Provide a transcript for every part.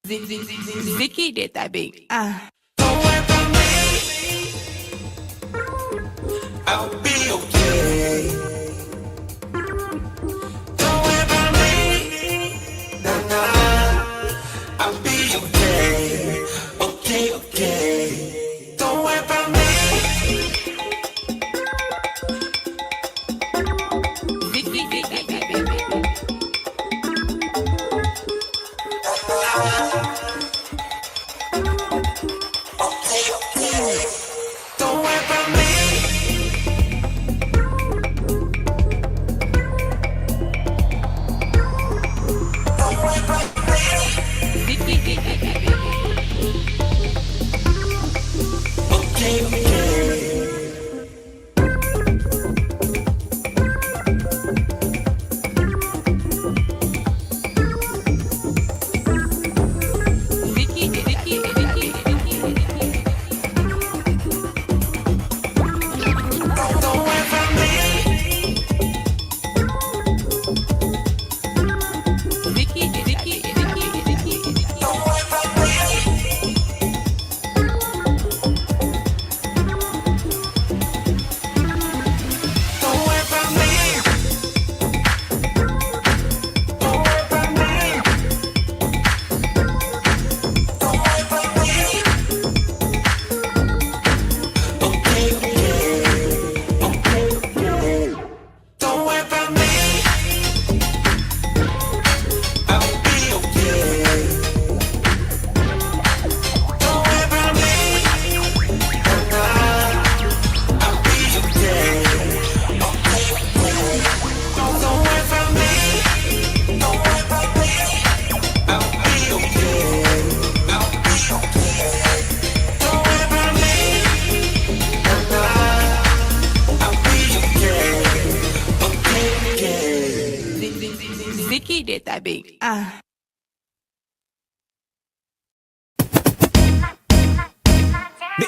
Zeke did that beat. Don't worry about me. I'll be okay. Don't worry about me. Nah, nah. I'll be okay. Okay, okay. Don't worry about me. Zeke did that beat. Don't worry about me. Don't worry about me. Zeke did that beat. Okay, okay. Zeke did that beat. Now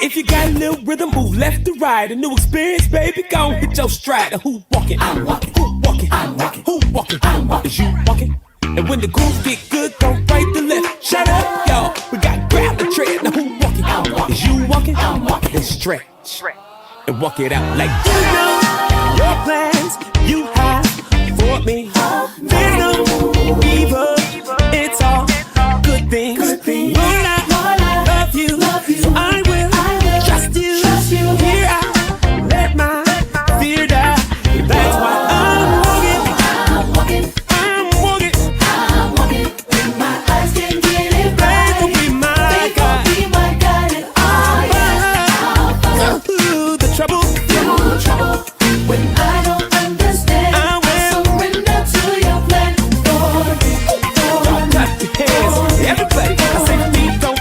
if you got a little rhythm, move left to right. A new experience, baby, gon' hit your stride. Who walking? I'm walking. Who walking? I'm walking. Who walking? I'm walking. Is you walking? And when the grooves get good, go right to left. Shut up, y'all. We got grab the tread. Now who walking? I'm walking. Is you walking? I'm walking. Then stretch and walk it out like you know your plans you have for me. There's no evil. It's all good things. Lord, I love you. So I will trust you. Here I let my fear die. That's why I'm walking. And my eyes can get it right. They gon' be my guide. And I'll follow. Through the trouble. When I don't understand, I will surrender to your plan. Lord, clap your hands. Everybody, I say feet don't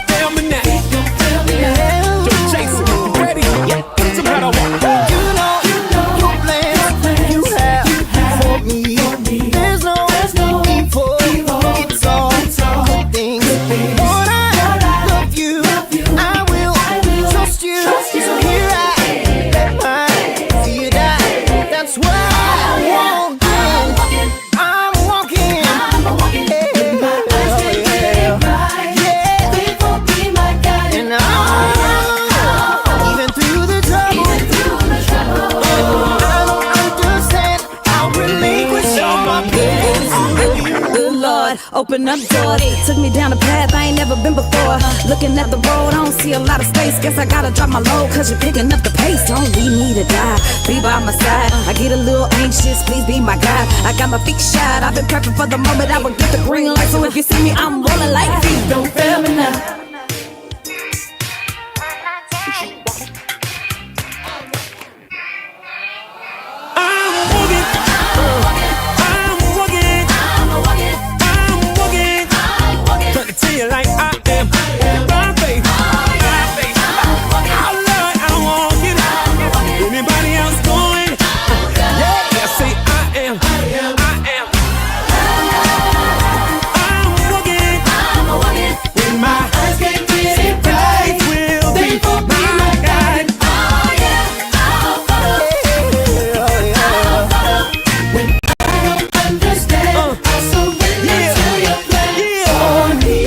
open up doors. Took me down a path I ain't never been before. Looking at the road, I don't see a lot of space. Guess I gotta drop my load, cause you're picking up the pace. Don't leave me to die, be by my side. I get a little anxious, please be my guide. I got my feet shot, I've been prepping for the moment I would get the green light. So if you see me, I'm rolling like feet. Don't fail me now. Like I am my faith. Oh Lord, I want it. Anybody else going? Yeah, say I am. I'm walking. When my eyes can't get it right, will be my guide. Oh yeah, I'll follow. When I don't understand, I'll surrender to your plan for me.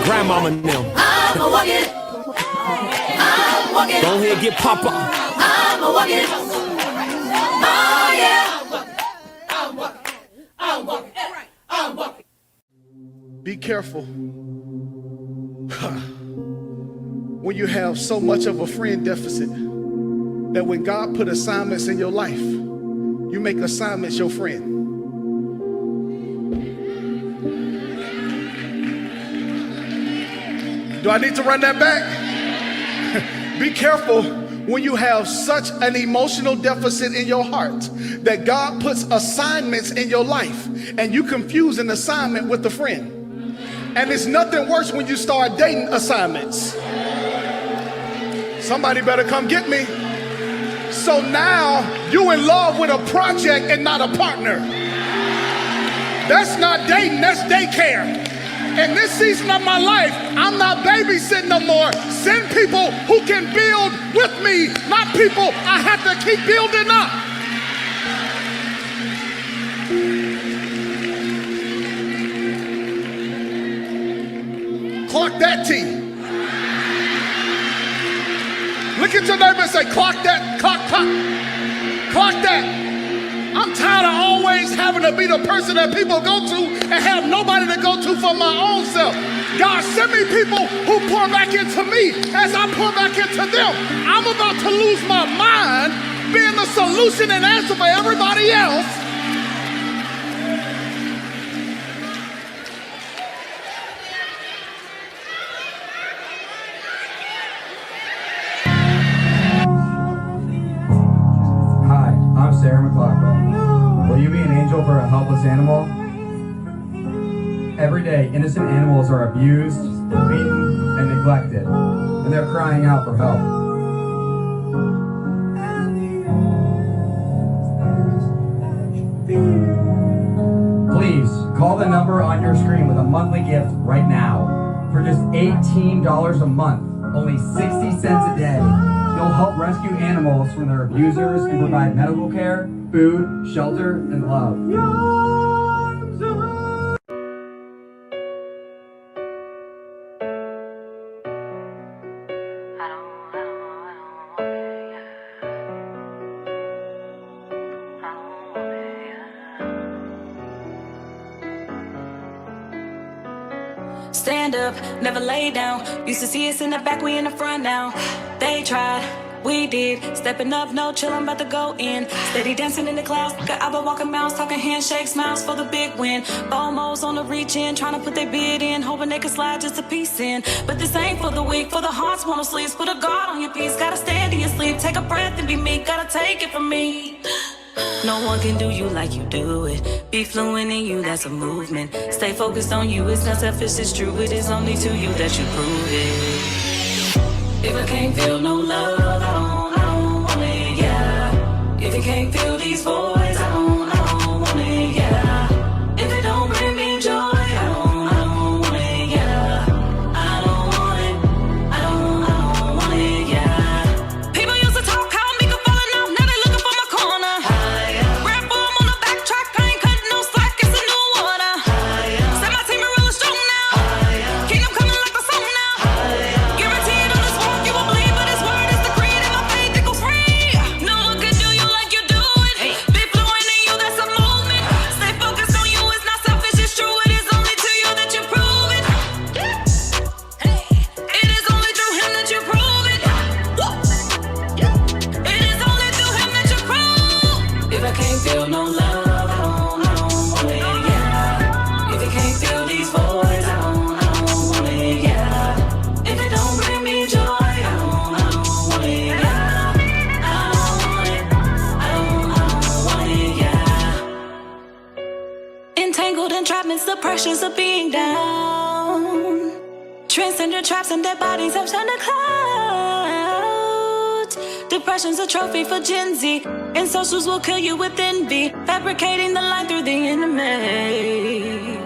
Grandmama now. Go ahead, get Papa. Be careful when you have so much of a friend deficit that when God put assignments in your life, you make assignments your friend. Do I need to run that back? Be careful when you have such an emotional deficit in your heart that God puts assignments in your life and you confuse an assignment with a friend. And it's nothing worse when you start dating assignments. Somebody better come get me. So now you in love with a project and not a partner. That's not dating, that's daycare. In this season of my life, I'm not babysitting no more. Send people who can build with me, not people I have to keep building up. Clock that T. Look at your neighbor and say, clock that, clock that. I'm tired of always having to be the person that people go to and have nobody to go to for my own self. God, send me people who pour back into me as I pour back into them. I'm about to lose my mind being the solution and answer for everybody else. Sarah McLaughlin. Will you be an angel for a helpless animal? Every day, innocent animals are abused, beaten, and neglected, and they're crying out for help. Please, call the number on your screen with a monthly gift right now. For just $18 a month, only 60 cents a day. You'll help rescue animals from their abusers and provide medical care, food, shelter, and love. Stand up, never lay down. Used to see us in the back, we in the front now. They tried, we did. Stepping up, no chill, I'm about to go in. Steady dancing in the clouds, got Abba walking mouse, talking handshake smiles for the big win. Almost on the reach in, trying to put their bid in, hoping they can slide just a piece in. But this ain't for the weak, for the hearts wanna sleep. Put a guard on your piece, gotta stand in your sleep. Take a breath and be meek, gotta take it from me. No one can do you like you do it. Be fluent in you, that's a movement. Stay focused on you, it's not selfish, it's true. It is only to you that you prove it. If I can't feel no love, I don't want it, yeah. If you can't feel these voids, I don't want it, yeah. If it don't bring me joy, I don't want it, yeah. I don't want it, I don't want it, yeah. People used to talk how me could falling off, now they looking for my corner. Red form on the backtrack, I ain't cutting no slack, it's a new order. Set my team real strong now. Kingdom coming like a song now. Guaranteed on this walk, you won't believe, but his word is the creed, and my faith it goes free. No one can do you like you do it. Be fluent in you, that's a movement. Stay focused on you, it's not selfish, it's true. It is only to you that you prove it. It is only through him that you prove it. It is only through him that you prove. If I can't feel no love, I don't want it, yeah. If you can't feel these voids, I don't want it, yeah. If it don't bring me joy, I don't want it, yeah. I don't want it, I don't want it, yeah. Entangled entrapments, the pressures of being down. Transcendent traps and dead bodies have shunned the clouds. Depression's a trophy for Gen Z, and socials will kill you with envy, fabricating the line through the enemy.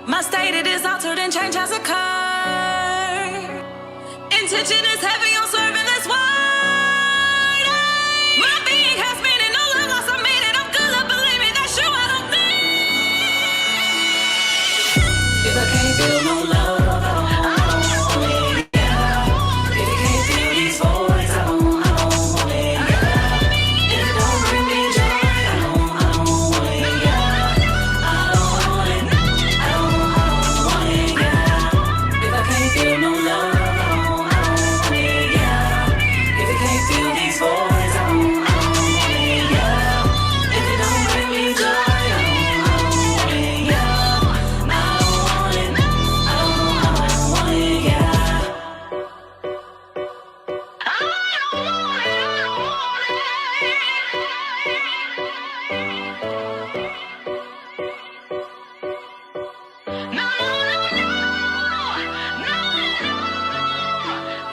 My state, it is altered and change has occurred. Intention is heavy on serving this word. My being has meaning, no love lost, I mean it. I'm good, love, believe me, that's you, I don't think. If I can't feel no love, I don't want it, yeah. If you can't feel these voids, I don't want it, yeah. If it don't bring me joy, I don't want it, yeah. I don't want it, I don't want it, yeah. If I can't feel no love, I don't want it, yeah. If you can't feel these voids, I don't want it, yeah. If it don't bring me joy, I don't want it, yeah. I don't want it, I don't want it, yeah.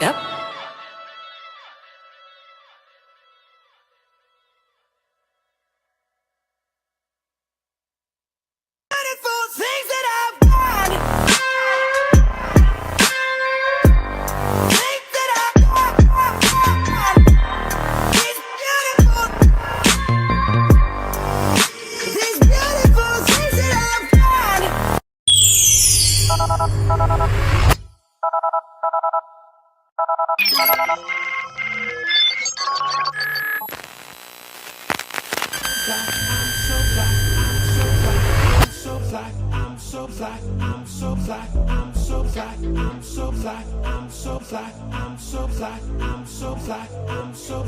Yep.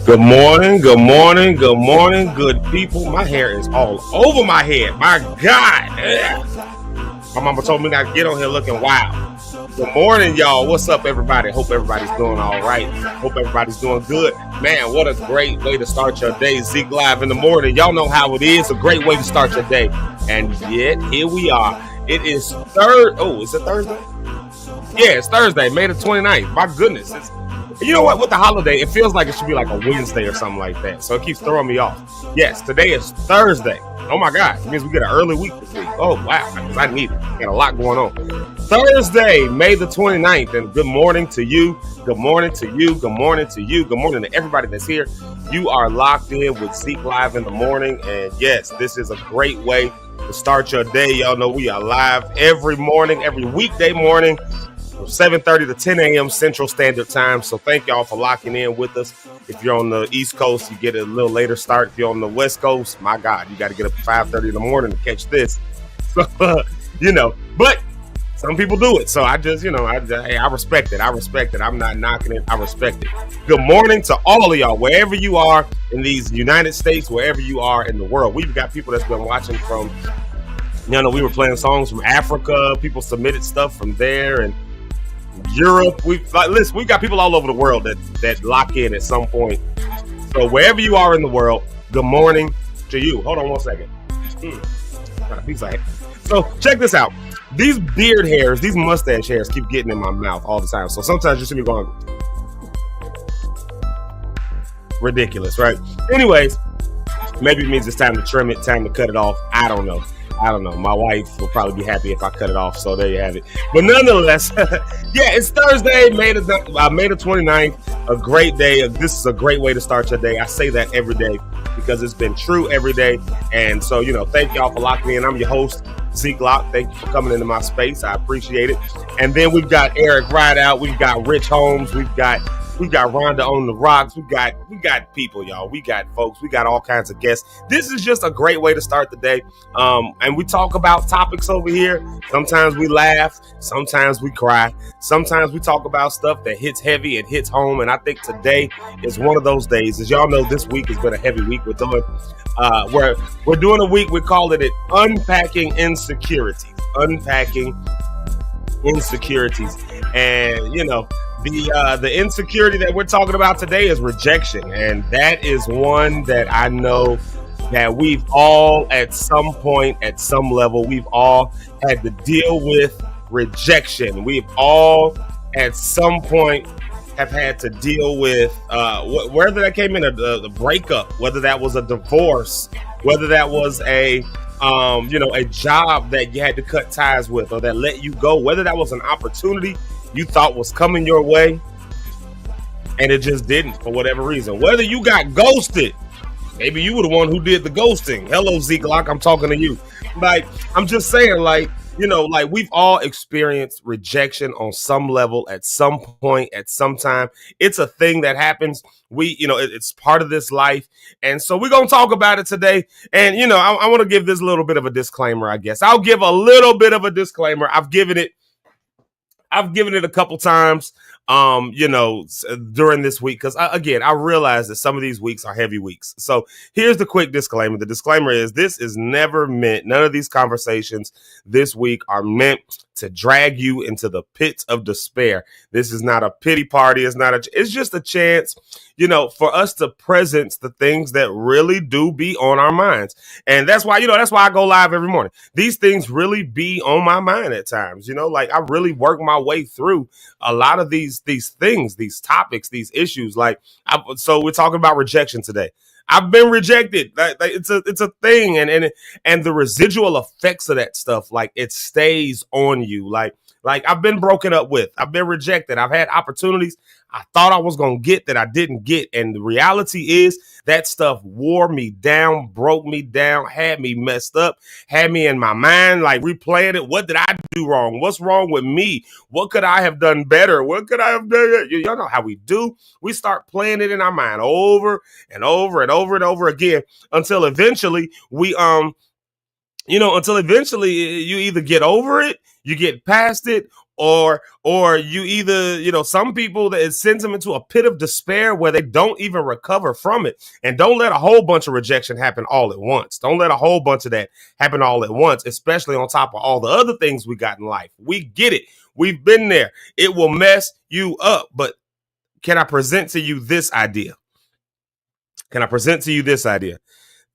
Good morning, good morning, good morning, good people. My hair is all over my head. My God. My mama told me not to get on here looking wild. Good morning, y'all. What's up, everybody? Hope everybody's doing all right. Hope everybody's doing good. Man, what a great way to start your day. Zeke Live in the morning. Y'all know how it is. A great way to start your day. And yet, here we are. It is is it Thursday? Yeah, it's Thursday, May the 29th. My goodness. You know what? With the holiday, it feels like it should be like a Wednesday or something like that. So it keeps throwing me off. Yes, today is Thursday. Oh my God. It means we get an early week this week. Oh, wow. Because I need it. Got a lot going on. Thursday, May the 29th. And good morning to you. Good morning to you. Good morning to you. Good morning to everybody that's here. You are locked in with Zeke Live in the morning. And yes, this is a great way to start your day. Y'all know we are live every morning, every weekday morning, from 7:30 to 10 a.m. Central Standard Time. So thank y'all for locking in with us. If you're on the East Coast, you get a little later start. If you're on the West Coast, my God, you got to get up at 5:30 in the morning to catch this. So, but some people do it. So I just, I respect it. I respect it. I'm not knocking it. I respect it. Good morning to all of y'all, wherever you are in these United States, wherever you are in the world. We've got people that's been watching from, we were playing songs from Africa. People submitted stuff from there and Europe. We've got people all over the world that lock in at some point. So wherever you are in the world, good morning. to you. Hold on one second. So check this out. These beard hairs, these mustache hairs keep getting in my mouth all the time. So sometimes you see me going ridiculous, right? Anyways, maybe it means it's time to trim it, time to cut it off. I don't know. My wife will probably be happy if I cut it off. So there you have it. But nonetheless, yeah, it's Thursday, May the 29th. A great day. This is a great way to start your day. I say that every day because it's been true every day. And so, thank y'all for locking me in. I'm your host, Zeke. Thank you for coming into my space. I appreciate it. And then we've got Eric Rideout. We've got Rich Holmes. We've got Rhonda on the rocks. We got people, y'all. We got folks. We got all kinds of guests. This is just a great way to start the day. And we talk about topics over here. Sometimes we laugh. Sometimes we cry. Sometimes we talk about stuff that hits heavy and hits home. And I think today is one of those days. As y'all know, this week has been a heavy week. We're doing a week. We're calling it Unpacking Insecurities. Unpacking Insecurities. And, the insecurity that we're talking about today is rejection. And that is one that I know that we've all, at some point, at some level, we've all had to deal with rejection. We've all, at some point, have had to deal with whether that came in a breakup, whether that was a divorce, whether that was a job that you had to cut ties with or that let you go, whether that was an opportunity you thought was coming your way and it just didn't for whatever reason. Whether you got ghosted, maybe you were the one who did the ghosting. Hello, Zeke, I'm talking to you. I'm just saying, we've all experienced rejection on some level at some point, at some time. It's a thing that happens. It's part of this life. And so we're going to talk about it today. And, I want to give this little bit of a disclaimer, I guess. I'll give a little bit of a disclaimer. I've given it a couple times, during this week, because again, I realize that some of these weeks are heavy weeks. So here's the quick disclaimer. The disclaimer is this is never meant, none of these conversations this week are meant to drag you into the pits of despair. This is not a pity party. It's just a chance, for us to presence the things that really do be on our minds. And that's why I go live every morning. These things really be on my mind at times, I really work my way through a lot of these things, these topics, these issues. So we're talking about rejection today. I've been rejected. It's a thing, and the residual effects of that stuff, it stays on you. Like I've been broken up with. I've been rejected. I've had opportunities I thought I was going to get that I didn't get. And the reality is that stuff wore me down, broke me down, had me messed up, had me in my mind, replaying it. What did I do wrong? What's wrong with me? What could I have done better? What could I have done? Y'all know how we do. We start playing it in our mind over and over and over and over again until eventually you either get over it, you get past it, or you either, some people, that it sends them into a pit of despair where they don't even recover from it. And don't let a whole bunch of rejection happen all at once. Don't let a whole bunch of that happen all at once, especially on top of all the other things we got in life. We get it. We've been there. It will mess you up. But can I present to you this idea?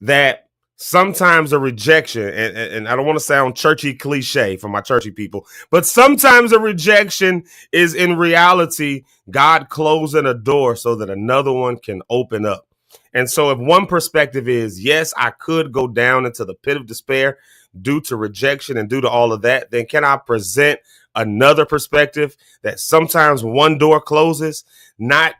That sometimes a rejection, and I don't want to sound churchy cliche for my churchy people, but sometimes a rejection is in reality God closing a door so that another one can open up. And so if one perspective is, yes, I could go down into the pit of despair due to rejection and due to all of that, then can I present another perspective that sometimes one door closes, not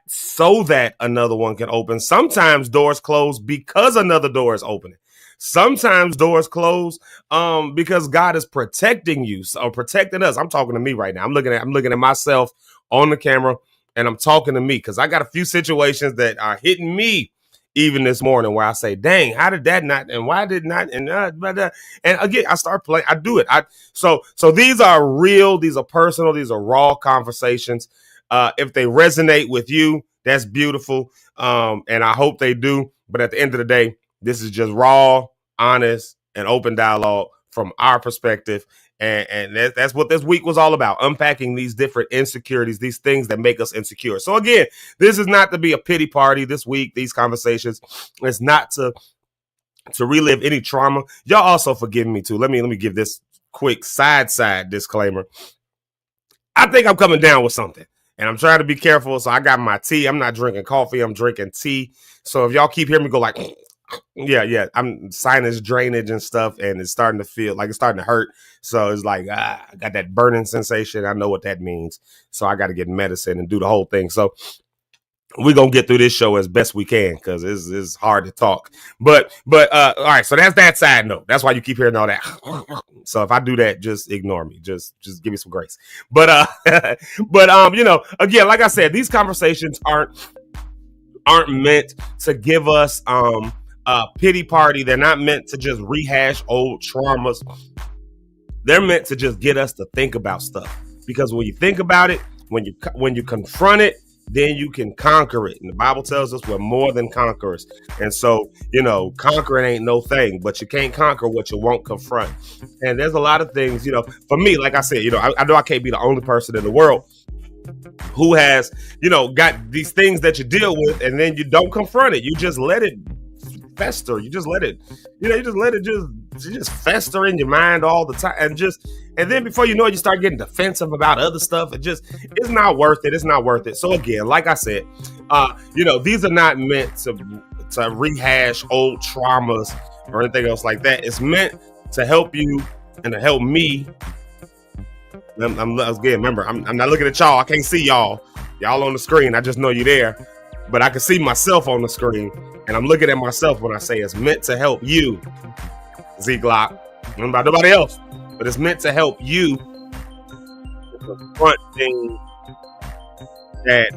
so that another one can open. Sometimes doors close because another door is opening. Sometimes doors close because God is protecting you or protecting us. I'm talking to me right now. I'm looking at myself on the camera, and I'm talking to me because I got a few situations that are hitting me even this morning where I say, dang, how did that not, and why did not, and again, I start playing, I do it. So these are real, these are personal, these are raw conversations. If they resonate with you, that's beautiful. And I hope they do. But at the end of the day, this is just raw, honest, and open dialogue from our perspective. And that's what this week was all about, unpacking these different insecurities, these things that make us insecure. So again, this is not to be a pity party this week. These conversations, it's not to relive any trauma. Y'all also forgive me too. Let me give this quick side disclaimer. I think I'm coming down with something, and I'm trying to be careful. So I got my tea. I'm not drinking coffee. I'm drinking tea. So if y'all keep hearing me go like, yeah, I'm sinus drainage and stuff, and it's starting to feel like it's starting to hurt. So it's like, I got that burning sensation. I know what that means. So I got to get medicine and do the whole thing. So we're going to get through this show as best we can because it's hard to talk. But all right, so that's that side note. That's why you keep hearing all that. So if I do that, just ignore me. Just give me some grace. But again, like I said, these conversations aren't meant to give us a pity party. They're not meant to just rehash old traumas. They're meant to just get us to think about stuff. Because when you think about it, when you confront it, then you can conquer it. And the Bible tells us we're more than conquerors. And so, conquering ain't no thing, but you can't conquer what you won't confront. And there's a lot of things, for me, like I said, I know I can't be the only person in the world who has, got these things that you deal with, and then you don't confront it. You just let it fester. You just let it, just fester in your mind all the time. And then before you know it, you start getting defensive about other stuff. It's not worth it. It's not worth it. So again, like I said, these are not meant to rehash old traumas or anything else like that. It's meant to help you and to help me. Remember, I'm not looking at y'all. I can't see y'all. Y'all on the screen. I just know you're there. But I can see myself on the screen. And I'm looking at myself when I say it's meant to help you, Zeke. Not about nobody else. But it's meant to help you confront things that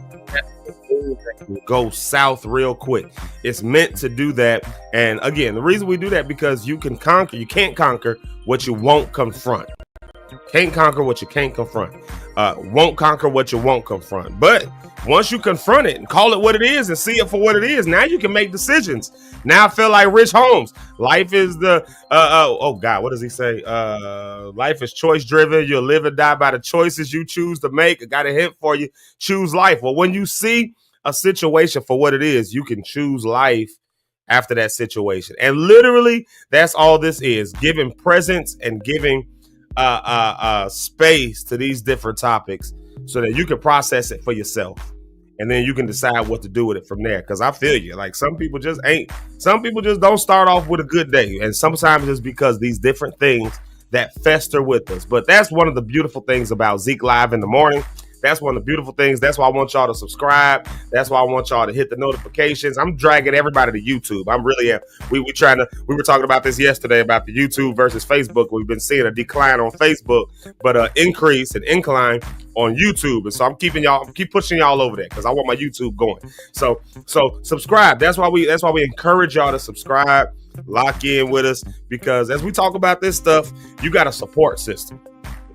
can go south real quick. It's meant to do that. And again, the reason we do that because you can't conquer what you won't confront. Can't conquer what you can't confront. Won't conquer what you won't confront. But once you confront it and call it what it is and see it for what it is, now you can make decisions. Now I feel like Rich Holmes. Life is what does he say? Life is choice driven. You'll live and die by the choices you choose to make. I got a hint for you. Choose life. Well, when you see a situation for what it is, you can choose life after that situation. And literally, that's all this is. Giving presence and giving space to these different topics so that you can process it for yourself, and then you can decide what to do with it from there. Because I feel you, like some people just don't start off with a good day, and sometimes it's because these different things that fester with us. But that's one of the beautiful things about Zeke Live in the morning. That's one of the beautiful things. That's why I want y'all to subscribe. That's why I want y'all to hit the notifications. I'm dragging everybody to YouTube. I'm really am. We were talking about this yesterday about the YouTube versus Facebook. We've been seeing a decline on Facebook, but an increase and incline on YouTube. And so I'm keep pushing y'all over there because I want my YouTube going. So subscribe. That's why we encourage y'all to subscribe, lock in with us, because as we talk about this stuff, you got a support system.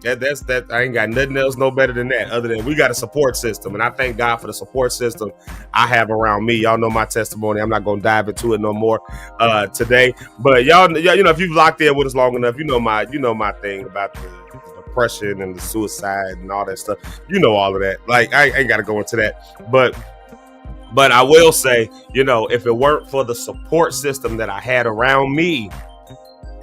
That I ain't got nothing else no better than that, other than we got a support system. And I thank God for the support system I have around me. Y'all know my testimony. I'm not going to dive into it no more today. But y'all, if you've locked in with us long enough, you know my thing about the depression and the suicide and all that stuff. You know all of that. Like, I ain't got to go into that. But I will say, if it weren't for the support system that I had around me,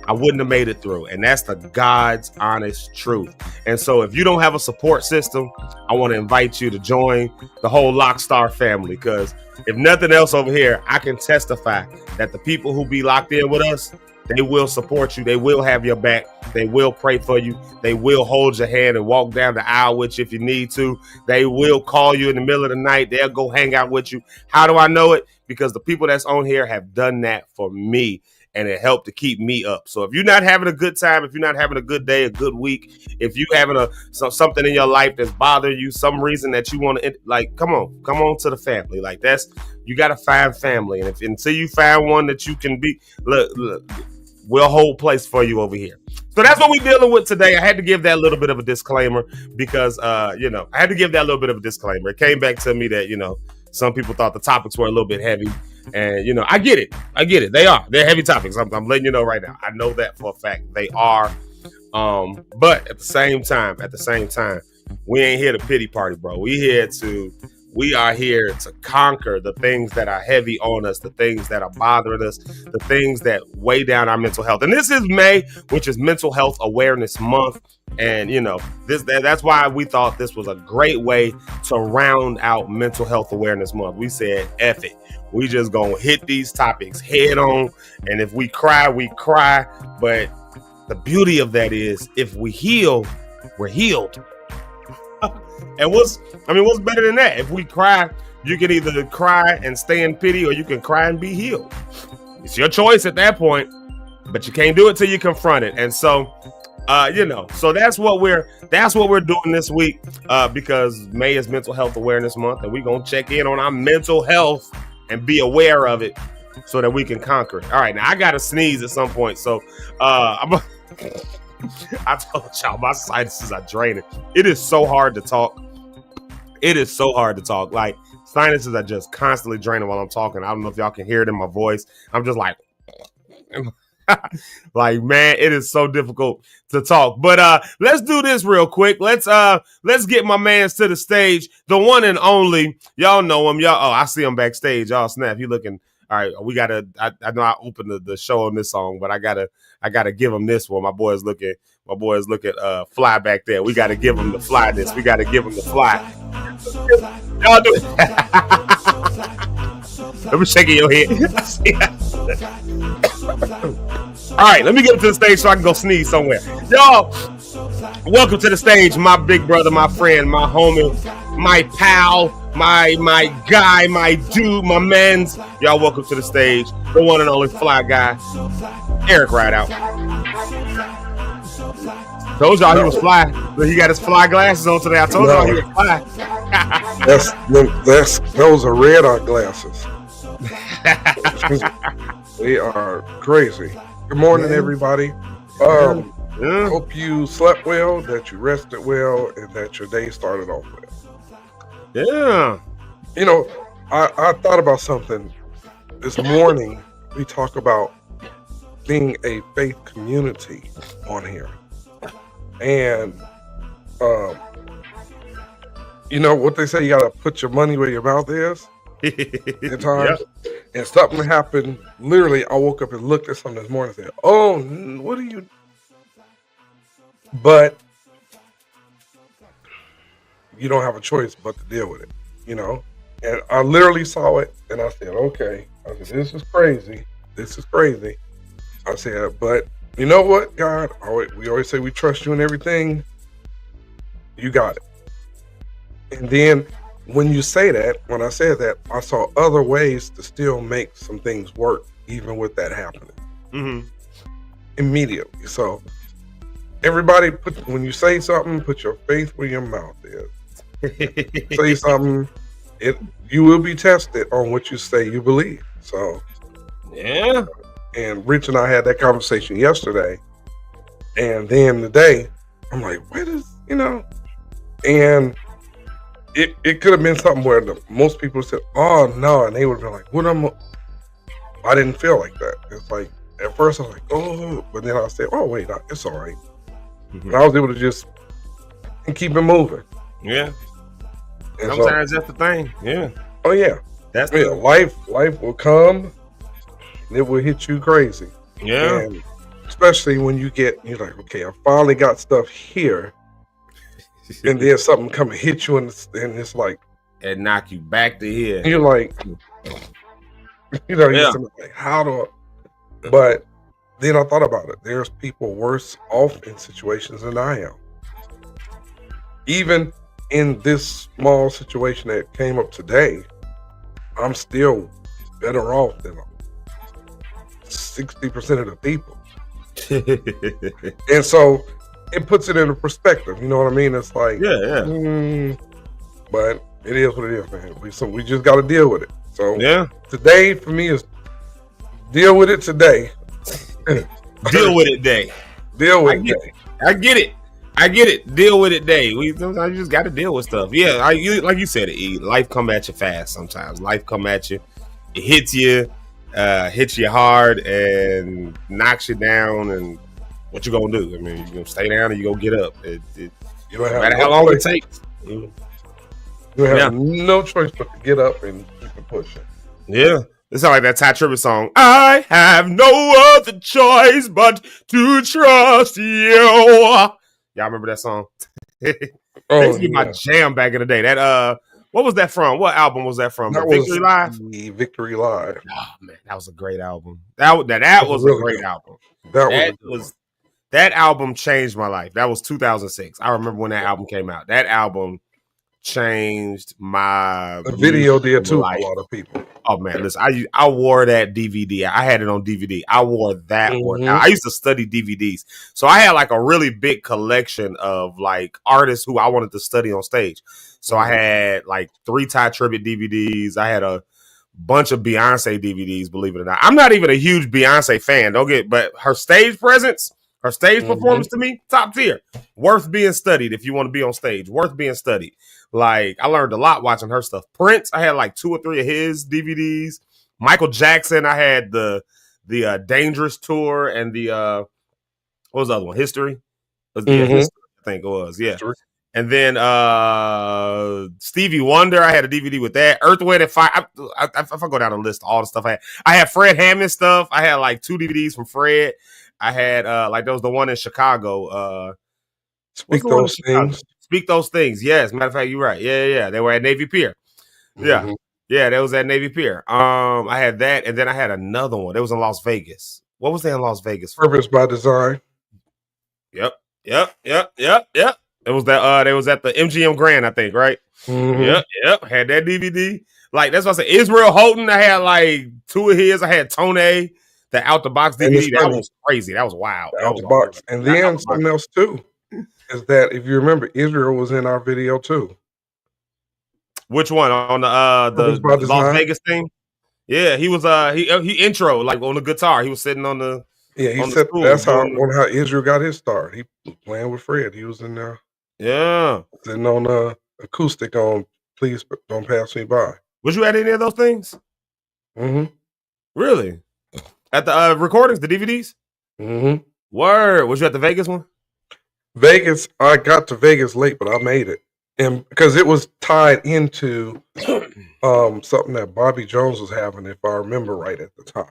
I wouldn't have made it through. And that's the God's honest truth. And so if you don't have a support system, I want to invite you to join the whole Lockstar family, because if nothing else over here, I can testify that the people who be locked in with us, they will support you. They will have your back. They will pray for you. They will hold your hand and walk down the aisle with you if you need to. They will call you in the middle of the night. They'll go hang out with you. How do I know it? Because the people that's on here have done that for me. And it helped to keep me up. So if you're not having a good time, if you're not having a good day, a good week, if you having something in your life that's bothering you, some reason that you want to, like, come on to the family. Like, you got to find family. And until you find one that you can be, look, we'll hold place for you over here. So that's what we're dealing with today. I had to give that little bit of a disclaimer because, I had to give that little bit of a disclaimer. It came back to me that, some people thought the topics were a little bit heavy. And, I get it. They're heavy topics. I'm letting you know right now. I know that for a fact. They are. But at the same time, we ain't here to pity party, bro. We are here to conquer the things that are heavy on us, the things that are bothering us, the things that weigh down our mental health. And this is May, which is Mental Health Awareness Month. And that's why we thought this was a great way to round out Mental Health Awareness Month. We said, F it. We just gonna hit these topics head on. And if we cry, we cry. But the beauty of that is if we heal, we're healed. And what's better than that? If we cry, you can either cry and stay in pity, or you can cry and be healed. It's your choice at that point, but you can't do it till you confront it. And so, so that's what we're doing this week, because May is Mental Health Awareness Month, and we're gonna check in on our mental health and be aware of it so that we can conquer it. All right, now I gotta sneeze at some point, so I told y'all my sinuses are draining. It is so hard to talk. Like, sinuses are just constantly draining while I'm talking. I don't know if y'all can hear it in my voice. I'm just like, like, man, it is so difficult to talk. But let's do this real quick. Let's get my mans to the stage. The one and only. Y'all know him. I see him backstage. Y'all snap. He looking. All right, I know I opened the show on this song, but I gotta give him this one. My boy is looking fly back there. We gotta give him the flyness. We gotta give him the fly. Y'all do it. Let me shaking your head. All right, let me get to the stage so I can go sneeze somewhere. Y'all, welcome to the stage, my big brother, my friend, my homie, my pal, my guy, my dude, my mans. Y'all, welcome to the stage, the one and only fly guy, Eric Rideout. Told y'all he was fly, but he got his fly glasses on today. I told y'all he was fly. Those are red eye glasses. They are crazy. Good morning, everybody. Hope you slept well, that you rested well, and that your day started off well. Yeah. I thought about something this morning. We talk about being a faith community on here. And what they say, you gotta put your money where your mouth is at times. Yep. And something happened. Literally, I woke up and looked at something this morning and said, "Oh, what are you?" But you don't have a choice but to deal with it, And I literally saw it, and I said, "Okay." I said, "This is crazy. This is crazy." I said, "But you know what, God? We always say we trust you in everything. You got it." And then when I said that, I saw other ways to still make some things work, even with that happening. Mm-hmm. Immediately. So everybody, when you say something, put your faith where your mouth is. Say something, you will be tested on what you say you believe. So yeah. And Rich and I had that conversation yesterday, and then today I'm like, and it could have been something where most people said, "Oh no," and they would have been like, "What I didn't feel like that." It's like at first I was like, "Oh," but then I said, "Oh wait, it's all right." Mm-hmm. And I was able to just keep it moving. Yeah. And sometimes that's the thing. Yeah. Oh yeah. That's life will come. It will hit you crazy. Yeah. And especially when you're like, okay, I finally got stuff here. And then something come and hit you and it's like, it knock you back to here. And you're like, you're like, how do I? But then I thought about it. There's people worse off in situations than I am. Even in this small situation that came up today, I'm still better off than 60% of the people. And so it puts it into perspective. You know what I mean? It's like, but it is what it is, man. We just got to deal with it. So today for me is deal with it today. Deal with it day. Deal with it day. I get it. Deal with it day. Sometimes you just got to deal with stuff. Yeah, like you said, life come at you fast sometimes. Life come at you. It hits you hard and knocks you down, and What you gonna do? I mean, you gonna stay down or you gonna get up? You No matter how long it takes. You have no choice but to get up and keep it pushing. Yeah. It sounds like that Ty Tribbett song. I have no other choice but to trust you. Y'all remember that song? That used to be my jam back in the day. That what was that from? What album was that from? That Victory was Live? the Victory Live. Oh man, that was a great album. That was a great album. That album changed my life. That was 2006. I remember when that album came out. That album changed my the video did too life. For a lot of people. Oh man, listen, I wore that DVD. I had it on DVD. I wore that one. I used to study DVDs. So I had like a really big collection of like artists who I wanted to study on stage. So I had like 3 Ty Tribbett DVDs. I had a bunch of Beyonce DVDs, believe it or not. I'm not even a huge Beyonce fan, but her stage presence, her stage performance to me, top tier. Worth being studied if you want to be on stage. Worth being studied. Like, I learned a lot watching her stuff. Prince, I had like 2 or 3 of his DVDs. Michael Jackson, I had the Dangerous Tour and the what was the other one? History? History, I think it was. Yeah. History. And then Stevie Wonder, I had a DVD with that. Earth, Wind, and Fire. If I go down the list, all the stuff I had Fred Hammond stuff. I had like 2 DVDs from Fred. I had like there was the one in Chicago. Speak Those Things. Speak Those Things. Yes, matter of fact, you're right. Yeah. They were at Navy Pier. Yeah, that was at Navy Pier. I had that, and then I had another one. It was in Las Vegas. What was that in Las Vegas? Purpose by Design. Yep. It was that they was at the MGM Grand, I think, right? Yep. Had that DVD. Like that's what I said. Israel Houghton, I had like 2 of his. I had Tone, the Out the Box DVD. That was crazy. That was wild. Out the box. And then something else too is that if you remember, Israel was in our video too. Which one on the Las Vegas thing? Yeah, he was he intro like on the guitar. He was sitting on the he said that's how Israel got his start. He was playing with Fred. He was in there. Yeah, sitting on acoustic on Please Don't Pass Me By. Was you at any of those things? Really? At the recordings, the DVDs? Word. Was you at the Vegas one? Vegas, I got to Vegas late, but I made it. And because it was tied into something that Bobby Jones was having, if I remember right at the time.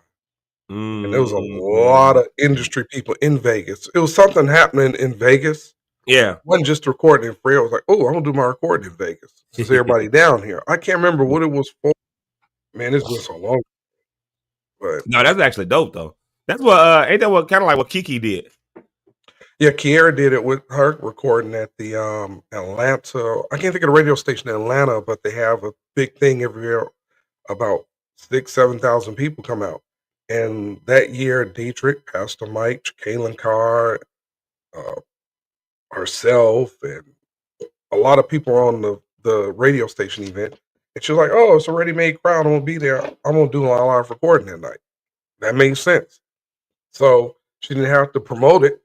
And there was a lot of industry people in Vegas. It was something happening in Vegas. Yeah. It wasn't just recording. And Fred was like, oh, I'm going to do my recording in Vegas. Since everybody down here. I can't remember what it was for. Man, it's been so long. But no, that's actually dope, though. That's what, ain't that what kind of like what Kiki did? Yeah, Kiera did it with her recording at the Atlanta. I can't think of the radio station in Atlanta, but they have a big thing every year. About 6,000-7,000 people come out. And that year, Dietrich, Pastor Mike, Kaylin Carr, herself, and a lot of people on the radio station event. And she was like, oh, it's a ready-made crowd. I'm going to be there. I'm going to do a live recording that night. That made sense. So she didn't have to promote it.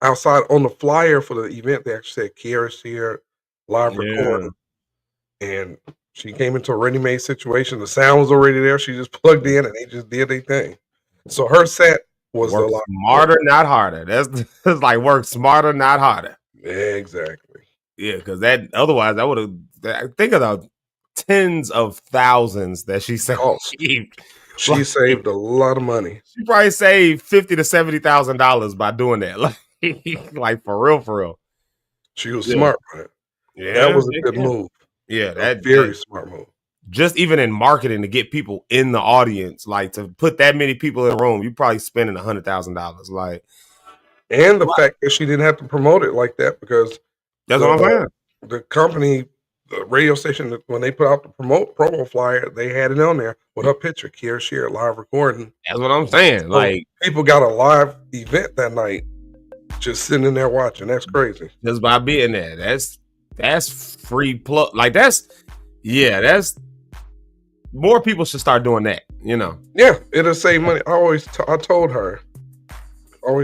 Outside on the flyer for the event, they actually said Kiera's here, live recording. And she came into a ready-made situation. The sound was already there. She just plugged in and they just did their thing. So her set was work smarter, not harder. That's like work smarter, not harder. Exactly. Yeah, because that otherwise I would have think of the tens of thousands that she saved. She saved a lot of money. She probably saved $50,000 to $70,000 by doing that. Like for real. She was smart on it. Yeah, that was a good move. Yeah, that very smart move. Just even in marketing to get people in the audience, like to put that many people in a room, you probably spending $100,000. Like, and the fact that she didn't have to promote it like that because that's what I'm saying. The company, the radio station, when they put out the promo flyer, they had it on there with her picture, Kiera Shear, live recording. That's what I'm saying. So like people got a live event that night, just sitting in there watching. That's crazy. Just by being there, that's free plug. Like that's more people should start doing that. You know. Yeah, it'll save money. I told her. I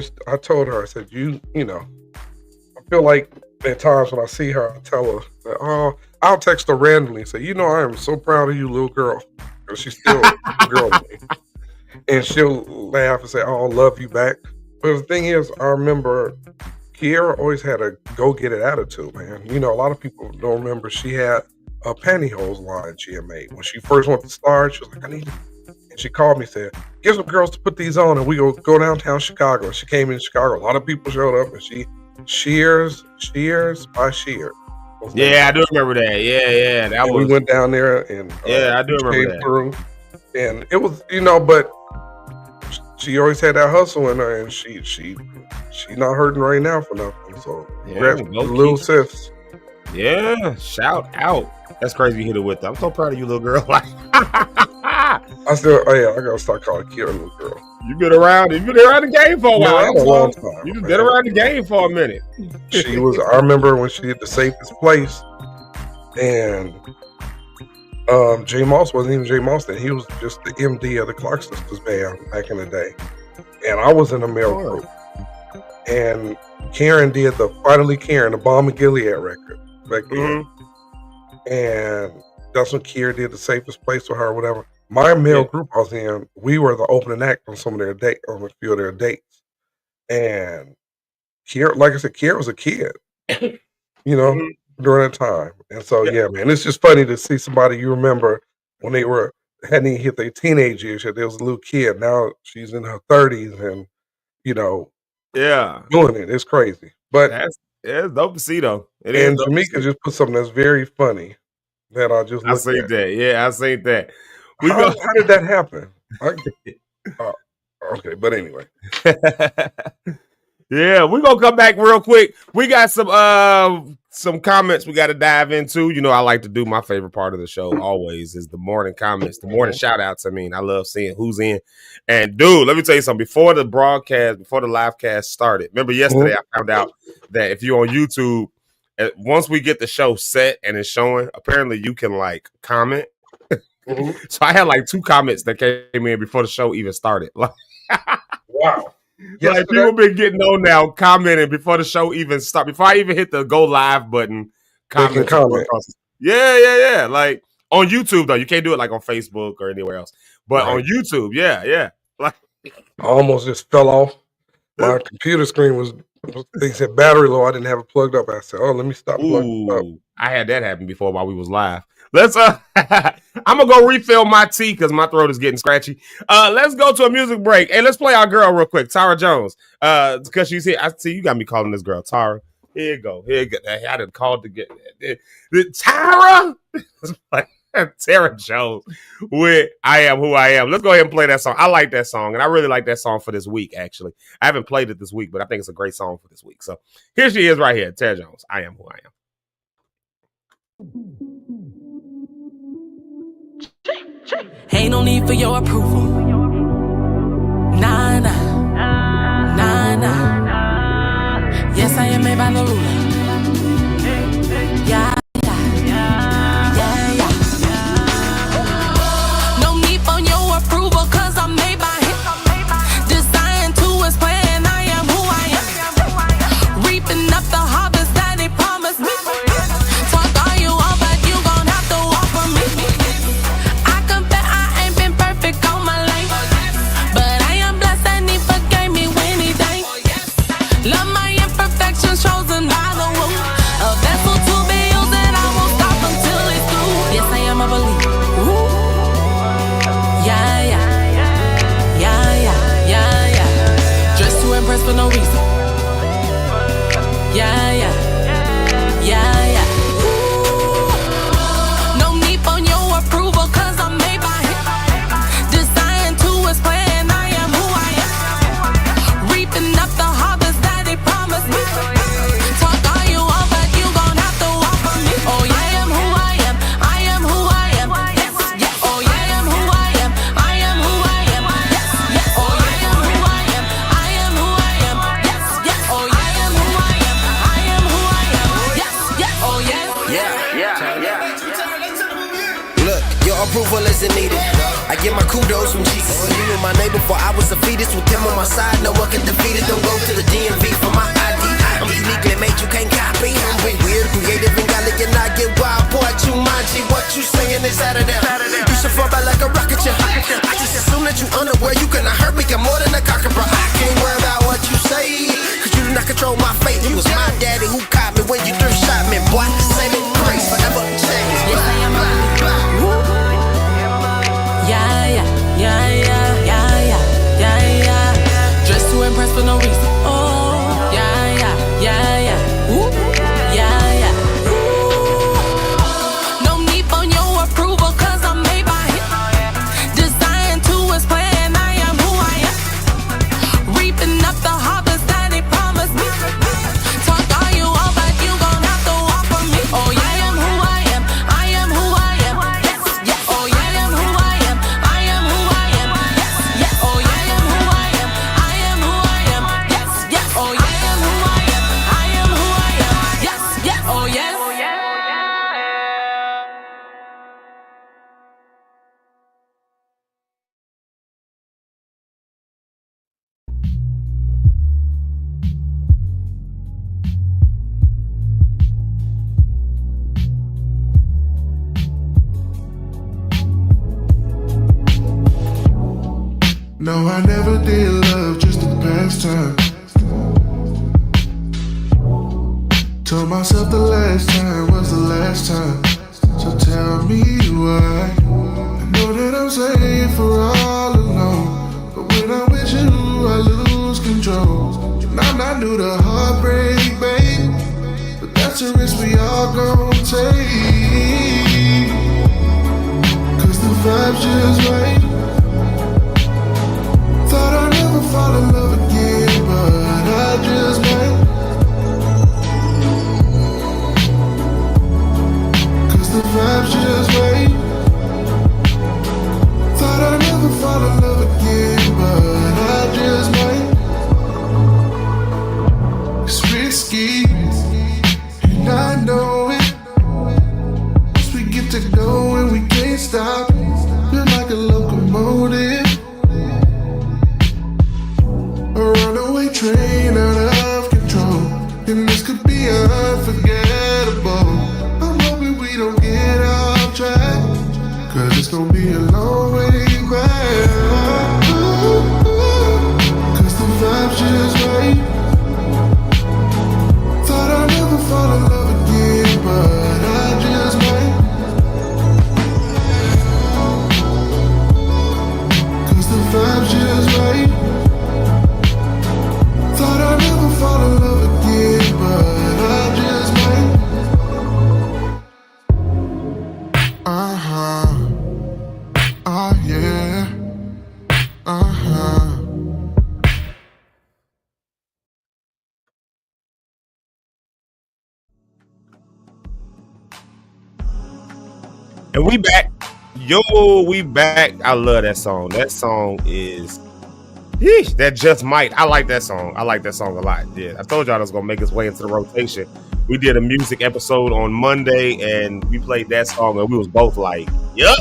said, you know, I feel like at times when I see her, I tell her that, oh, I'll text her randomly and say, you know, I am so proud of you, little girl. Because she's still a girl to me. And she'll laugh and say, oh, I love you back. But the thing is, I remember Kiera always had a go-get-it attitude, man. You know, a lot of people don't remember she had a pantyhose line she had made. When she first went to Star, she was like, I need it. And she called me and said, get some girls to put these on and we go downtown Chicago. She came in Chicago. A lot of people showed up and she Shears by Shear. Yeah, I do remember that. Yeah. That was. We went down there and I do remember that. Through, and it was, you know, but she always had that hustle in her, and she not hurting right now for nothing. So little sis. Yeah, shout out. That's crazy you hit it with. I'm so proud of you, little girl. I gotta start calling Kiera little girl. You've been around the game for a while. A long time. You've been around the game for a minute. I remember when she did The Safest Place, and J Moss wasn't even J Moss then. He was just the MD of the Clark Sisters band back in the day. And I was in a male group. And Karen did the Finally Karen, the Bomb and Gilead record back then. And that's when Kiera did The Safest Place with her or whatever. My male group I was in, we were the opening act on some of their on a few of their dates. And Kiera, like I said, Kiera was a kid, you know, during that time. And so, yeah, man, it's just funny to see somebody you remember when they hadn't even hit their teenage years yet. There was a little kid. Now she's in her 30s and, you know, doing it. It's crazy. But it's dope to see, though. And Jamaica just put something that's very funny that I just looked at. That. Yeah, I seen that. How did that happen? Okay, but anyway. Yeah, we're gonna come back real quick. We got some comments we got to dive into. You know, I like to do my favorite part of the show always is the morning comments, the morning shout outs. I mean, I love seeing who's in. And dude, let me tell you something. Before the live cast started, remember yesterday I found out that if you're on YouTube, once we get the show set and it's showing, apparently you can like comment. So I had like 2 comments that came in before the show even started. Like, wow. Like people been getting on now, commenting before the show even start. Before I even hit the go live button, comment. Yeah. Like on YouTube though, you can't do it like on Facebook or anywhere else. But on YouTube, yeah. Like I almost just fell off. My computer screen they said battery low. I didn't have it plugged up. I said, let me stop plugging up. I had that happen before while we was live. Let's I'm gonna go refill my tea because my throat is getting scratchy. Let's go to a music break. Hey, let's play our girl real quick, Tara Jones. Because she's here. I see you got me calling this girl Tara. Here you go. I done called to get Tara. Tara Jones with I Am Who I Am. Let's go ahead and play that song. I like that song, and I really like that song for this week, actually. I haven't played it this week, but I think it's a great song for this week. So here she is right here, Tara Jones. I Am Who I Am. Ain't no need for your approval. Nah. Yes, I am made by the ruler. Yeah. No need for your approval, cause I'm made by him. Designed to his plan, I am who I am. Reaping up the harvest that he promised me. Talk all you want, but you gon' have to walk for me. I can bet I ain't been perfect all my life, but I am blessed and he forgave me when he died. Love my imperfections, chosen by the womb. A vessel to be used and I won't stop until it's through. Yes, I am a believer. Yeah. Just to impress for no reason. Yeah. No need for your approval, cause I'm made by him. Designed to his plan, I am who I am. Reaping up the harvest that he promised me. Talk all you want, but you gon' have to walk for me. Oh yeah, I am who I am. I am who I am. Yes. Oh yeah, I am who I am. I am who I am. Yes. Oh yeah, I am who I am. I am who I am. Yes. Oh yeah, I am who I am. I am who I am. Yes. Oh yeah. Look, your approval isn't needed. I get my kudos from Jesus. You knew my name before I was a fetus. With him on my side, no one can defeat it. Don't go to the DMV for my ID. I'm uniquely made, you can't copy. I'm weird, creative, and golly, and I get wild. Boy, Jumanji, what you saying is out of there. You should fall back like a rocket ship. I just assume that you unaware. You cannot hurt me, I'm more than a conqueror. I can't worry about what you say. Cause you do not control my fate. It was my daddy who caught me when you thrift shot me. Boy, saving grace forever change. Yes, I am. Yeah, yeah, yeah, yeah, yeah, yeah, yeah, yeah. Dressed to impress for no reason. Oh, yeah, yeah, yeah, yeah. Ooh, yeah, yeah. Ooh. No need for your approval, cause I'm made by him. Designed to his plan, I am who I am. Reaping up the harvest that he promised me. Talk all you want, but you gon' have to walk for me. Oh, yeah, I am who I am. I am who I am. Yes, yes. Oh, yeah, I am who I am. I am who I am. Yes, yes. Oh, yeah, I am who I am. I am who I am. Yes, yes. Oh, yeah, I am who I am. I am who I am. Yes, yes. Oh, yes. No, I never did love, just a pastime. Told myself the last time was the last time. So tell me why. I know that I'm safe for all alone, but when I'm with you, I lose control. And I'm not new to heartbreak, babe, but that's a risk we all gon' take. Cause the vibe's just right. Thought I'd never fall in love again, but I just might. Cause the vibe's just right. Thought I'd never fall in love again, but I just might. It's risky, and I know it. Once we get to going, we can't stop. Feel like a locomotive, a runaway train out of control. And this could be unforgettable. I'm hoping we don't get off track, cause it's gonna be a long way back. Cause the vibe's just right. Thought I'd never fall in love again, but I just might. Cause the vibe's just right. Thought I'd never fall in love again, but I just might. Oh yeah. And we back. Yo, we back. I love that song. That song is that just might. I like that song. I like that song a lot. Yeah, I told y'all I was gonna make its way into the rotation. We did a music episode on Monday, and we played that song, and we was both like, "Yep,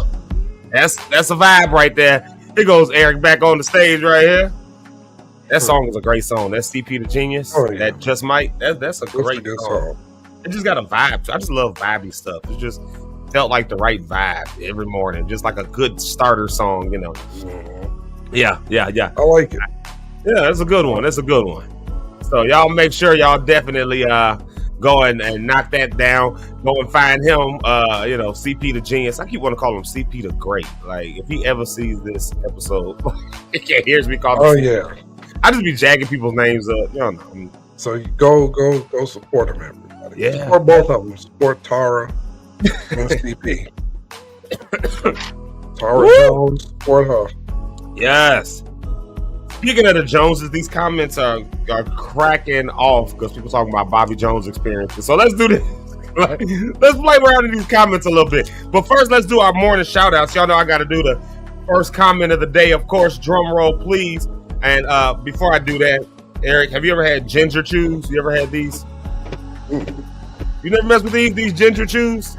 that's a vibe right there." Here goes Eric back on the stage right here. That song was a great song. That's CP the Genius. Oh, yeah. That just might. That's a great good song. It just got a vibe. I just love vibey stuff. It just felt like the right vibe every morning, just like a good starter song, you know. Yeah. I like it. Yeah, that's a good one. That's a good one. So y'all make sure y'all definitely go and knock that down. Go and find him. CP the Genius. I keep wanting to call him CP the Great. Like if he ever sees this episode, he can't hear me call him. Oh CP. yeah. I just be jagging people's names up. You know. So you go support them, everybody. Yeah. Support both of them. Support Tara and CP. Tara Jones, support her. Yes. Speaking of the Joneses, these comments are cracking off because people talking about Bobby Jones experiences. So let's do this. Let's play around in these comments a little bit. But first, let's do our morning shout outs. Y'all know I got to do the first comment of the day. Of course, drum roll, please. And before I do that, Eric, have you ever had ginger chews? You ever had these? You never messed with these ginger chews?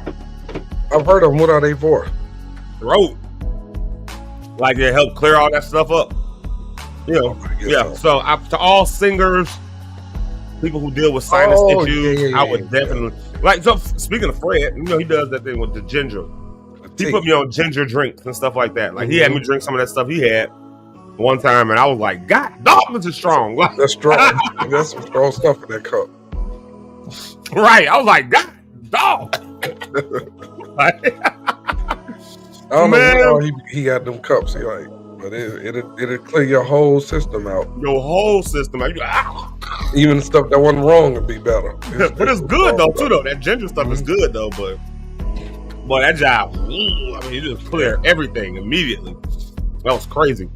I've heard of them. What are they for? Throat. Like they help clear all that stuff up. You know, yeah. So to all singers, people who deal with sinus issues, I would definitely like. So speaking of Fred, you know he does that thing with the ginger. He put me on ginger drinks and stuff like that. Like he had me drink some of that stuff he had one time, and I was like, God, dog, this is strong. That's strong. That's some strong stuff in that cup. Right. I was like, God, dog. I don't know how he got them cups. He like, but it'll clear your whole system out. Your whole system out. Even the stuff that wasn't wrong would be better. But it's good though too though. That ginger stuff is good though, but boy, that job, I mean, you just clear everything immediately. That was crazy.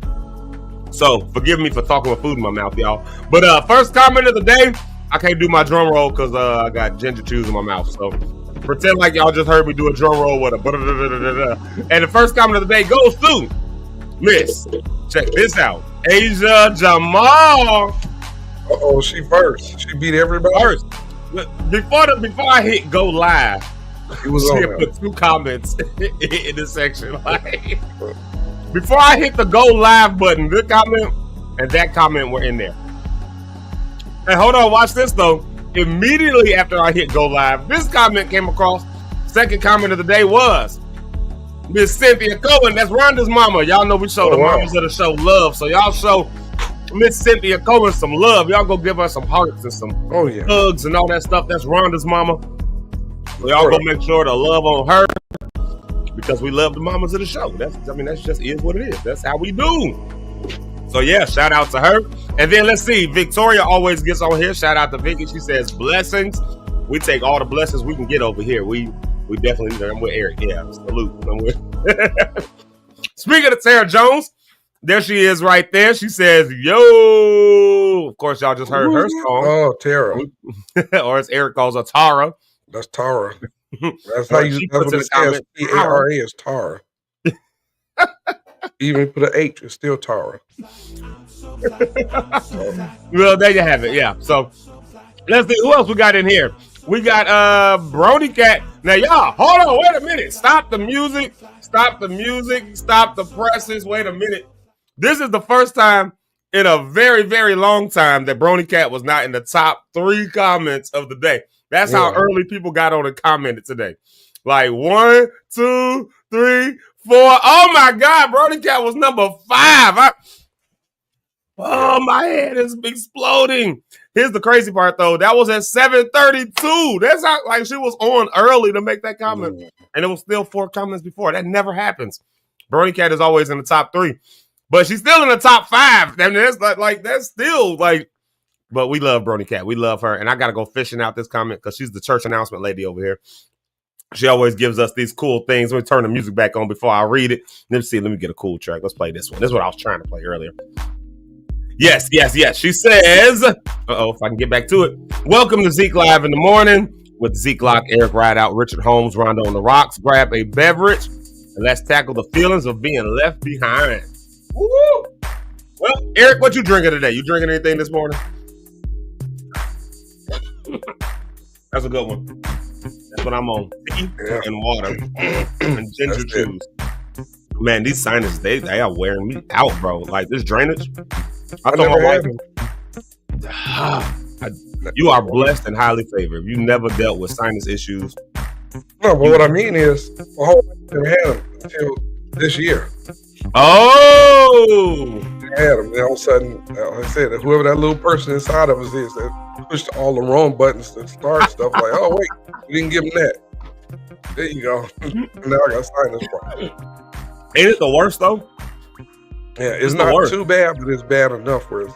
So forgive me for talking with food in my mouth, y'all. But first comment of the day, I can't do my drum roll because I got ginger chews in my mouth. So pretend like y'all just heard me do a drum roll with a and the first comment of the day goes to Miss. Check this out, Asia Jamal. Uh-oh, she first. She beat everybody first. Before I hit go live, she put 2 comments in this section. Like, before I hit the go live button, this comment and that comment were in there. And hold on, watch this though. Immediately after I hit go live, this comment came across. Second comment of the day was Miss Cynthia Cohen. That's Rhonda's mama. Y'all know we show the mamas of the show love. So y'all show Miss Cynthia Cohen some love. Y'all go give her some hearts and some hugs and all that stuff. That's Rhonda's mama. So y'all go make sure to love on her because we love the mamas of the show. That's just is what it is. That's how we do. So yeah, shout out to her. And then let's see, Victoria always gets on here. Shout out to Vicky. She says blessings. We take all the blessings we can get over here. We definitely. I'm with Eric. Yeah, salute. I'm with. Speaking of Tara Jones, there she is right there. She says, "Yo." Of course, y'all just heard her song. Oh, Tara, or as Eric calls her, Tara. That's Tara. That's how you. That's what it says. Tara is Tara. Even put an H, it's still Tara. Well, there you have it. Yeah. So let's see who else we got in here. We got Brony Cat. Now, y'all, hold on, wait a minute. Stop the music. Stop the music. Stop the presses. Wait a minute. This is the first time in a very, very long time that Brony Cat was not in the top 3 comments of the day. That's how early people got on and commented today. Like 1, 2, 3, 4. Oh my God, Brony Cat was number 5. Oh, my head is exploding. Here's the crazy part, though. That was at 7:32. That's how, like, she was on early to make that comment. And it was still 4 comments before. That never happens. Brony Cat is always in the top 3. But she's still in the top 5. I mean, that's still like, but we love Brony Cat. We love her. And I got to go fishing out this comment because she's the church announcement lady over here. She always gives us these cool things. Let me turn the music back on before I read it. Let me get a cool track. Let's play this one. This is what I was trying to play earlier. Yes. She says, if I can get back to it. Welcome to Zeke Live in the Morning with Zeke Locke, Eric Rideout, Richard Holmes, Rondo on the Rocks. Grab a beverage and let's tackle the feelings of being left behind. Woo! Well, Eric, what you drinking today? You drinking anything this morning? That's a good one. That's what I'm on. Tea and water and ginger juice. Man, these sinuses, they are wearing me out, bro. Like this drainage. I told my wife, you are blessed and highly favored. You never dealt with sinus issues. No, but what I mean is, my whole life I had them until this year. Oh! I had them. And all of a sudden, like I said, whoever that little person inside of us is that pushed all the wrong buttons to start stuff, like, oh, wait, you didn't give them that. There you go. Now I got sinus problems. Ain't it the worst, though? Yeah, it's not too bad, but it's bad enough where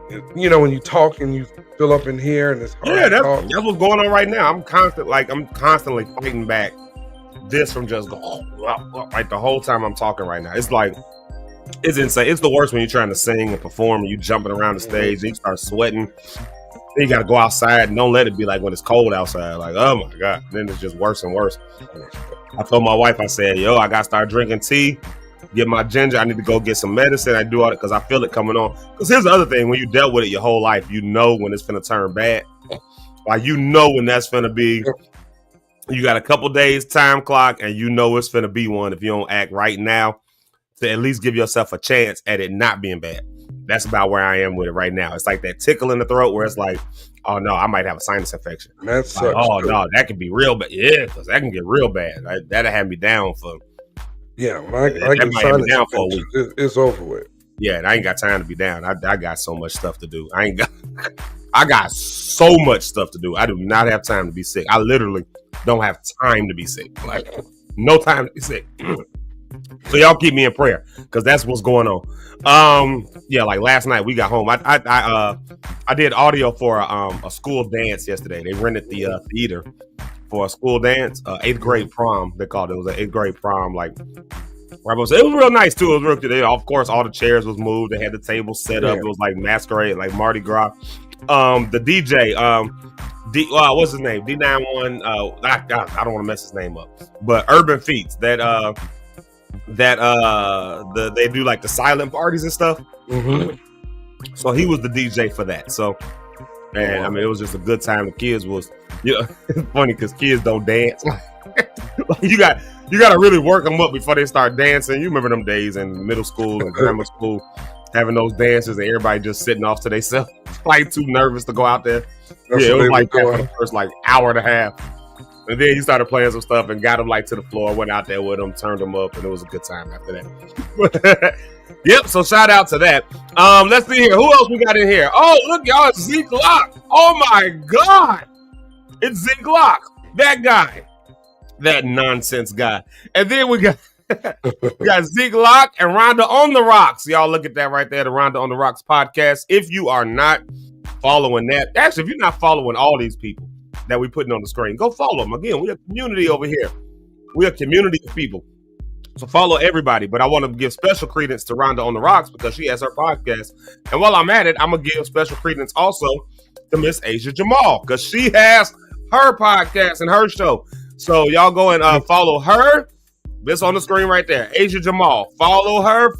when you talk and you fill up in here and it's hard to talk. That's what's going on right now. I'm constantly fighting back this from just going like the whole time I'm talking right now. It's like, it's insane. It's the worst when you're trying to sing and perform and you jumping around the stage and you start sweating. Then you got to go outside and don't let it be like when it's cold outside. Like, oh my God. Then it's just worse and worse. I told my wife, I said, I got to start drinking tea. Get my ginger. I need to go get some medicine. I do all it because I feel it coming on. Because here's the other thing: when you dealt with it your whole life, you know when it's gonna turn bad. Like when that's gonna be. You got a couple days time clock, and it's gonna be one if you don't act right now to at least give yourself a chance at it not being bad. That's about where I am with it right now. It's like that tickle in the throat where it's like, oh no, I might have a sinus infection. That's like, no, that can be real bad. Yeah, because that can get real bad. That'll have me down for. Yeah, when I get sinus infection, it's over with. Yeah, and I ain't got time to be down. I got so much stuff to do. I got so much stuff to do. I do not have time to be sick. I literally don't have time to be sick. Like, no time to be sick. So y'all keep me in prayer because that's what's going on. Yeah, like last night we got home. I did audio for a school dance yesterday. They rented the theater for a school dance, 8th grade prom. They called it. It was an 8th grade prom. Like, it was real nice too. It was real good. Of course, all the chairs was moved. They had the table set up. It was like masquerade, like Mardi Gras. The DJ, what's his name? D91. I don't want to mess his name up, but Urban Feats. They do like the silent parties and stuff. So he was the DJ for that. So, and I mean, it was just a good time. The kids was, it's funny because kids don't dance. Like, you got to really work them up before they start dancing. You remember them days in middle school and grammar school, having those dances and everybody just sitting off to themselves, like too nervous to go out there. It was like that for the first like hour and a half. And then he started playing some stuff and got him like to the floor, went out there with him, turned him up, and it was a good time after that. Yep, so shout out to that. Let's see here. Who else we got in here? Oh, look, y'all, it's Zeke Locke. Oh my God. It's Zeke Locke. That guy. That nonsense guy. And then we got Zeke Locke and Rhonda on the Rocks. Y'all look at that right there, the Rhonda on the Rocks podcast. If you are not following that, actually, if you're not following all these people that we putting on the screen, go follow them. Again, we're a community over here. We're a community of people. So follow everybody. But I want to give special credence to Rhonda on the Rocks because she has her podcast. And while I'm at it, I'm going to give special credence also to Miss Asia Jamal because she has her podcast and her show. So y'all go and follow her. This on the screen right there. Asia Jamal. Follow her,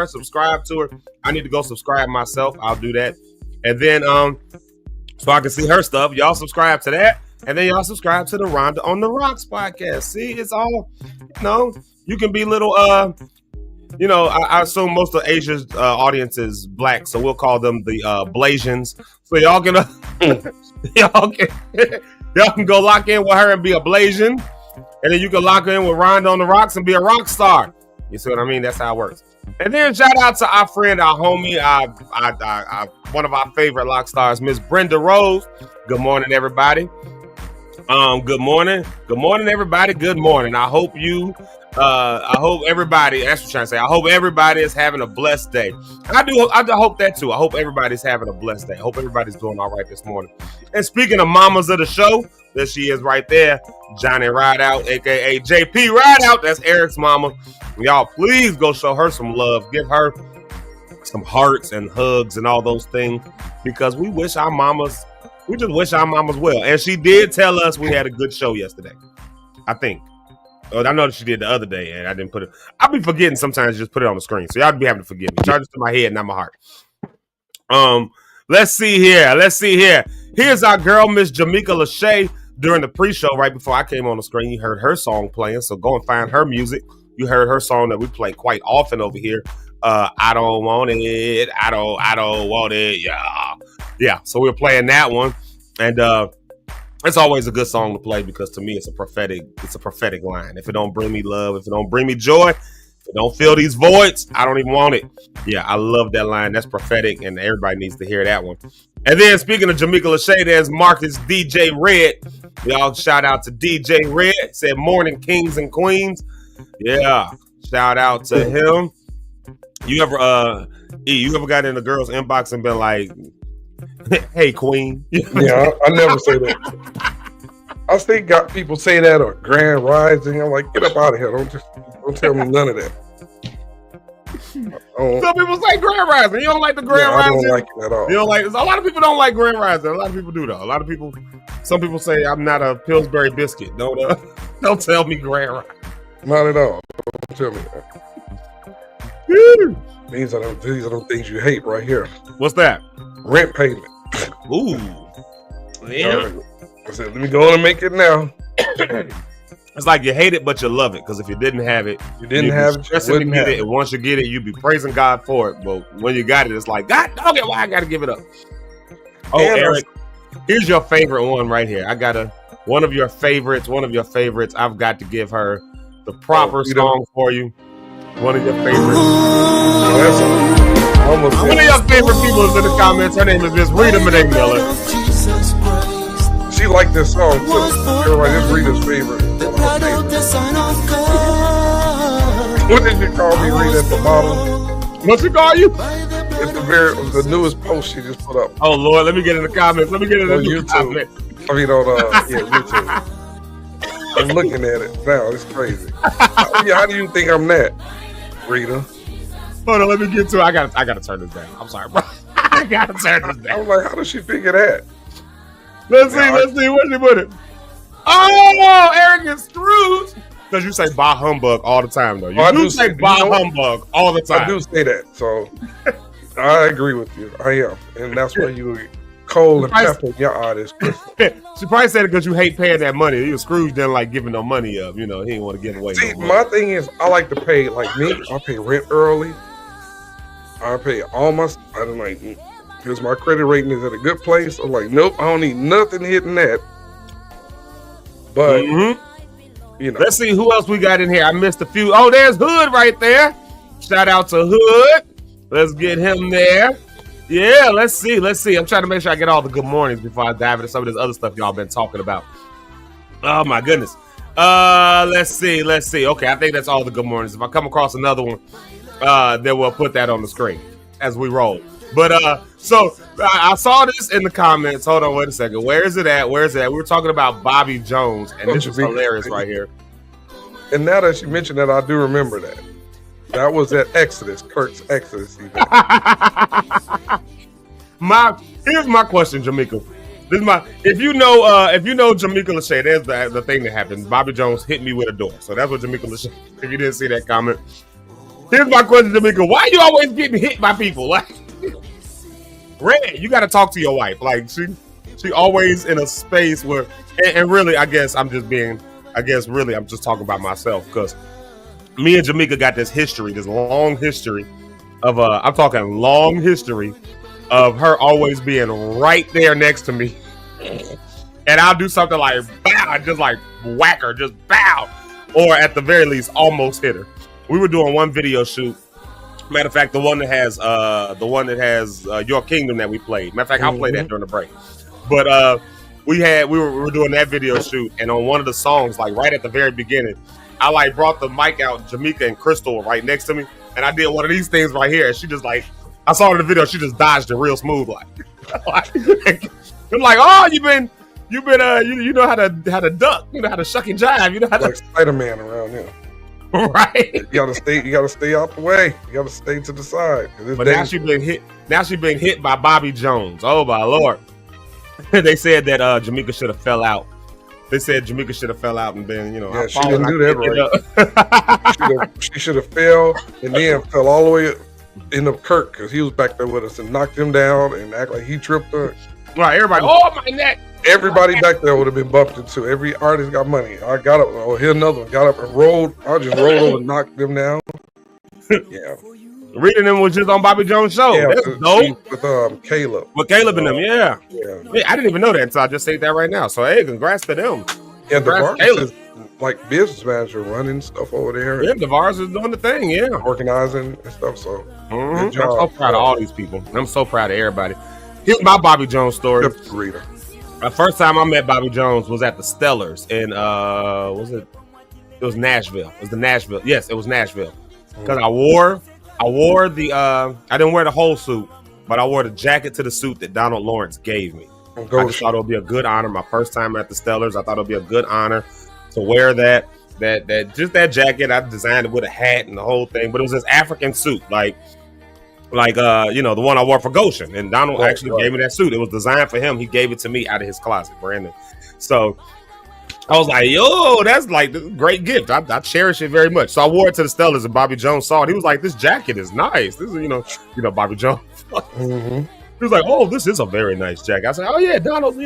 subscribe to her. I need to go subscribe myself. I'll do that. And then so I can see her stuff. Y'all subscribe to that. And then y'all subscribe to the Rhonda on the Rocks podcast. See, it's all, you can be little, I assume most of Asia's audience is black, so we'll call them the Blasians. So y'all can, y'all can go lock in with her and be a Blasian. And then you can lock in with Rhonda on the Rocks and be a rock star. You see what I mean? That's how it works. And then shout out to our friend, our homie, one of our favorite lock stars, Miss Brenda Rose. Good morning, everybody. Good morning, everybody. Good morning. I hope everybody. That's what I'm trying to say. I hope everybody is having a blessed day. I hope that too. I hope everybody's having a blessed day. I hope everybody's doing all right this morning. And speaking of mamas of the show, there she is right there, Johnny Rideout, aka JP Rideout. That's Eric's mama. Y'all, please go show her some love. Give her some hearts and hugs and all those things because we just wish our mamas well. And she did tell us we had a good show yesterday. I think. Oh, I know that she did the other day, and I didn't put it. I'll be forgetting sometimes. Just put it on the screen, so y'all be having to forgive me. Charge it to my head, not my heart. Let's see here. Here's our girl, Miss Jamaica Lachey. During the pre-show, right before I came on the screen, you heard her song playing. So go and find her music. You heard her song that we play quite often over here. I don't want it. I don't want it. Yeah. So we're playing that one, and it's always a good song to play because to me it's a prophetic line. If it don't bring me love, if it don't bring me joy, if it don't fill these voids, I don't even want it. Yeah, I love that line. That's prophetic, and everybody needs to hear that one. And then speaking of Jamaica Lachey, there's Marcus DJ Red. Y'all shout out to DJ Red. Said morning kings and queens. Yeah, shout out to him. You ever got in the girl's inbox and been like, hey, queen? Yeah, I never say that. I think got people say that or grand rising. I'm like, get up out of here. Don't tell me none of that. Some people say grand rising. You don't like the grand rising? I don't like it at all. You don't like. A lot of people don't like grand rising. A lot of people do though. Some people say I'm not a Pillsbury biscuit. Don't tell me grand rising. Not at all. Don't tell me that. These are the things you hate right here. What's that? Rent payment. Ooh. Yeah. I said, let me go on and make it now. It's like you hate it, but you love it. Because if you didn't have it, you wouldn't get it. And once you get it, you'd be praising God for it. But when you got it, it's like, God, okay, why I got to give it up? Oh, and Eric, here's your favorite one right here. I got one of your favorites. I've got to give her the proper song for you. One of your favorite. One of your favorite people is in the comments. Her name is Miss Rita Renee Miller. She liked this song too. Everybody, this Rita's favorite. What did you call me, Rita, at the bottom? What's she call you? It's the newest post she just put up. Oh Lord, let me get in the comments. Let me get in the YouTube. comments. I mean on YouTube. I'm looking at it now. It's crazy. How do you think I'm that, Rita? Hold on, let me get to it. I gotta turn this down. I'm sorry, bro. I gotta turn this down. I was like, how does she figure that? Let's see. Where's she put it? Oh, arrogant Scrooge. Because you say bah humbug all the time, though. You do say bah humbug all the time. I do say that, so I agree with you. I am. And that's why you cold and pepper in your artist. She probably said it because you hate paying that money. You Scrooge didn't like giving no money up. You know, he didn't want to give away no money. My thing is, I like to pay, like me, I pay rent early. I pay all my, I don't like, because my credit rating is at a good place. I'm like, nope, I don't need nothing hitting that. But, you know. Let's see who else we got in here. I missed a few. Oh, there's Hood right there. Shout out to Hood. Let's get him there. Yeah, let's see. I'm trying to make sure I get all the good mornings before I dive into some of this other stuff y'all been talking about. Oh my goodness. Let's see. Okay, I think that's all the good mornings. If I come across another one, then we'll put that on the screen as we roll. But so I saw this in the comments. Hold on, wait a second. Where is it at? We were talking about Bobby Jones, and this is hilarious right here. And now that you mentioned that, I do remember that. That was at Exodus, Kirk's Exodus event. Here's my question, Jamaica. If you know Jamaica Lachey, there's the thing that happened. Bobby Jones hit me with a door. So that's what Jamaica Lachey. If you didn't see that comment, here's my question, Jamaica. Why are you always getting hit by people? Like, Red, you got to talk to your wife. Like she always in a space where, and really, I'm just talking about myself because me and Jamaica got this long history of I'm talking long history of her always being right there next to me. And I'll do something like bow, just like whack her, just bow. Or at the very least, almost hit her. We were doing one video shoot. Matter of fact, the one that has Your Kingdom that we played. Matter of fact, I'll play that during the break. But we were doing that video shoot, and on one of the songs, like right at the very beginning, I like brought the mic out, Jamaica and Crystal right next to me, and I did one of these things right here, and she just like, I saw her in the video, she just dodged it real smooth, like. I'm like, oh, you know how to duck, you know how to shuck and jive, you know how to like Spider-Man around here. Right. You gotta stay out the way. You gotta stay to the side. But now she's been hit by Bobby Jones. Oh my Lord. They said that Jamaica should have fell out. They said Jamaica should have fell out and been, yeah, she didn't do that right. She should have fell and then fell all the way into Kirk because he was back there with us and knocked him down and act like he tripped her. Right, everybody, oh my neck. Everybody back there would have been bumped into. Every artist got money. I got up, here's another one, got up and rolled. I just rolled over and knocked them down. Yeah. Reading them was just on Bobby Jones' show. Yeah, that's dope. With Caleb. With Caleb and them, yeah. Yeah. I didn't even know that until I just said that right now. So hey, congrats to them. Yeah, DeVaris is like business manager running stuff over there. Yeah, DeVaris is doing the thing, yeah. Organizing and stuff. So I'm so proud of all these people. I'm so proud of everybody. Here's my Bobby Jones story. Reader. The first time I met Bobby Jones was at the Stellars in it was Nashville. It was the Nashville. Yes, it was Nashville. Because I wore the I didn't wear the whole suit, but I wore the jacket to the suit that Donald Lawrence gave me. I just thought it would be a good honor. My first time at the Stellars, I thought it would be a good honor to wear that jacket. I designed it with a hat and the whole thing, but it was this African suit, like the one I wore for Goshen, and Donald actually gave me that suit. It was designed for him. He gave it to me out of his closet, Brandon. So I was like, yo, that's like a great gift. I cherish it very much. So I wore it to the Stellars, and Bobby Jones saw it. He was like, this jacket is nice. This is, Bobby Jones. He was like, oh, this is a very nice jacket. I said, oh yeah, Donald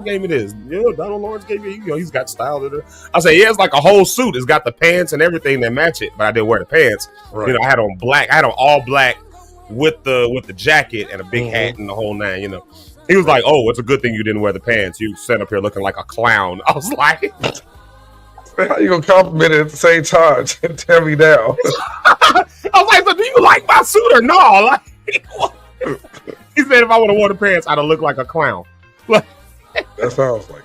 gave me this. Donald Lawrence gave me, he's got style to it. I said, yeah, it's like a whole suit. It's got the pants and everything that match it, but I didn't wear the pants. Right. I had on black. I had on all black with the jacket and a big hat and the whole nine, He was like, oh, it's a good thing you didn't wear the pants. You sat up here looking like a clown. I was like, how you gonna compliment it at the same time and tear me down? I was like, so do you like my suit or no? Like, he said if I would have worn the pants, I'd have looked like a clown. Like, that sounds like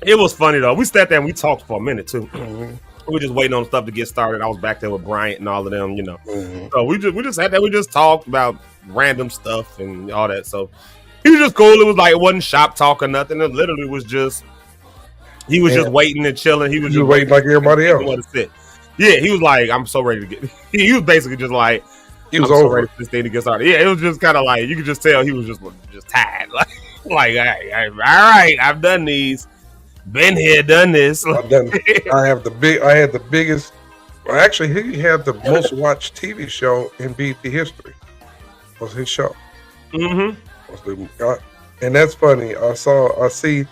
it was funny though. We sat there and we talked for a minute too. We were just waiting on stuff to get started. I was back there with Bryant and all of them, you know. So we just sat there. We just talked about random stuff and all that. So he was just cool. It was like it wasn't shop talk or nothing. It literally was just he was just waiting and chilling. He was just waiting like everybody else. Yeah, he was like, I'm so ready to get. He was basically just like, he was I'm over so ready for this thing to get started. Yeah, it was just kind of like you could just tell he was just tired. Like all right, I've done these. Been here, done this. I had the biggest. Well, actually, he had the most watched TV show in BET history. Was his show? And that's funny. I see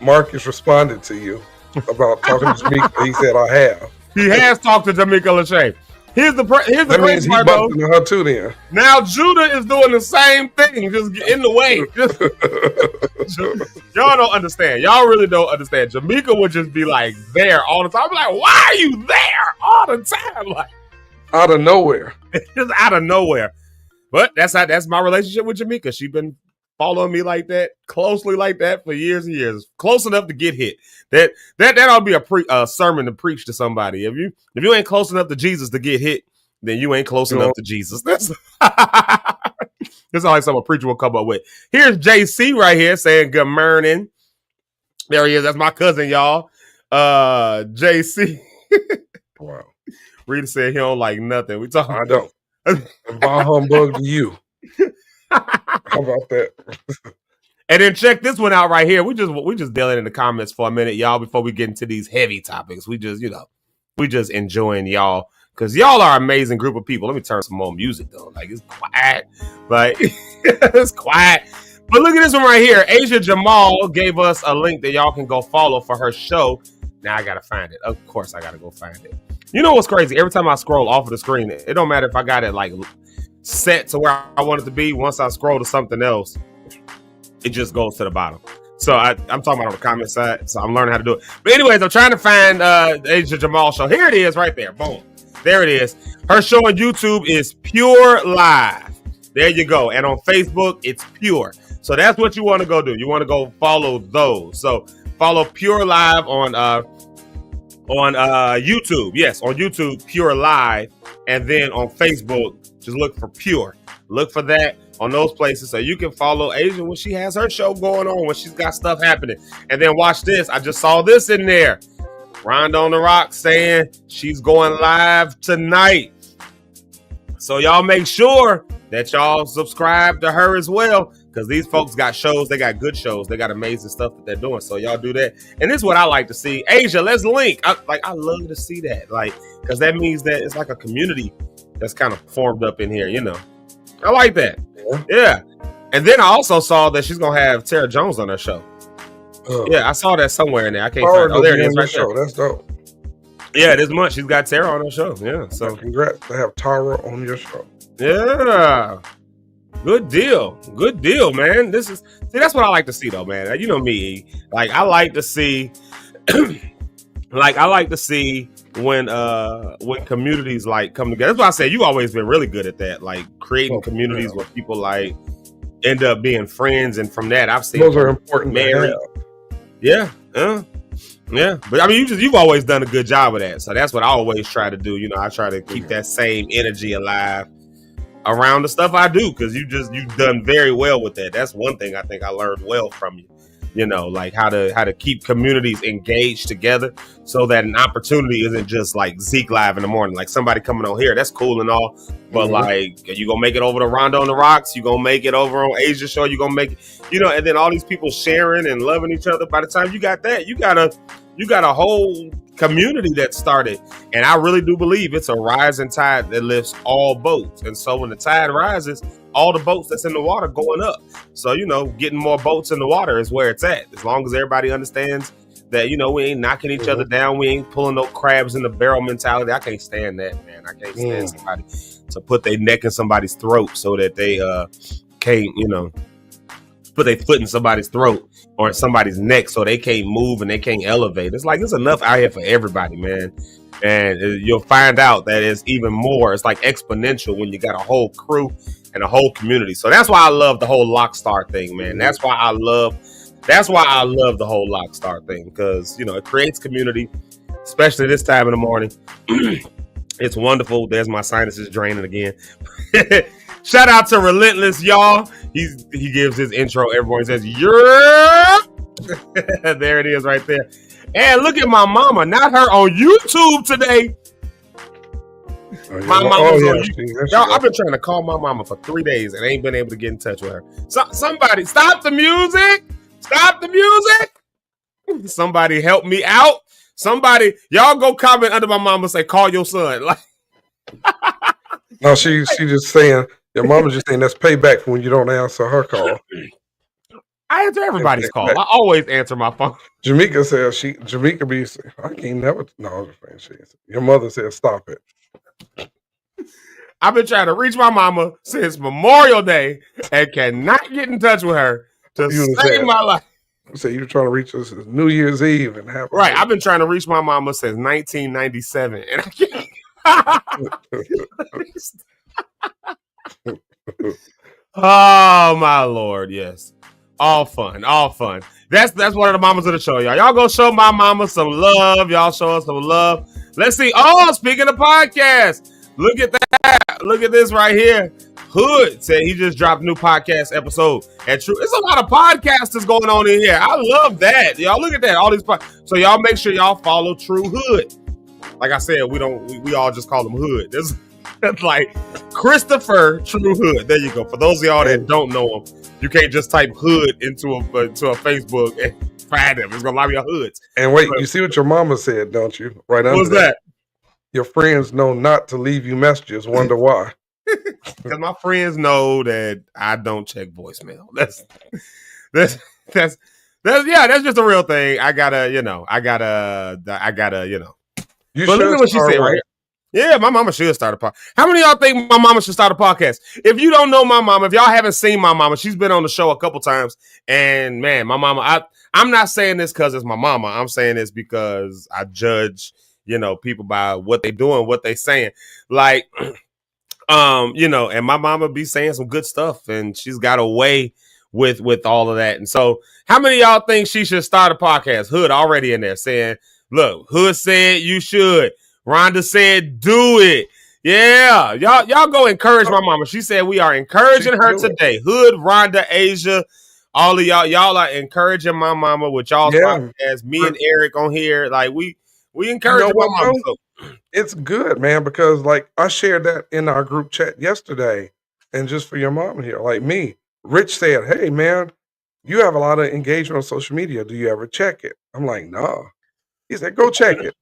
Marcus responded to you about talking to Jamaica. He said, "I have." He has talked to Jamaica Lachey. Here's the that means he bumped into her too. Then now Judah is doing the same thing, just in the way. Y'all don't understand. Y'all really don't understand. Jamaica would just be like there all the time. I'm like, why are you there all the time? Like out of nowhere, just out of nowhere. But that's my relationship with Jamaica. She's been following me like that, closely like that for years and years. Close enough to get hit. That ought to be a sermon to preach to somebody. If you ain't close enough to Jesus to get hit, then you ain't close enough to Jesus. That's always something a preacher will come up with. Here's JC right here saying good morning. There he is. That's my cousin, y'all. JC. Wow. Rita said he don't like nothing. We talking. I don't. Bah humbug to you. How about that? And then check this one out right here. We just dealing in the comments for a minute, y'all, before we get into these heavy topics. We just enjoying y'all because y'all are an amazing group of people. Let me turn some more music though. Like it's quiet. Like it's quiet. But look at this one right here. Asia Jamal gave us a link that y'all can go follow for her show. Now I gotta find it. Of course I gotta go find it. You know what's crazy? Every time I scroll off of the screen, it don't matter if I got it like set to where I want it to be. Once I scroll to something else, it just goes to the bottom. So I'm talking about on the comment side. So I'm learning how to do it. But anyways, I'm trying to find Asia Jamal show. Here it is right there. Boom. There it is. Her show on YouTube is Pure Live. There you go. And on Facebook, it's Pure. So that's what you want to go do. You want to go follow those. So follow Pure Live on YouTube. Yes, on YouTube, Pure Live. And then on Facebook, just look for Pure. Look for that on those places so you can follow Asia when she has her show going on, when she's got stuff happening. And then watch this. I just saw this in there. Rhonda on the Rock saying she's going live tonight. So y'all make sure that y'all subscribe to her as well, because these folks got shows. They got good shows. They got amazing stuff that they're doing. So y'all do that. And this is what I like to see. Asia, let's link. I love to see that. Like, because that means that it's like a community that's kind of formed up in here, you know. I like that. Yeah. And then I also saw that she's gonna have Tara Jones on her show. Yeah, I saw that somewhere in there. I can't find it. Oh, there it is right there. That's dope. Yeah, this month she's got Tara on her show. Yeah. So congrats to have Tara on your show. Yeah. Good deal. Good deal, man. That's what I like to see though, man. You know me. Like I like to see when communities like come together. That's why I say you always been really good at that, like creating communities where people like end up being friends, and from that I've seen those are important. Married. Yeah. Yeah. But I mean you've always done a good job of that. So that's what I always try to do. You know, I try to keep that same energy alive around the stuff I do, because you've done very well with that. That's one thing I think I learned well from you. You know, like how to keep communities engaged together so that an opportunity isn't just like Zeke live in the morning, like somebody coming on here. That's cool and all. But like, you gonna make it over to Rhonda on the Rocks. You gonna make it over on Asia show. You gonna make it, you know, and then all these people sharing and loving each other. By the time you got that, you got a whole community that started. And I really do believe it's a rising tide that lifts all boats. And so when the tide rises, all the boats that's in the water going up. So, you know, getting more boats in the water is where it's at. As long as everybody understands that, you know, we ain't knocking each other down. We ain't pulling no crabs in the barrel mentality. I can't stand that, man. I can't stand somebody to put their neck in somebody's throat so that they can't, you know, put their foot in somebody's throat or in somebody's neck so they can't move and they can't elevate. It's like, there's enough out here for everybody, man. And you'll find out that it's even more. It's like exponential when you got a whole crew and a whole community. So that's why I love the whole Lockstar thing, man. That's why I love the whole Lockstar thing, because, you know, it creates community, especially this time in the morning. It's wonderful. There's my sinuses draining again. Shout out to Relentless, y'all. He gives his intro. Everyone says, yeah. There it is right there. And look at my mama, not her on YouTube today. My mama's on YouTube. Y'all, I've been trying to call my mama for 3 days and ain't been able to get in touch with her. Somebody stop the music. Stop the music. Somebody help me out. Somebody, y'all go comment under my mama, say, call your son. Like, no, she just saying, your mama's just saying that's payback for when you don't answer her call. I answer everybody's call. I always answer my phone. Jamaica says Jamaica be saying, I can't never. No, your mother said stop it. I've been trying to reach my mama since Memorial Day and cannot get in touch with her to save my life. So you're trying to reach us New Year's Eve and have right. I've been trying to reach my mama since 1997, and I can't. Oh my Lord, yes. All fun. That's one of the mamas of the show, y'all. Y'all go show my mama some love. Y'all show us some love. Let's see. Oh, speaking of podcasts, look at that. Look at this right here. Hood said he just dropped a new podcast episode. And true, it's a lot of podcasters going on in here. I love that. Y'all look at that. All these so y'all make sure y'all follow True Hood. Like I said, we all just call him Hood. That's like Christopher True Hood. There you go. For those of y'all that don't know him, you can't just type Hood into a Facebook and find him. It's gonna lie to your hoods. And wait, you see what your mama said, don't you? Right under What's that? Your friends know not to leave you messages. Wonder why? Because my friends know that I don't check voicemail. That's just a real thing. I gotta. But look at what she said right here. Yeah, my mama should start a podcast. How many of y'all think my mama should start a podcast? If you don't know my mama, if y'all haven't seen my mama, she's been on the show a couple times. And man, my mama, I'm not saying this because it's my mama. I'm saying this because I judge, people by what they doing, what they saying. Like, and my mama be saying some good stuff, and she's got a way with all of that. And so, how many of y'all think she should start a podcast? Hood already in there saying, "Look, Hood said you should." Rhonda said, "Do it." Yeah, y'all go encourage my mama. She said we are encouraging her today. Hood, Rhonda, Asia, all of y'all are encouraging my mama with y'all's podcast. Me and Eric on here, like we encourage my mama. So. It's good, man, because like I shared that in our group chat yesterday, and just for your mom here, like me, Rich said, "Hey, man, you have a lot of engagement on social media. Do you ever check it?" I'm like, "No." He said, "Go check it."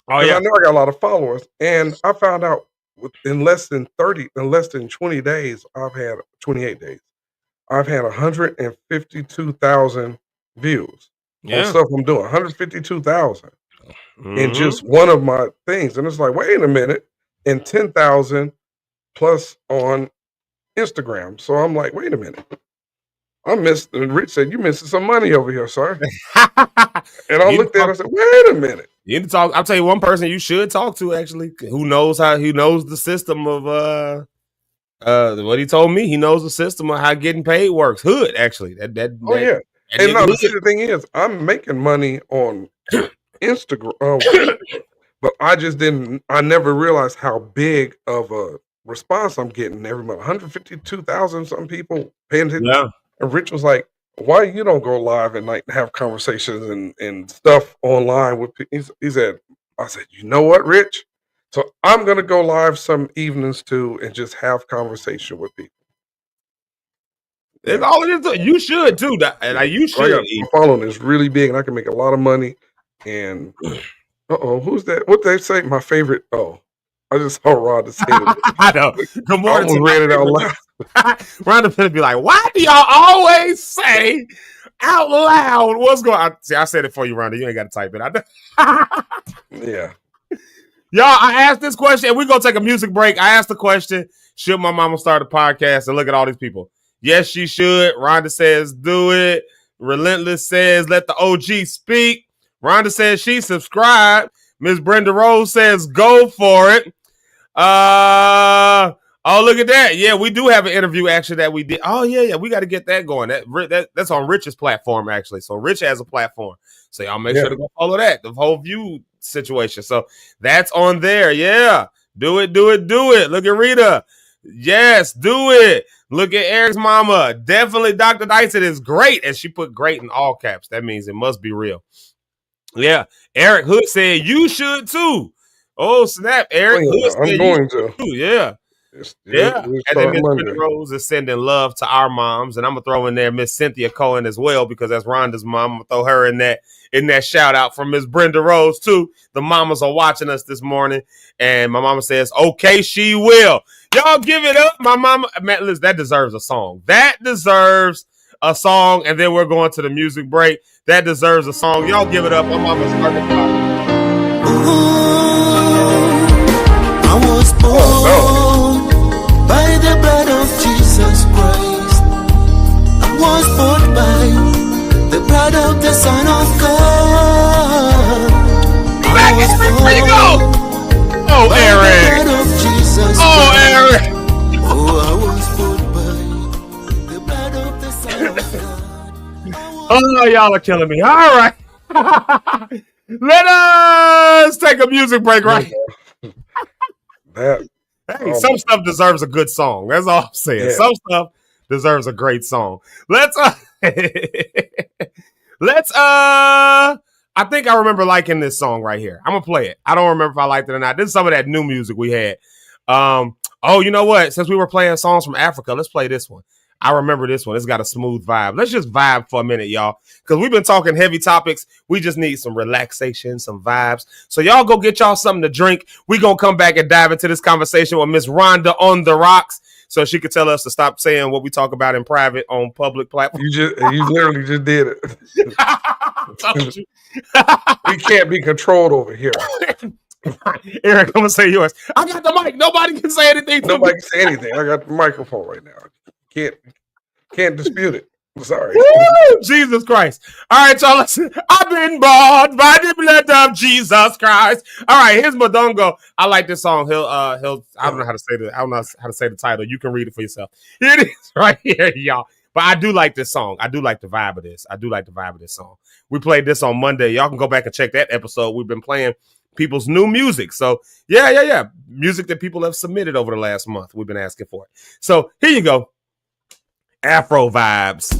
Oh yeah, I know I got a lot of followers, and I found out in less than 20 days, 28 days, I've had 152,000 views on stuff I'm doing. 152,000 in just one of my things, and it's like, wait a minute, and 10,000 plus on Instagram. So I'm like, wait a minute. And Rich said, "You missing some money over here, sir." And I looked at it and I said, wait a minute. You need to talk. I'll tell you one person you should talk to, actually, who knows the system of what he told me. He knows the system of how getting paid works. Hood, actually. And no, the thing is, I'm making money on Instagram, but I never realized how big of a response I'm getting every month. 152,000 some people paying attention. Yeah. And Rich was like, "Why you don't go live at night and have conversations and stuff online with people?" He said, "I said, you know what, Rich? So I'm gonna go live some evenings too and just have conversation with people." It's all it is. You should too, and you should. My following is really big, and I can make a lot of money. And who's that? What they say? My favorite. I just saw Rhonda say it. I know. Good morning. I almost read it out loud. Rhonda finna be like, "Why do y'all always say out loud what's going on?" See, I said it for you, Rhonda. You ain't got to type it. Yeah. Y'all, I asked this question, and we're going to take a music break. I asked the question, should my mama start a podcast? And look at all these people. Yes, she should. Rhonda says, do it. Relentless says, let the OG speak. Rhonda says she subscribed. Miss Brenda Rose says, go for it. Oh, look at that. Yeah, we do have an interview actually that we did. Oh, yeah. We got to get that going. That's on Rich's platform, actually. So Rich has a platform. So y'all make sure to go follow that. The whole view situation. So that's on there. Yeah. Do it. Look at Rita. Yes, do it. Look at Eric's mama. Definitely Dr. Dyson is great. And she put great in all caps. That means it must be real. Yeah. Eric Hood said you should too. Oh, snap. Eric Hood said I'm going to. Too. Yeah. Yeah. And then Miss Brittany Rose is sending love to our moms. And I'm going to throw in there Miss Cynthia Cohen as well, because that's Rhonda's mom. I'm going to throw her in that shout out from Miss Brenda Rose too. The mamas are watching us this morning. And my mama says, okay, she will. Y'all give it up. My mama, man, listen, that deserves a song. That deserves a song. And then we're going to the music break. That deserves a song. Y'all give it up. My mama started talking. I was born by the blood of Jesus Christ. I was born by the blood of the Son of God. Back in where you go? Oh, Eric. Oh, Eric. Oh, I was born by the blood of the Son of God. Oh, y'all are killing me. All right. Let us take a music break right here. Some stuff deserves a good song. That's all I'm saying. Yeah. Some stuff deserves a great song. I think I remember liking this song right here. I'm gonna play it. I don't remember if I liked it or not. This is some of that new music we had. Oh, you know what? Since we were playing songs from Africa, let's play this one. I remember this one. It's got a smooth vibe. Let's just vibe for a minute, y'all. Because we've been talking heavy topics. We just need some relaxation, some vibes. So y'all go get y'all something to drink. We're going to come back and dive into this conversation with Miss Rhonda on the rocks, so she could tell us to stop saying what we talk about in private on public platforms. You literally just did it. We can't be controlled over here. Eric, I'm going to say yours. I got the mic. Nobody can say anything. Nobody can say anything. I got the microphone right now. Can't dispute it. I'm sorry. Woo! Jesus Christ. All right, y'all, listen. I've been bought by the blood of Jesus Christ. All right, here's Madongo. I like this song. He'll I don't know how to say the title. You can read it for yourself. Here it is right here, y'all. But I do like this song. I do like the vibe of this. I do like the vibe of this song. We played this on Monday. Y'all can go back and check that episode. We've been playing people's new music. So yeah. Music that people have submitted over the last month. We've been asking for it. So here you go. Afro vibes.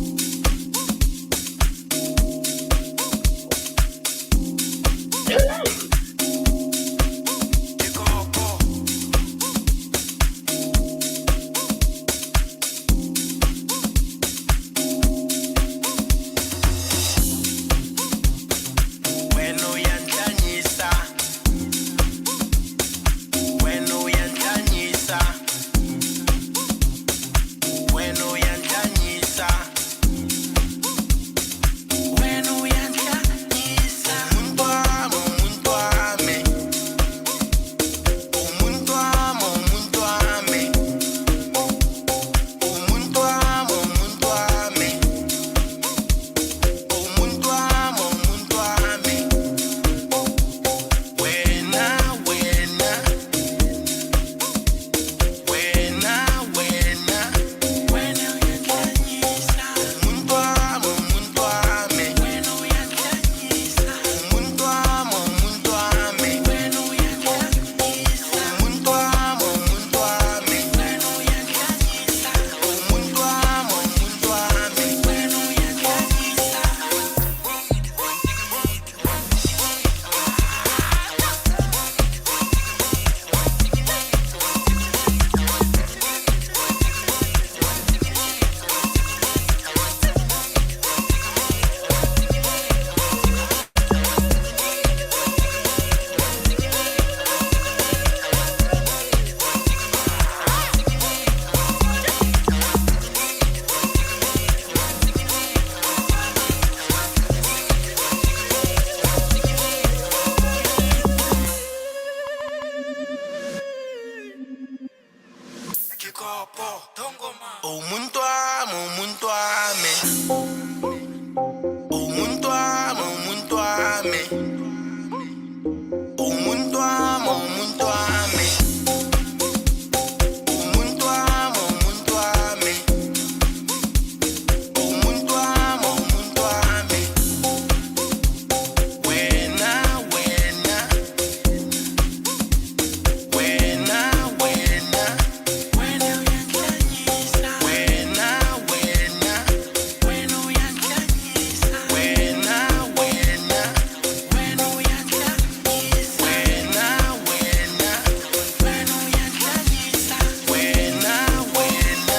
Umuntu ami, umuntu ami. Umuntu ami, umuntu ami. Umuntu ami, umuntu ami. Umuntu ami, umuntu ami. Umuntu ami, umuntu ami. Wena, wena. Wena, wena. Wena uyangihlanyisa. Wena, wena. Wena uyangihlanyisa. Wena, wena. Wena uyangihlanyisa. Wena, wena. Wena uyangihlanyisa. Wena, wena.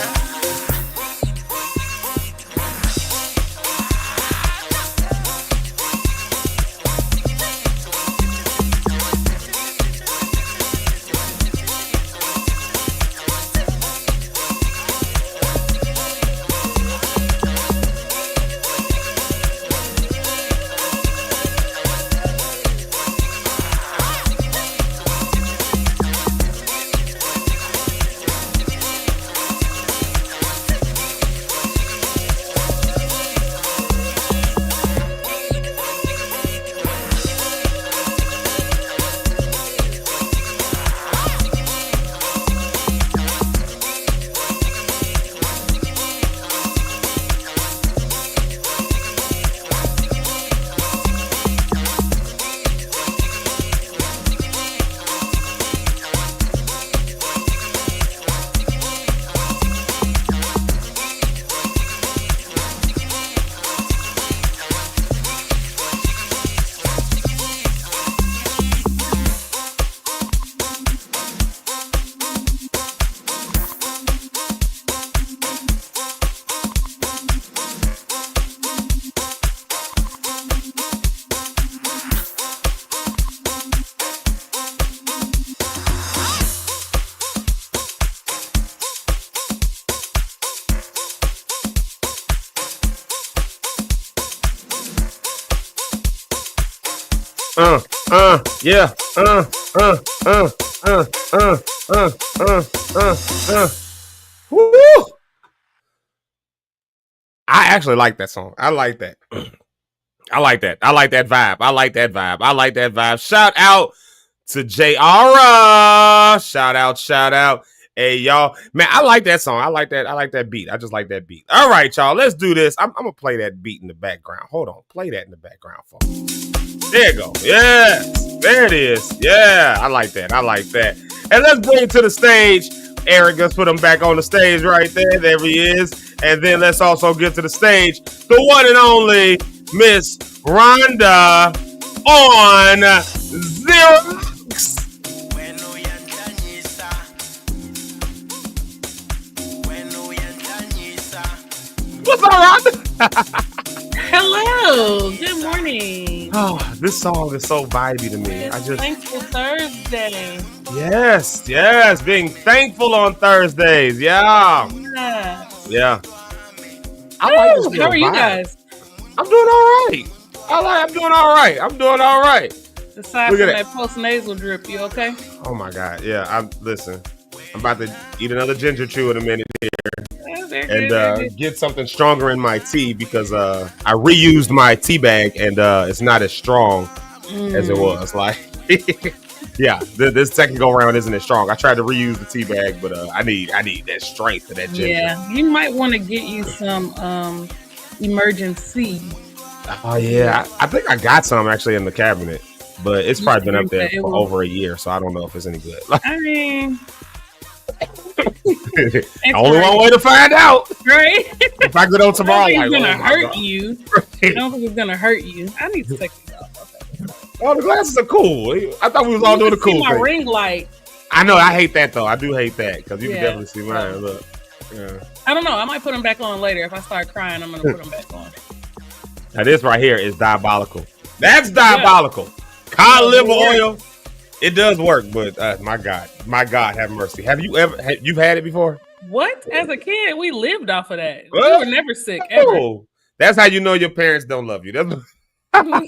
Yeah. Woo! I actually like that song. I like that. I like that. I like that vibe. I like that vibe. I like that vibe. Shout out to JR. Shout out. Hey, y'all. Man, I like that song. I like that beat. I just like that beat. All right, y'all. Let's do this. I'm going to play that beat in the background. Hold on. Play that in the background for me. There you go. Yeah. There it is. Yeah. I like that. And let's bring to the stage Eric. Let's put him back on the stage right there. There he is. And then let's also get to the stage the one and only Miss Rhonda on Xerox. What's up, Rhonda? Hello. Good morning. Oh, this song is so vibey to me. It's Thankful Thursday. Yes. Being thankful on Thursdays. Yeah. I like this. How are you guys? I'm doing all right. I'm doing all right. Aside from that post-nasal drip, you okay? Oh my God. Yeah. I'm about to eat another ginger chew in a minute here. And get something stronger in my tea because I reused my tea bag and it's not as strong as it was. Like, yeah, this second go around isn't as strong. I tried to reuse the tea bag, but I need that strength of that ginger. Yeah, you might want to get you some emergency. Oh yeah, I think I got some actually in the cabinet, but it's probably been up there for over a year, so I don't know if it's any good. I mean. Only one way to find out, right? If I go on tomorrow, I don't think it's gonna hurt you. I don't think it's gonna hurt you. I need to take these off. Oh, the glasses are cool. I thought we was all doing the cool my thing. ring light. I know. I hate that though. I do hate that because you can definitely see mine. Look. Yeah. I don't know. I might put them back on later. If I start crying, I'm gonna put them back on. Now this right here is diabolical. That's diabolical. Cod liver oil. It does work, but my God, have mercy. Have you you've had it before? What? As a kid, we lived off of that. What? We were never sick ever. That's how you know your parents don't love you. That's have you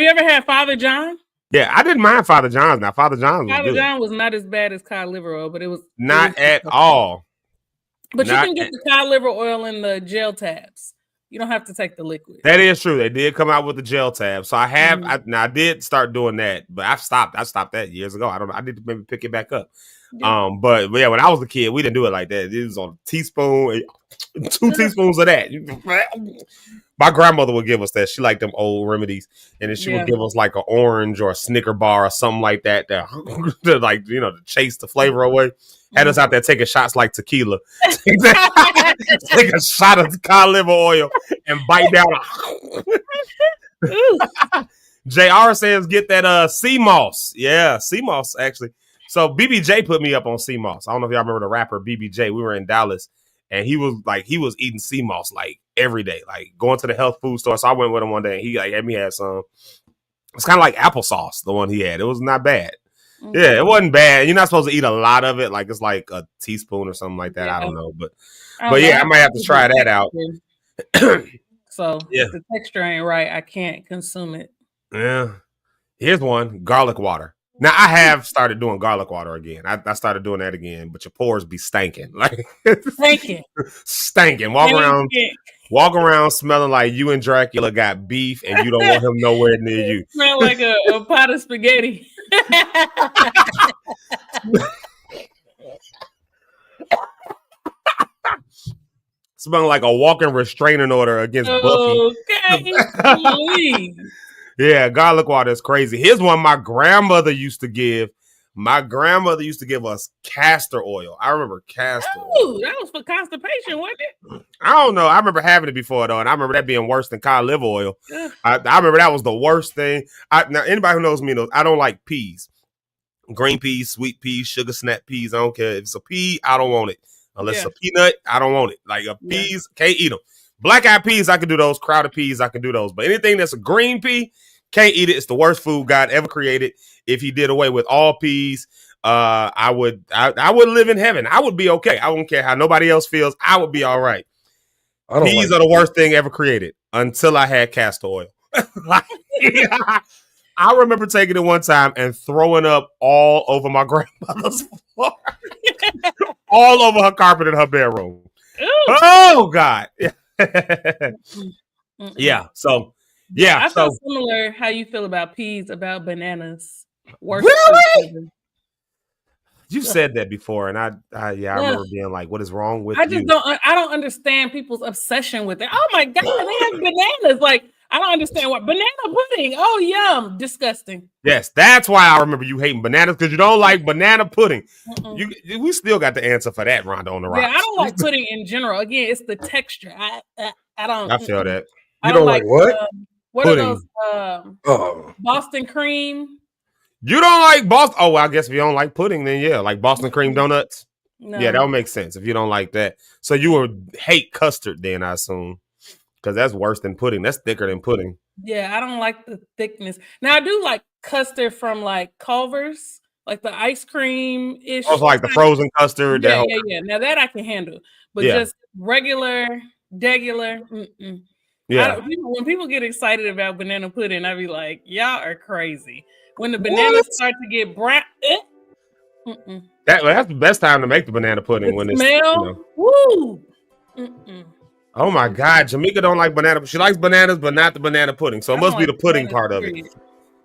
ever had Father John? Yeah, I didn't mind Father John's. Now Father John's was Father good. John was not as bad as cod liver oil, but it was Not at all. But Not you can get the cod liver oil in the gel tabs. You don't have to take the liquid. That is true. They did come out with the gel tab, so I have. I did start doing that, but I've stopped. I stopped that years ago. I don't know. I need to maybe pick it back up. Yeah. But yeah, when I was a kid, we didn't do it like that. It was on a teaspoon, 2 teaspoons of that. My grandmother would give us that. She liked them old remedies, and then she would give us like an orange or a Snicker bar or something like that. To like to chase the flavor away. Had us out there taking shots like tequila. Take a shot of cod liver oil and bite down. JR says get that sea moss. Yeah, sea moss actually. So BBJ put me up on sea moss. I don't know if y'all remember the rapper BBJ. We were in Dallas and he was eating sea moss like every day, like going to the health food store. So I went with him one day and he had me have some. It's kind of like applesauce, the one he had. It was not bad. Yeah, it wasn't bad. You're not supposed to eat a lot of it. Like it's like a teaspoon or something like that. I don't know. But yeah, I might have to try that out. So if the texture ain't right, I can't consume it. Yeah. Here's one, garlic water. Now I have started doing garlic water again. I started doing that again, but your pores be stinking. Like stinking. Walk around smelling like you and Dracula got beef and you don't want him nowhere near you. Smell like a pot of spaghetti. Smelling like a walking restraining order against Buffy. Okay. Yeah, garlic water is crazy. Here's one my grandmother used to give. My grandmother used to give us castor oil. I remember castor oil. That was for constipation, wasn't it? I don't know. I remember having it before, though, and I remember that being worse than cod liver oil. I remember that was the worst thing. Now, anybody who knows me knows I don't like peas. Green peas, sweet peas, sugar snap peas. I don't care. If it's a pea, I don't want it. Unless it's a peanut, I don't want it. Like peas, can't eat them. Black-eyed peas, I can do those. Crowded peas, I can do those. But anything that's a green pea, can't eat it. It's the worst food God ever created. If he did away with all peas, I would live in heaven. I would be okay. I wouldn't care how nobody else feels. I would be all right. Peas are the worst thing ever created until I had castor oil. I remember taking it one time and throwing up all over my grandmother's floor. All over her carpet in her bedroom. Oh, God. Yeah. So, yeah. I feel similar how you feel about peas, about bananas. Really? You said that before, and I remember being like, "What is wrong with you?" I don't understand people's obsession with it. Oh my God, they have bananas. Like I don't understand what banana pudding. Oh yum, disgusting. Yes, that's why I remember you hating bananas because you don't like banana pudding. We still got the answer for that, Rhonda on the rocks. Yeah, I don't like pudding in general. Again, it's the texture. I don't. I feel that. You don't like what? What pudding. Are those? Boston cream. You don't like Boston? Oh, well, I guess if you don't like pudding, then yeah, like Boston cream donuts. No. Yeah, that would make sense if you don't like that. So you would hate custard then, I assume, because that's worse than pudding. That's thicker than pudding. Yeah, I don't like the thickness. Now I do like custard from like Culver's, like the ice cream ish. Also, like the frozen custard. Yeah. Now that I can handle, but just regular. Yeah. When people get excited about banana pudding, I be like, y'all are crazy. When the bananas start to get brown, that's the best time to make the banana pudding. When it's smell, woo. Oh my God, Jamaica don't like banana. She likes bananas, but not the banana pudding. So it must be the pudding part of it.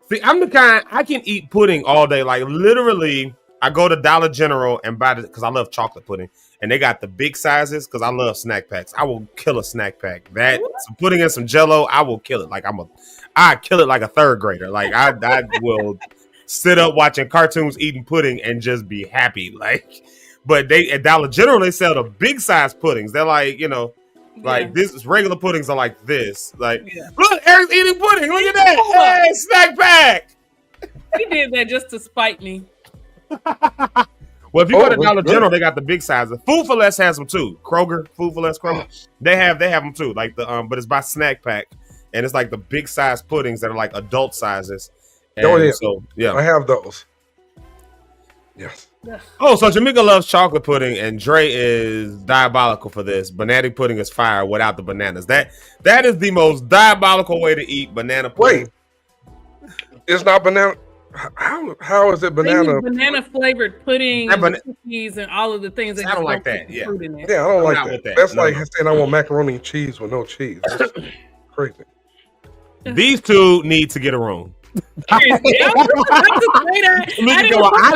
See, I'm the kind I can eat pudding all day. Like literally, I go to Dollar General and buy it because I love chocolate pudding, and they got the big sizes because I love snack packs. I will kill a snack pack. Some pudding and some Jello, I will kill it. Like I kill it like a third grader. Like I will sit up watching cartoons, eating pudding, and just be happy. Like, but they at Dollar General they sell the big size puddings. They're like like this is regular puddings are like this. Like look, Eric's eating pudding. Look at that. Hey, snack pack. He did that just to spite me. Well, if you go to Dollar General, they got the big sizes. Food for Less has them too. Kroger, Food for Less, Kroger. They have them too. Like the but it's by snack pack, and it's like the big size puddings that are like adult sizes. And so I have those. Yes. Oh, so Jamaica loves chocolate pudding, and Dre is diabolical for this. Banana pudding is fire without the bananas. That is the most diabolical way to eat banana pudding. Wait, it's not banana. How is it They banana? use banana flavored pudding, That and cookies, and all of the things. That I don't just like put that. Yeah. fruit in it. Yeah, I don't I'm like not that. with that. That's No, like no. saying I want macaroni and cheese with no cheese. That's crazy. These two need to get a room. Seriously, I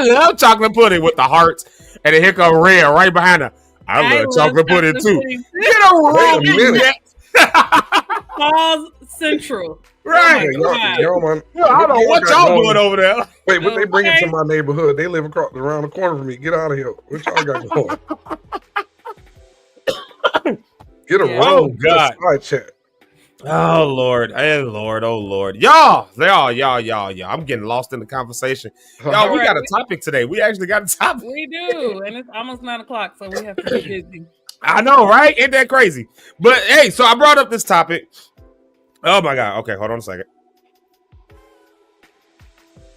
love chocolate pudding with the hearts, and then here come Red right behind her. I love chocolate pudding too. Get a room. Wait a minute. Falls Central. Right. Y'all, I don't know what y'all doing over there. Wait, what they bring into my neighborhood? They live around the corner from me. Get out of here. What y'all got going? Get a room. Oh God. Side chat. Oh Lord, oh Lord, y'all. I'm getting lost in the conversation. Y'all, we got a topic today. We actually got a topic. We do, and it's almost 9:00, so we have to be busy. I know, right? Ain't that crazy? But hey, so I brought up this topic. Oh my God. Okay, hold on a second.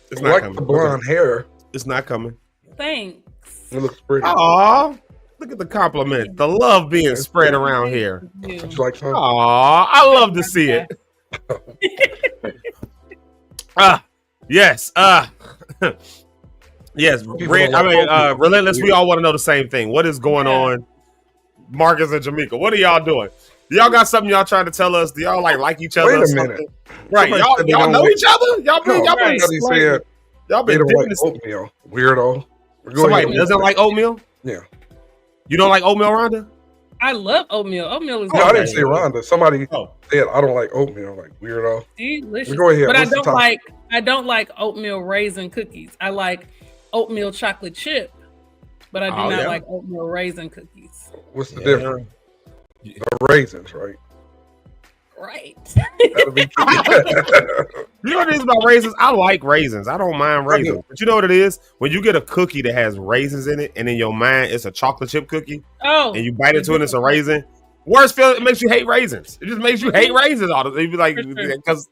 It's not coming. The blonde hair. It's not coming. Thanks. It looks pretty. Aw, look at the compliment. The love being spread around here. Would you like some? Aw, I love to see it. Yes. Yes. Relentless. We all want to know the same thing. What is going on, Marcus and Jamaica? What are y'all doing? Do y'all got something y'all trying to tell us? Do y'all like each other? Wait a minute. Right. Y'all know each other? Y'all been doing like this. oatmeal. Weirdo. Somebody doesn't like oatmeal? Yeah. You don't like oatmeal, Rhonda? I love oatmeal. Oatmeal is No, I didn't say good. Rhonda. Somebody said I don't like oatmeal. Like weirdo. Delicious. Go ahead. But What's I don't like oatmeal raisin cookies. I like oatmeal chocolate chip, but I do not like oatmeal raisin cookies. What's the difference? The raisins, right? Right. You know what it is about raisins? I like raisins. I don't mind raisins. But you know what it is? When you get a cookie that has raisins in it, and in your mind it's a chocolate chip cookie, and you bite into it and it's a raisin, worst feeling, it makes you hate raisins. It just makes you hate raisins all the time. You be like, because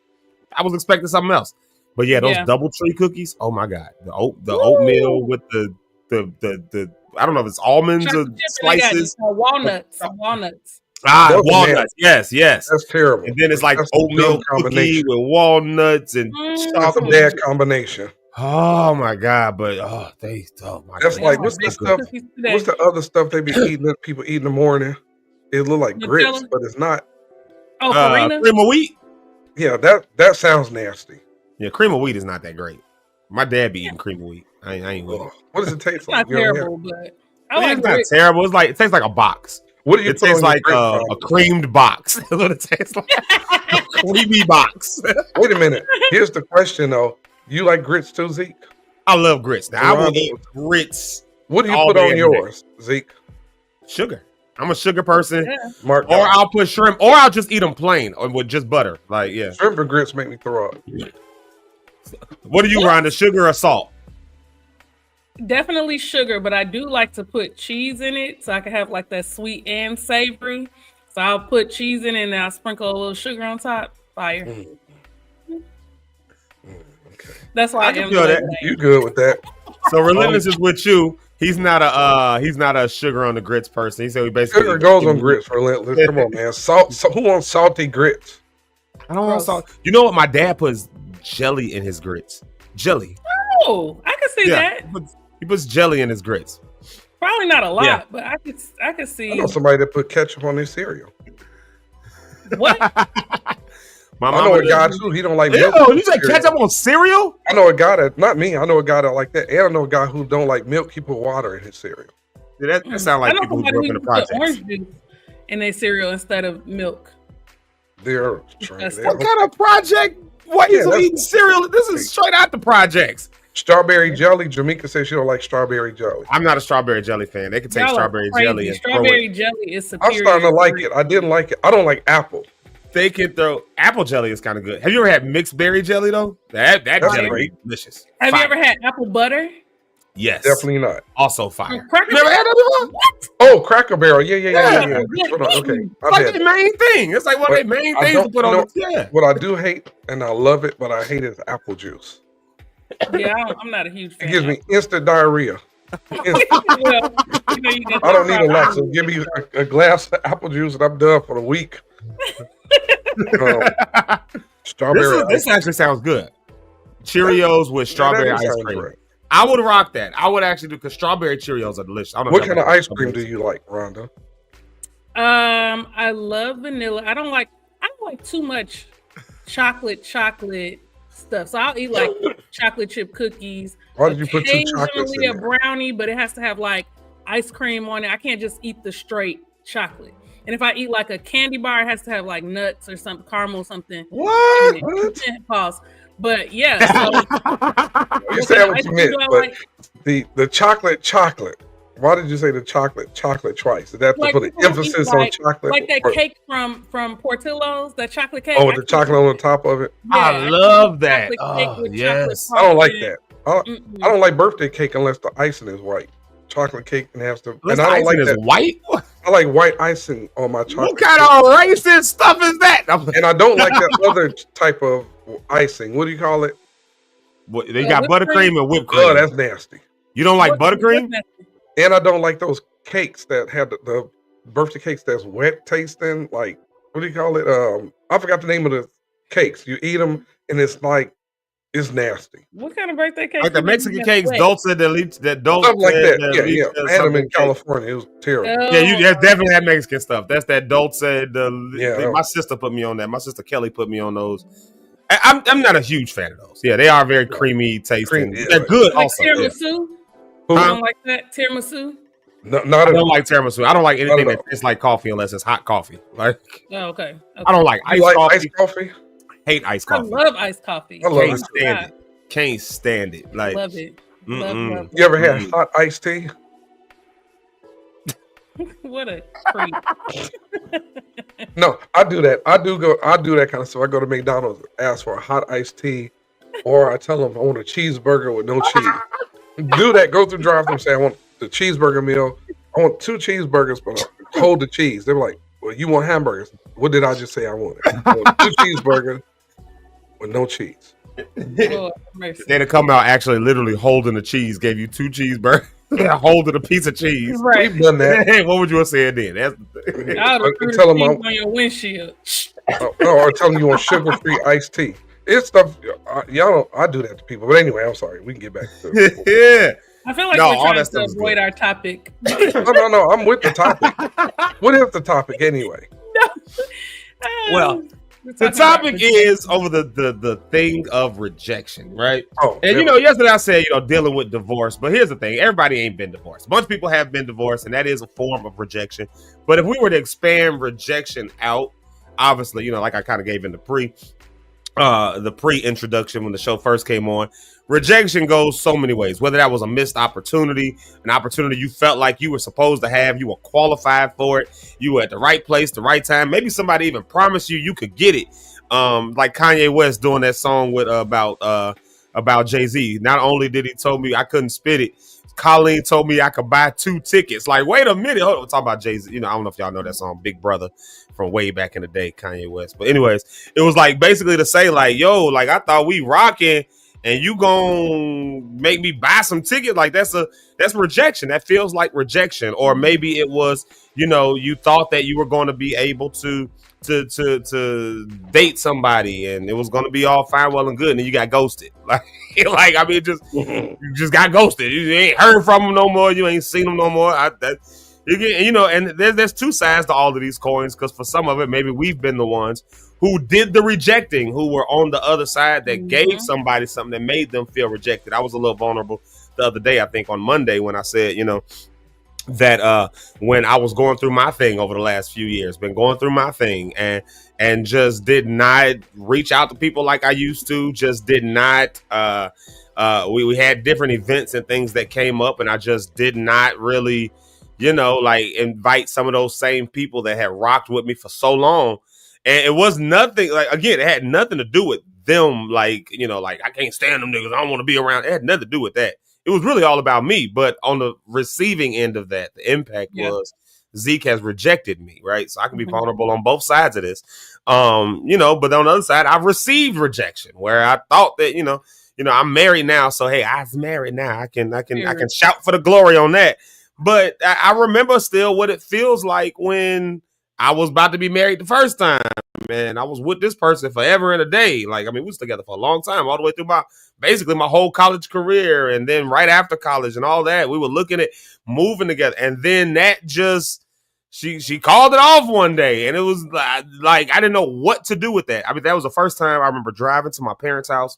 I was expecting something else. But yeah, those double tree cookies, oh my God. The oatmeal with the I don't know if it's almonds or slices. Walnuts. Walnuts. Yes. That's terrible. And then it's like oatmeal cookie with walnuts and That's a bad combination. Oh my God! But that's like what's the stuff? What's the other stuff they be eating? That people eat in the morning. It look like grits, but it's not. Oh, farina? Cream of wheat. Yeah, that sounds nasty. Yeah, cream of wheat is not that great. My dad be eating cream of wheat. I ain't with it. What does it taste It's like? not terrible, but It's not terrible. It's like it tastes like a box. What do you? It tastes like a creamed box. That's what it tastes like. A creamy box. Wait a minute. Here's the question though. You like grits too, Zeke? I love grits. Now I will eat grits. What do you put on yours, Zeke? Sugar. I'm a sugar person. Yeah. Or I'll put shrimp, or I'll just eat them plain or with just butter. Like, yeah. Shrimp and grits make me throw up. What do you, Rhonda? Sugar or salt? Definitely sugar, but I do like to put cheese in it so I can have like that sweet and savory. So I'll put cheese in it and I'll sprinkle a little sugar on top. Fire. Okay. That's why I can am feel that. You good with that? So Relentless is with you. He's not a sugar on the grits person. He said we basically sugar goes on grits. Relentless. Come on, man. Salt. So who wants salty grits? I don't want salt. You know what? My dad puts jelly in his grits. Jelly. Oh, I can see that. He puts jelly in his grits. Probably not a lot, but I could see. I know somebody that put ketchup on their cereal. What? I know a guy too. He don't like milk. You said ketchup on cereal? I know a guy that, not me. I know a guy that like that. And I know a guy who don't like milk. He put water in his cereal. Yeah, that sounds like people who grew up in the projects. Orange juice in their cereal instead of milk. They're what kind of project? What is eating cereal? This is straight out the projects. Strawberry jelly. Jamaica says she don't like strawberry jelly. I'm not a strawberry jelly fan. They can take strawberry jelly and strawberry jelly is superior. I'm starting to like it. I didn't like it. I don't like apple. They can throw apple jelly is kind of good. Have you ever had mixed berry jelly though? That jelly is delicious. Have you ever had apple butter? Yes, definitely not. Also fire. Cracker Never had that before? What? Oh, Cracker Barrel. Yeah. Okay. Like the main thing. It's like one of the main things to put on. What I do hate, and I love it, but I hate is apple juice. Yeah, I'm not a huge fan. It gives me instant diarrhea. I don't need a lot, so give me a glass of apple juice and I'm done for the week. Strawberry. This actually sounds good. Cheerios with strawberry that ice sounds cream. right. I would rock that. I would actually do because strawberry Cheerios are delicious. I don't know What if kind y'all of like ice cream do you like, Rhonda? I love vanilla. I don't like too much chocolate stuff. So I'll eat like chocolate chip cookies. Why did you put two chocolates in Occasionally a there? brownie, but it has to have like ice cream on it. I can't just eat the straight chocolate. And if I eat like a candy bar, it has to have like nuts or something, caramel, something. What? Pause. But yeah, so You say what you meant, but like, the chocolate. Why did you say the chocolate twice? Did that to like put an people emphasis eat, on like, chocolate? like that Or- cake from Portillo's, that chocolate cake. Oh, with the chocolate on the top of it? I love that. Chocolate cake Oh, with yes. chocolate I don't like frosting. that. I don't like birthday cake unless the icing is white. Chocolate cake and has to. Unless And I the don't like icing is that. white? I like white icing on my chocolate. What kind of racist stuff is that? And I don't like that other type of icing. What do you call it? What, they got buttercream and whipped cream. Oh, that's nasty. You don't like buttercream? And I don't like those cakes that have the birthday cakes that's wet tasting. Like, what do you call it? I forgot the name of the cakes. You eat them and it's like, it's nasty. What kind of birthday cake? Like the Mexican cakes, wet? dulce de leche, that dulce. Something like that. de Yeah, leche, yeah. I had them in something. California. It was terrible. Yeah, you definitely had Mexican stuff. That's that dulce. Yeah. My sister put me on that. My sister Kelly put me on those. I'm not a huge fan of those. Yeah, they are very creamy tasting. Creamy, yeah, They're good Like also. tiramisu? Yeah. You don't like that tiramisu? No, I not at don't all. like tiramisu. I don't like anything Not at that tastes like coffee unless it's hot coffee. Like Oh, okay. I don't like You iced like coffee. iced coffee? Hate iced I coffee. love iced coffee. I love Can't it. stand it. Can't stand it. Like Love it. Love, mm-mm. love, You ever had Mm. hot iced tea? What a creep. No, I do that. I do that kind of stuff. I go to McDonald's, ask for a hot iced tea, or I tell them I want a cheeseburger with no cheese. Do that. Go through drive-thru and say I want the cheeseburger meal. I want 2 cheeseburgers, but hold the cheese. They're like, well, you want hamburgers? What did I just say I wanted? I want 2 cheeseburgers with no cheese. Lord have mercy. They'd have come out actually literally holding the cheese, gave you 2 cheeseburgers, holding a piece of cheese. Right. We've done that. Hey, what would you have said then? That's I would have Tell them threw the on your windshield. or tell them you want sugar-free iced tea. It's stuff y'all don't. I do that to people, but anyway, I'm sorry. We can get back to it. yeah. I feel like No, we're all trying that to stuff is avoid good. our topic. No. I'm with the topic. What is the topic anyway? Well, We're the talking about topic rejection. is over the thing of rejection, right? Oh, And yeah. yesterday I said, dealing with divorce. But here's the thing: everybody ain't been divorced. A bunch of people have been divorced, and that is a form of rejection. But if we were to expand rejection out, obviously, like I kind of gave in the pre-introduction when the show first came on, rejection goes so many ways. Whether that was a missed opportunity, an opportunity you felt like you were supposed to have, you were qualified for it, you were at the right place, the right time. Maybe somebody even promised you could get it. Like Kanye West doing that song with about Jay-Z. Not only did he told me I couldn't spit it, Colleen told me I could buy 2 tickets. Like, wait a minute. Hold on. We're talking about Jay-Z. I don't know if y'all know that song, Big Brother, from way back in the day, Kanye West. But anyways, it was like basically to say like, yo, like I thought we rocking and you gonna make me buy some tickets. Like that's rejection. That feels like rejection. Or maybe it was, you thought that you were going to be able to date somebody and it was going to be all fine, well and good. And then you got ghosted. You just got ghosted. You ain't heard from them no more. You ain't seen them no more. And there's 2 sides to all of these coins. Cause for some of it, maybe we've been the ones who did the rejecting, who were on the other side that gave somebody something that made them feel rejected. I was a little vulnerable the other day, I think on Monday when I said, that when I was going through my thing over the last few years, been going through my thing and just did not reach out to people like I used to, just did not, we had different events and things that came up and I just did not really, invite some of those same people that had rocked with me for so long. And it was nothing it had nothing to do with them. I can't stand them niggas. I don't want to be around. It had nothing to do with that. It was really all about me. But on the receiving end of that, the impact was Zeke has rejected me, right? So I can be vulnerable on both sides of this. But on the other side, I've received rejection where I thought that, I'm married now. So, hey, I'm married now. I can shout for the glory on that. But I remember still what it feels like when I was about to be married the first time, man. I was with this person forever and a day. Like, I mean, we was together for a long time, all the way through basically my whole college career. And then right after college and all that, we were looking at moving together. And then that just, she called it off one day. And it was like, I didn't know what to do with that. I mean, that was the first time I remember driving to my parents' house,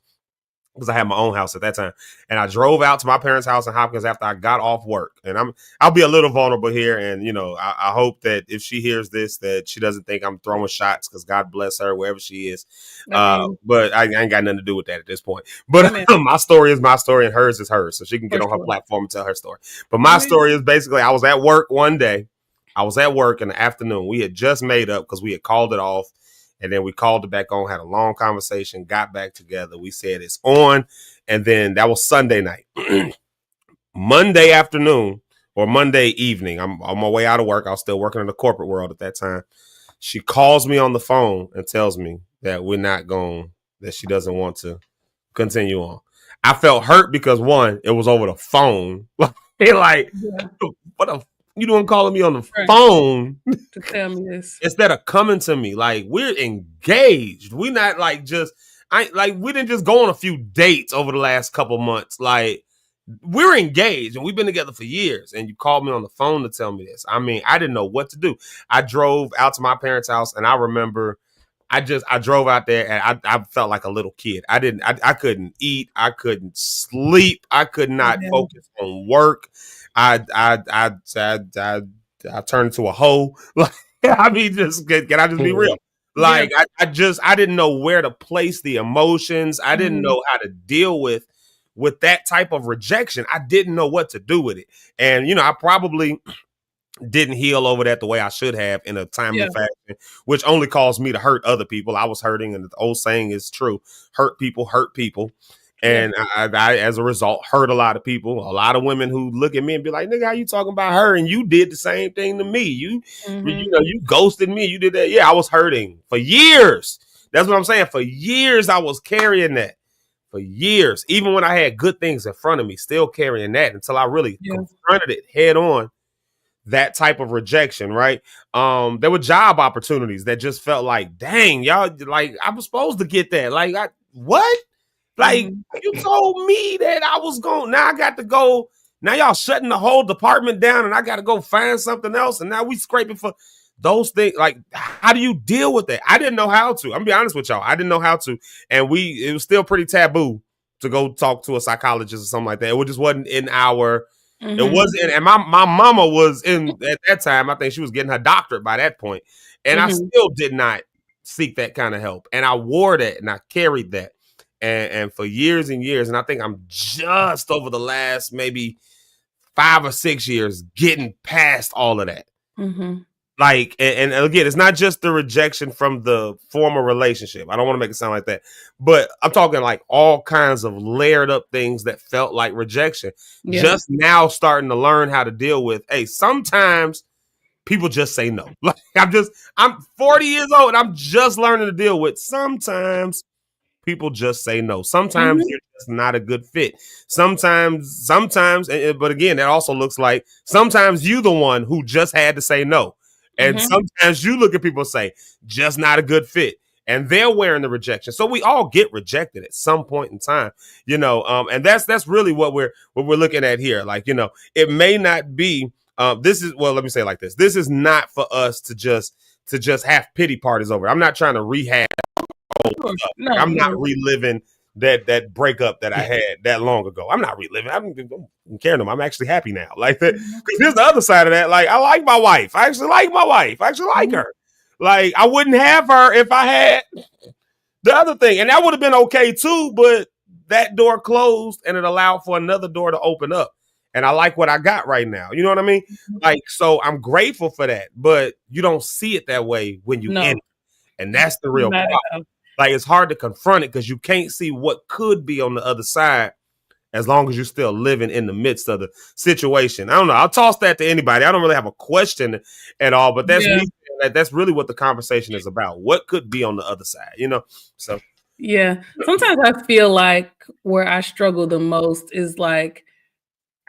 because I had my own house at that time. And I drove out to my parents' house in Hopkins after I got off work. And I'll be a little vulnerable here. And, you know, I hope that if she hears this, that she doesn't think I'm throwing shots, because God bless her, wherever she is. But I ain't got nothing to do with that at this point. But my story is my story and hers is hers. So she can get on her platform and tell her story. But my story is basically, I was at work one day. I was at work in the afternoon. We had just made up because we had called it off. And then we called it back on, had a long conversation, got back together. We said it's on. And then that was Sunday night. Monday afternoon or Monday evening, I'm on my way out of work. I was still working in the corporate world at that time. She calls me on the phone and tells me that we're not going, that she doesn't want to continue on. I felt hurt because, one, it was over the phone. What you doing calling me on the phone to tell me this instead of coming to me? Like, we're engaged. We not like just we didn't just go on a few dates over the last couple months. Like, we're engaged and we've been together for years. And you called me on the phone to tell me this. I mean, I didn't know what to do. I drove out to my parents' house, and I remember I drove out there and I felt like a little kid. I couldn't eat. I couldn't sleep. I could not focus on work. I turned into a hoe. Like, I mean, can I just be real? Like, I didn't know where to place the emotions. I didn't know how to deal with that type of rejection. I didn't know what to do with it. And, you know, I probably didn't heal over that the way I should have in a timely fashion, which only caused me to hurt other people. I was hurting, and the old saying is true: hurt people. And I, as a result, hurt a lot of people, a lot of women who look at me and be like, nigga, how you talking about her? And you did the same thing to me. You know, you ghosted me. You did that. Yeah, I was hurting for years. That's what I'm saying. For years, I was carrying that. For years, even when I had good things in front of me, still carrying that until I really confronted it head on. That type of rejection, right? There were job opportunities that just felt like, dang, y'all, like, I was supposed to get that. Like, what? Like, you told me that I was going, now I got to go. Now y'all shutting the whole department down and I got to go find something else. And now we scraping for those things. Like, how do you deal with that? I didn't know how to. I'm gonna be honest with y'all. I didn't know how to. And it was still pretty taboo to go talk to a psychologist or something like that. It just wasn't in our, it wasn't. And my mama was in at that time. I think she was getting her doctorate by that point. And I still did not seek that kind of help. And I wore that and I carried that. And for years and years, and I think I'm just over the last maybe 5 or 6 years getting past all of that. Like, and again, it's not just the rejection from the former relationship. I don't want to make it sound like that, but I'm talking like all kinds of layered up things that felt like rejection. Just now starting to learn how to deal with, hey, sometimes people just say no. Like, I'm 40 years old and I'm just learning to deal with sometimes people just say no. Sometimes you're just not a good fit. Sometimes, but again, that also looks like sometimes you the one who just had to say no. And sometimes you look at people and say, just not a good fit. And they're wearing the rejection. So we all get rejected at some point in time, you know, and that's really what we're looking at here. Like, you know, it may not be, let me say it like this. This is not for us to just have pity parties over. I'm not trying to rehab. I'm not reliving that breakup that I had that long ago. I'm not reliving. I don't care no more. I'm actually happy now. Like that. Because here's the other side of that. Like, I like my wife. I actually like my wife. I actually like her. Like, I wouldn't have her if I had the other thing. And that would have been okay too, but that door closed and it allowed for another door to open up. And I like what I got right now. You know what I mean? Like, so I'm grateful for that, but you don't see it that way when you end it. And that's the real problem. Like, it's hard to confront it because you can't see what could be on the other side as long as you're still living in the midst of the situation. I don't know. I'll toss that to anybody. I don't really have a question at all, but that's me. That's really what the conversation is about. What could be on the other side, you know? So, yeah. Sometimes I feel like where I struggle the most is like,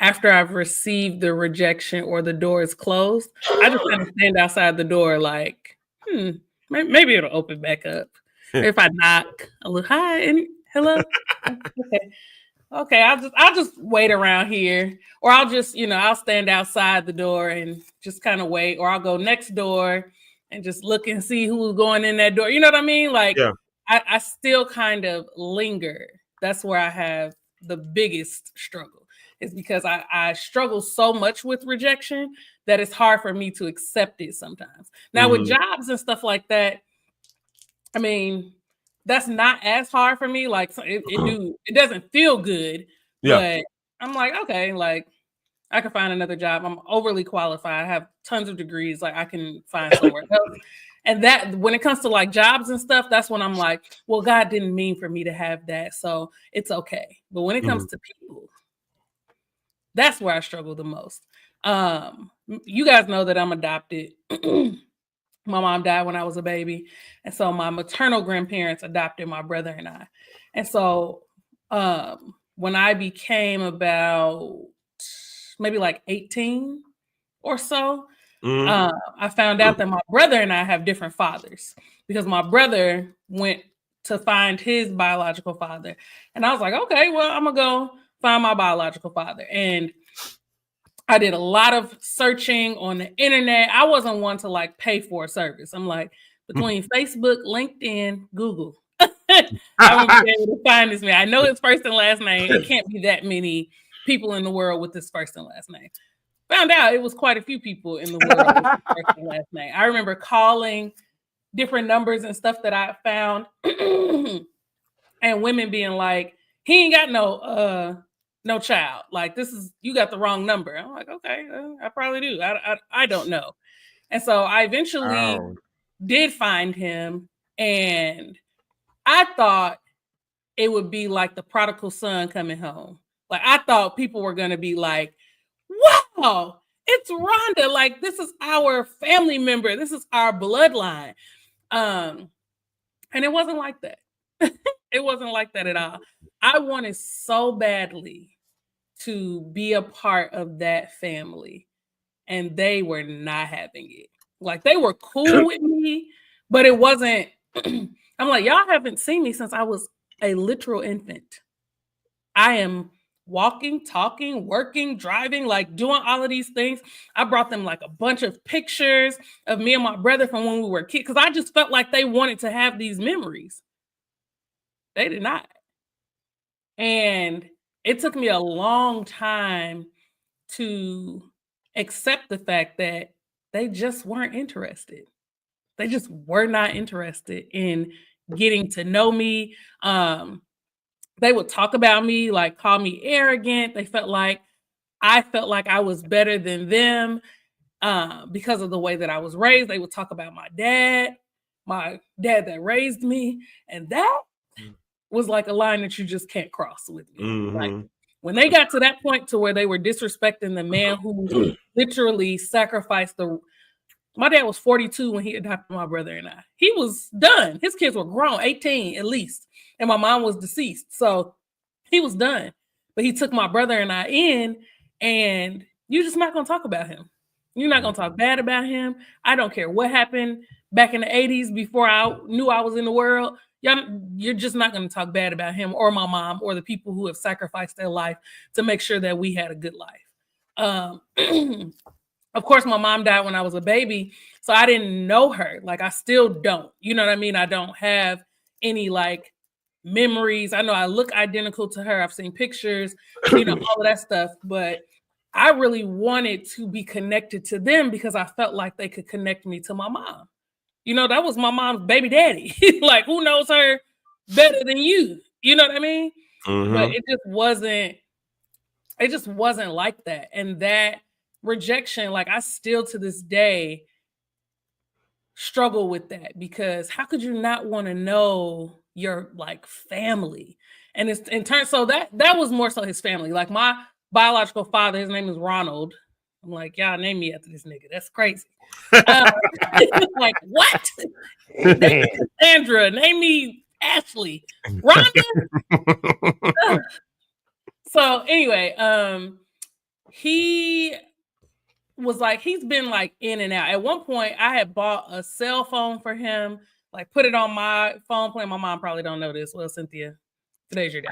after I've received the rejection or the door is closed, I just kind of stand outside the door like, maybe it'll open back up. If I knock, I'll look, hi, and hello. Okay, I'll just wait around here, or I'll just, I'll stand outside the door and just kind of wait, or I'll go next door and just look and see who's going in that door. You know what I mean? Like, Yeah. I still kind of linger. That's where I have the biggest struggle, is because I struggle so much with rejection that it's hard for me to accept it sometimes. Now with jobs and stuff like that, I mean, that's not as hard for me. Like it doesn't feel good, but I'm like, okay, like I can find another job. I'm overly qualified. I have tons of degrees. Like I can find somewhere else. And that when it comes to like jobs and stuff, that's when I'm like, well, God didn't mean for me to have that. So it's okay. But when it comes to people, that's where I struggle the most. You guys know that I'm adopted. My mom died when I was a baby. And so my maternal grandparents adopted my brother and I. And so when I became about maybe like 18 or so, I found out that my brother and I have different fathers, because my brother went to find his biological father. And I was like, okay, well, I'm going to go find my biological father. And I did a lot of searching on the internet. I wasn't one to like pay for a service. I'm like, between Facebook, LinkedIn, Google, I'm going to be able to find this man. I know his first and last name. It can't be that many people in the world with this first and last name. Found out it was quite a few people in the world with this first and last name. I remember calling different numbers and stuff that I found, and women being like, he ain't got no child. Like, you got the wrong number. I'm like, okay, I probably do. I don't know. And so I eventually did find him, and I thought it would be like the prodigal son coming home. Like, I thought people were going to be like, wow, it's Rhonda. Like, this is our family member. This is our bloodline. And it wasn't like that. It wasn't like that at all. I wanted so badly to be a part of that family, and they were not having it. Like, they were cool with me, but it wasn't. I'm like, y'all haven't seen me since I was a literal infant. I am walking, talking, working, driving, like doing all of these things. I brought them like a bunch of pictures of me and my brother from when we were kids, because I just felt like they wanted to have these memories. They did not. And it took me a long time to accept the fact that they just weren't interested. They just were not interested in getting to know me. They would talk about me, like call me arrogant. I felt like I was better than them because of the way that I was raised. They would talk about my dad that raised me. And that was like a line that you just can't cross with me. Like, when they got to that point to where they were disrespecting the man who literally sacrificed my dad was 42 when he adopted my brother and I. He was done. His kids were grown, 18 at least. And my mom was deceased. So he was done. But he took my brother and I in, and you're just not going to talk about him. You're not going to talk bad about him. I don't care what happened back in the 80s before I knew I was in the world. You're just not going to talk bad about him or my mom or the people who have sacrificed their life to make sure that we had a good life. Of course, my mom died when I was a baby, so I didn't know her. Like, I still don't. You know what I mean? I don't have any, like, memories. I know I look identical to her. I've seen pictures, all of that stuff. But I really wanted to be connected to them because I felt like they could connect me to my mom. That was my mom's baby daddy. Like, who knows her better than you? You know what I mean? But it just wasn't like that. And that rejection, like, I still to this day struggle with that, because how could you not want to know your like family? And it's in turn, so that was more so his family. Like, my biological father, his name is Ronald. I'm like, y'all name me after this nigga. That's crazy. Like, what? Name me Cassandra. Name me Ashley. Rhonda. So anyway, he was like, he's been like in and out. At one point, I had bought a cell phone for him, like put it on my phone plan. My mom probably don't know this. Well, Cynthia, today's your day.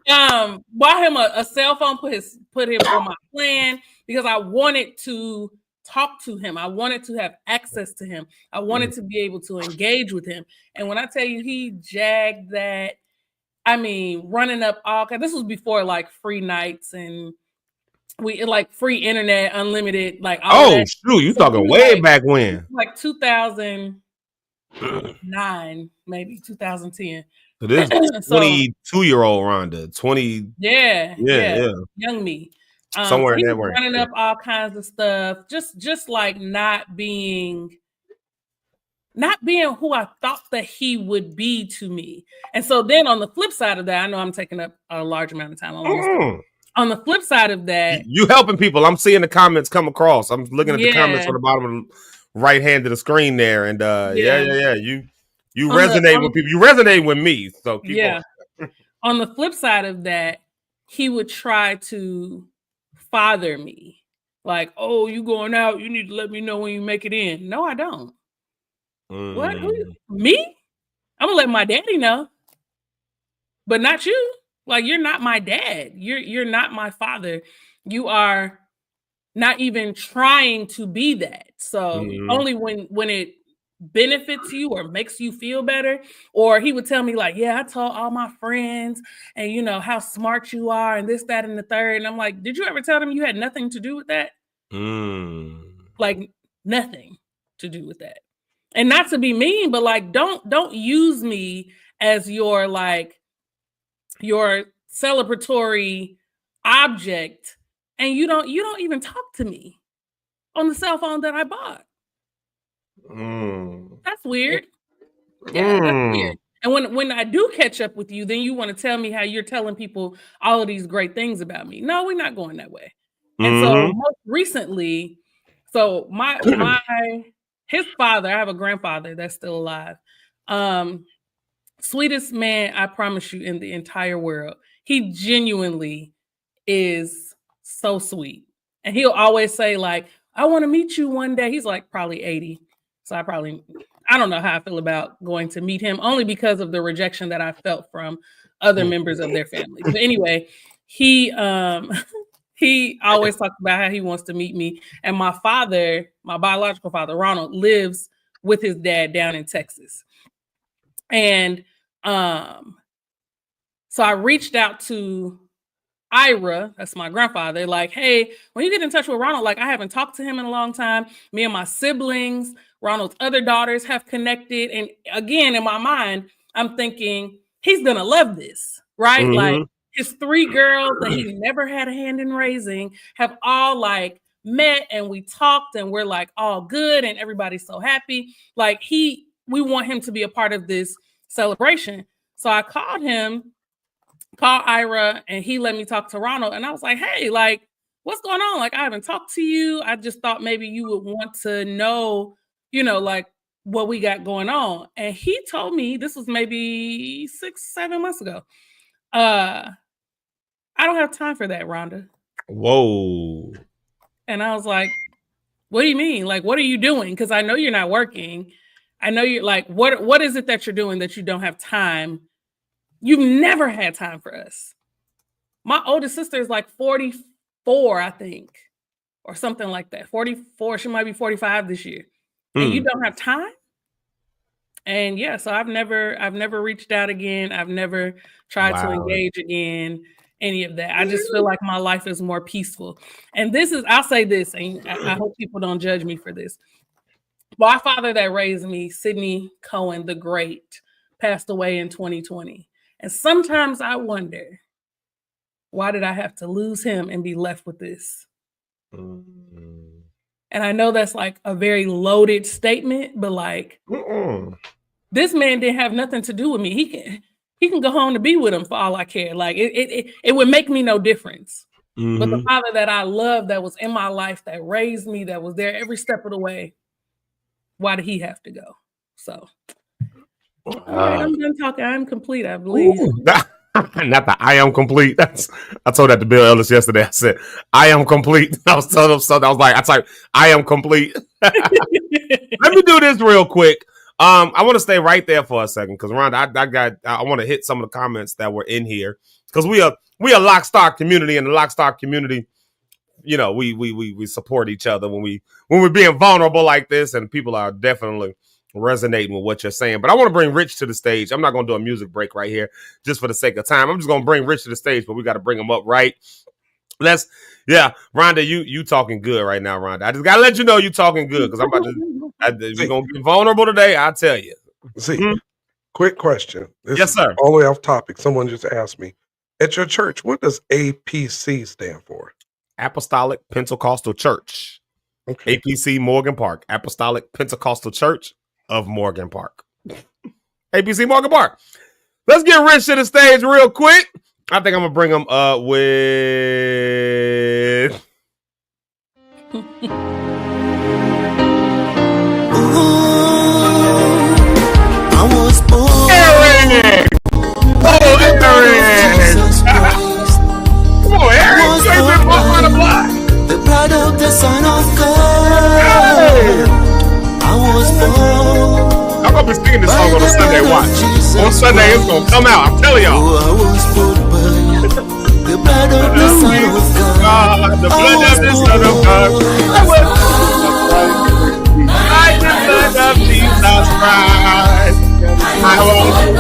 Bought him a cell phone, put him on my plan because I wanted to talk to him. I wanted to have access to him. I wanted to be able to engage with him. And when I tell you he jagged that, I mean, running up all kinds. This was before like free nights and we like free internet, unlimited, like all that. Shoot, you talking way back when? Like 2009, maybe 2010. So this 22-year-old Rhonda, 20. Yeah. Young me. Somewhere in that running up all kinds of stuff, just like not being who I thought that he would be to me. And so then on the flip side of that, I know I'm taking up a large amount of time. On the flip side of that, you helping people. I'm seeing the comments come across. I'm looking at the comments on the bottom of the right hand of the screen there, and you resonate with people. You resonate with me. So keep on. On the flip side of that, he would try to father me. Like, oh, you going out? You need to let me know when you make it in. No, I don't. What? Me? I'm gonna let my daddy know, but not you. Like, you're not my dad. You're not my father. You are not even trying to be that. So only when it benefits you or makes you feel better. Or he would tell me like, yeah, I told all my friends and you know how smart you are and this, that, and the third. And I'm like, did you ever tell them you had nothing to do with that? Like nothing to do with that. And not to be mean, but like, don't use me as your celebratory object, and you don't even talk to me on the cell phone that I bought. That's weird. Yeah, that's weird. And when I do catch up with you, then you want to tell me how you're telling people all of these great things about me. No, we're not going that way. And so most recently, so his father, I have a grandfather that's still alive. Sweetest man, I promise you, in the entire world. He genuinely is so sweet. And he'll always say, like, I want to meet you one day. He's like probably 80. So I don't know how I feel about going to meet him, only because of the rejection that I felt from other members of their family. But anyway, he always talks about how he wants to meet me. And my father, my biological father, Ronald, lives with his dad down in Texas. And so I reached out to Ira, that's my grandfather, like, hey, when you get in touch with Ronald, like, I haven't talked to him in a long time. Me and my siblings, Ronald's other daughters have connected. And again, in my mind, I'm thinking he's gonna love this, right? Like his 3 girls that he never had a hand in raising have all like met and we talked and we're like all good and everybody's so happy. Like we want him to be a part of this celebration. So I called Ira, and he let me talk to Ronald. And I was like, hey, like, what's going on? Like, I haven't talked to you. I just thought maybe you would want to know, you know, like what we got going on. And he told me, this was maybe 6-7 months ago, I don't have time for that, Rhonda. Whoa. And I was like, what do you mean? Like, what are you doing? Because I know you're not working. I know you're like, what is it that you're doing that you don't have time? You've never had time for us. My oldest sister is like 44, I think, or something like that. 44. She might be 45 this year. And you don't have time? And yeah, so I've never reached out again. I've never tried to engage again, any of that. I just feel like my life is more peaceful. And I'll say this, and I hope people don't judge me for this. My father that raised me, Sidney Cohen the Great, passed away in 2020. And sometimes I wonder, why did I have to lose him and be left with this? And I know that's like a very loaded statement, but like, this man didn't have nothing to do with me. He can go home to be with him for all I care. Like it would make me no difference. But the father that I love, that was in my life, that raised me, that was there every step of the way, why did he have to go? So all right, I'm done talking. I'm complete, I believe. Not the I am complete. I told that to Bill Ellis yesterday. I said, I am complete. I was telling him something. I was like, I typed, I am complete. Let me do this real quick. I want to stay right there for a second because Rhonda, I want to hit some of the comments that were in here because we a Lockstock community, and the Lockstock community, you know, we support each other when we're being vulnerable like this, and people are definitely resonating with what you're saying. But I want to bring Rich to the stage. I'm not going to do a music break right here just for the sake of time. I'm just going to bring Rich to the stage, but we got to bring him up right. Rhonda, you talking good right now, Rhonda. I just got to let you know you talking good because we're going to get vulnerable today. I'll tell you. See, quick question. This yes, sir. All the way off topic. Someone just asked me, at your church, what does APC stand for? Apostolic Pentecostal Church. Okay. APC Morgan Park. Apostolic Pentecostal Church of Morgan Park. APC Morgan Park. Let's get Rich to the stage real quick. I think I'm gonna bring him up with I was born. Eric! Oh, Eric! Come on, Eric! You ain't been walking on the block. The pride of the Son of God. Hey! I was born. I'm gonna be singing this song on a Sunday. Watch. On Sunday, it's gonna come out. I'm telling y'all. I was born by the blood of the Son of God. The blood of the Son of God. By the blood of Jesus Christ. I was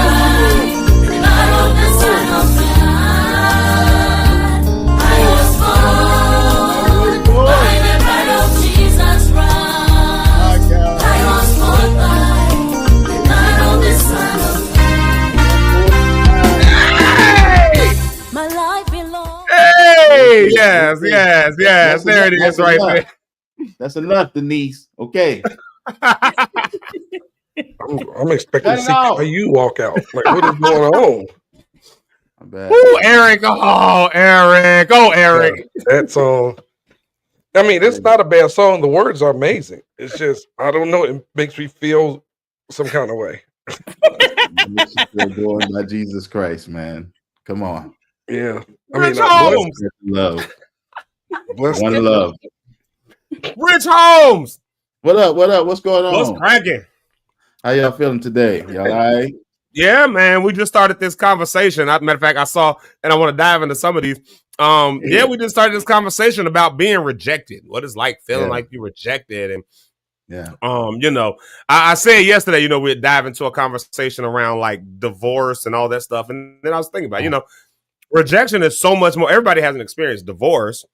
Hey, yes. There it is right there. That's enough, Denise. Okay. I'm expecting to see how you walk out. Like, what is going on? Oh, Eric. Oh, Eric. Oh, Eric. That song. I mean, it's not a bad song. The words are amazing. It's just, I don't know. It makes me feel some kind of way. Going by Jesus Christ, man. Come on. Yeah. Rich Holmes. Love. Bless One love. Rich Holmes. What up? What's going on? What's cracking? How y'all feeling today? Y'all all right? Yeah, man. We just started this conversation. Matter of fact, I saw, and I want to dive into some of these. We just started this conversation about being rejected. What it's like feeling like you're rejected. And I said yesterday, we'd dive into a conversation around like divorce and all that stuff. And then I was thinking about, rejection is so much more. Everybody hasn't experienced divorce.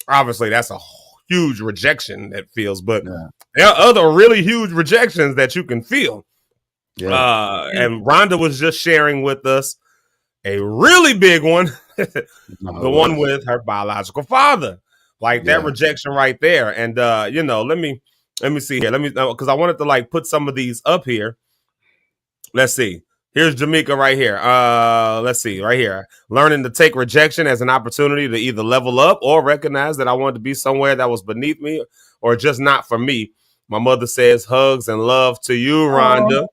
Obviously, that's a huge rejection that feels, but there are other really huge rejections that you can feel. Yeah. And Rhonda was just sharing with us a really big one, the one with her biological father, like that rejection right there. And let me see here. Because I wanted to like put some of these up here. Let's see. Here's Jamaica right here. Let's see right here. Learning to take rejection as an opportunity to either level up or recognize that I wanted to be somewhere that was beneath me or just not for me. My mother says hugs and love to you, Rhonda.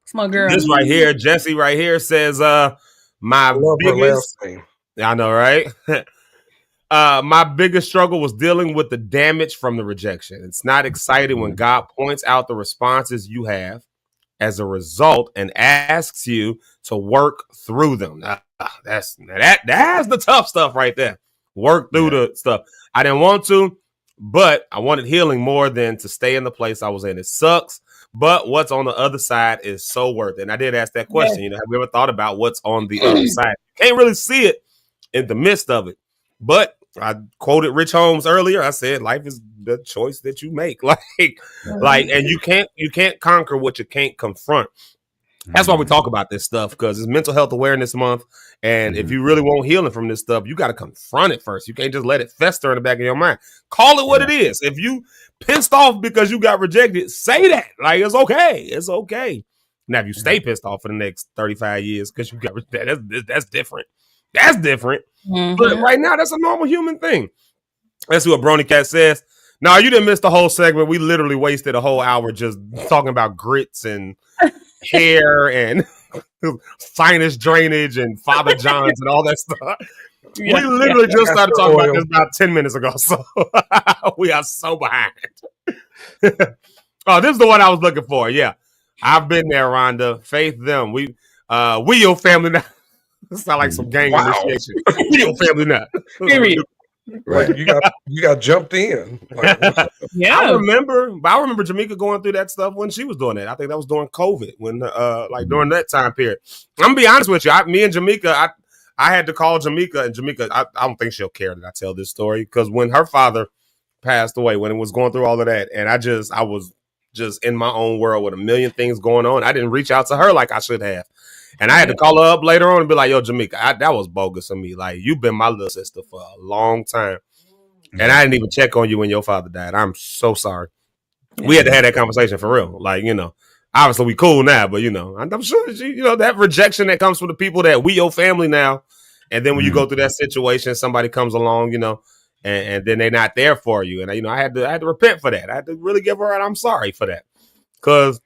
It's my girl. This right here, Jesse right here says, my biggest, I know, right? My biggest struggle was dealing with the damage from the rejection. It's not exciting when God points out the responses you have as a result and asks you to work through them. That's the tough stuff right there. Work through the stuff. I didn't want to, but I wanted healing more than to stay in the place I was in. It sucks, but what's on the other side is so worth it. And I did ask that question. Have you ever thought about what's on the other side? You can't really see it in the midst of it. But I quoted Rich Holmes earlier. I said, life is the choice that you make. And you can't conquer what you can't confront. That's why we talk about this stuff, because it's Mental Health Awareness Month. And if you really want healing from this stuff, you got to confront it first. You can't just let it fester in the back of your mind. Call it what it is. If you pissed off because you got rejected, say that. Like, it's okay. It's okay. Now, if you stay pissed off for the next 35 years because you got rejected, that's different. That's different. But right now, that's a normal human thing. Let's see what Brony Cat says. No, you didn't miss the whole segment. We literally wasted a whole hour just talking about grits and hair and sinus drainage and Father John's and all that stuff. Yeah. We literally just started Castor talking about oil. this about 10 minutes ago. So we are so behind. Oh, this is the one I was looking for. Yeah. I've been there, Rhonda. Faith them. We your family now. This sound like some gang initiation. We your family now. Period. Like you got jumped in. Like, Yeah. I remember Jamaica going through that stuff when she was doing that. I think that was during COVID, when during that time period. I'm gonna be honest with you. Me and Jamaica, I had to call Jamaica, and Jamaica, I don't think she'll care that I tell this story, because when her father passed away, when it was going through all of that, and I was just in my own world with a million things going on. I didn't reach out to her like I should have. And I had to call her up later on and be like, yo, Jamaica, that was bogus of me. Like, you've been my little sister for a long time. And I didn't even check on you when your father died. I'm so sorry. We had to have that conversation for real. Like, obviously we cool now, but I'm sure that that rejection that comes from the people that we your family now. And then when you go through that situation, somebody comes along, and then they're not there for you. And I had to repent for that. I had to really give her an I'm sorry for that. Because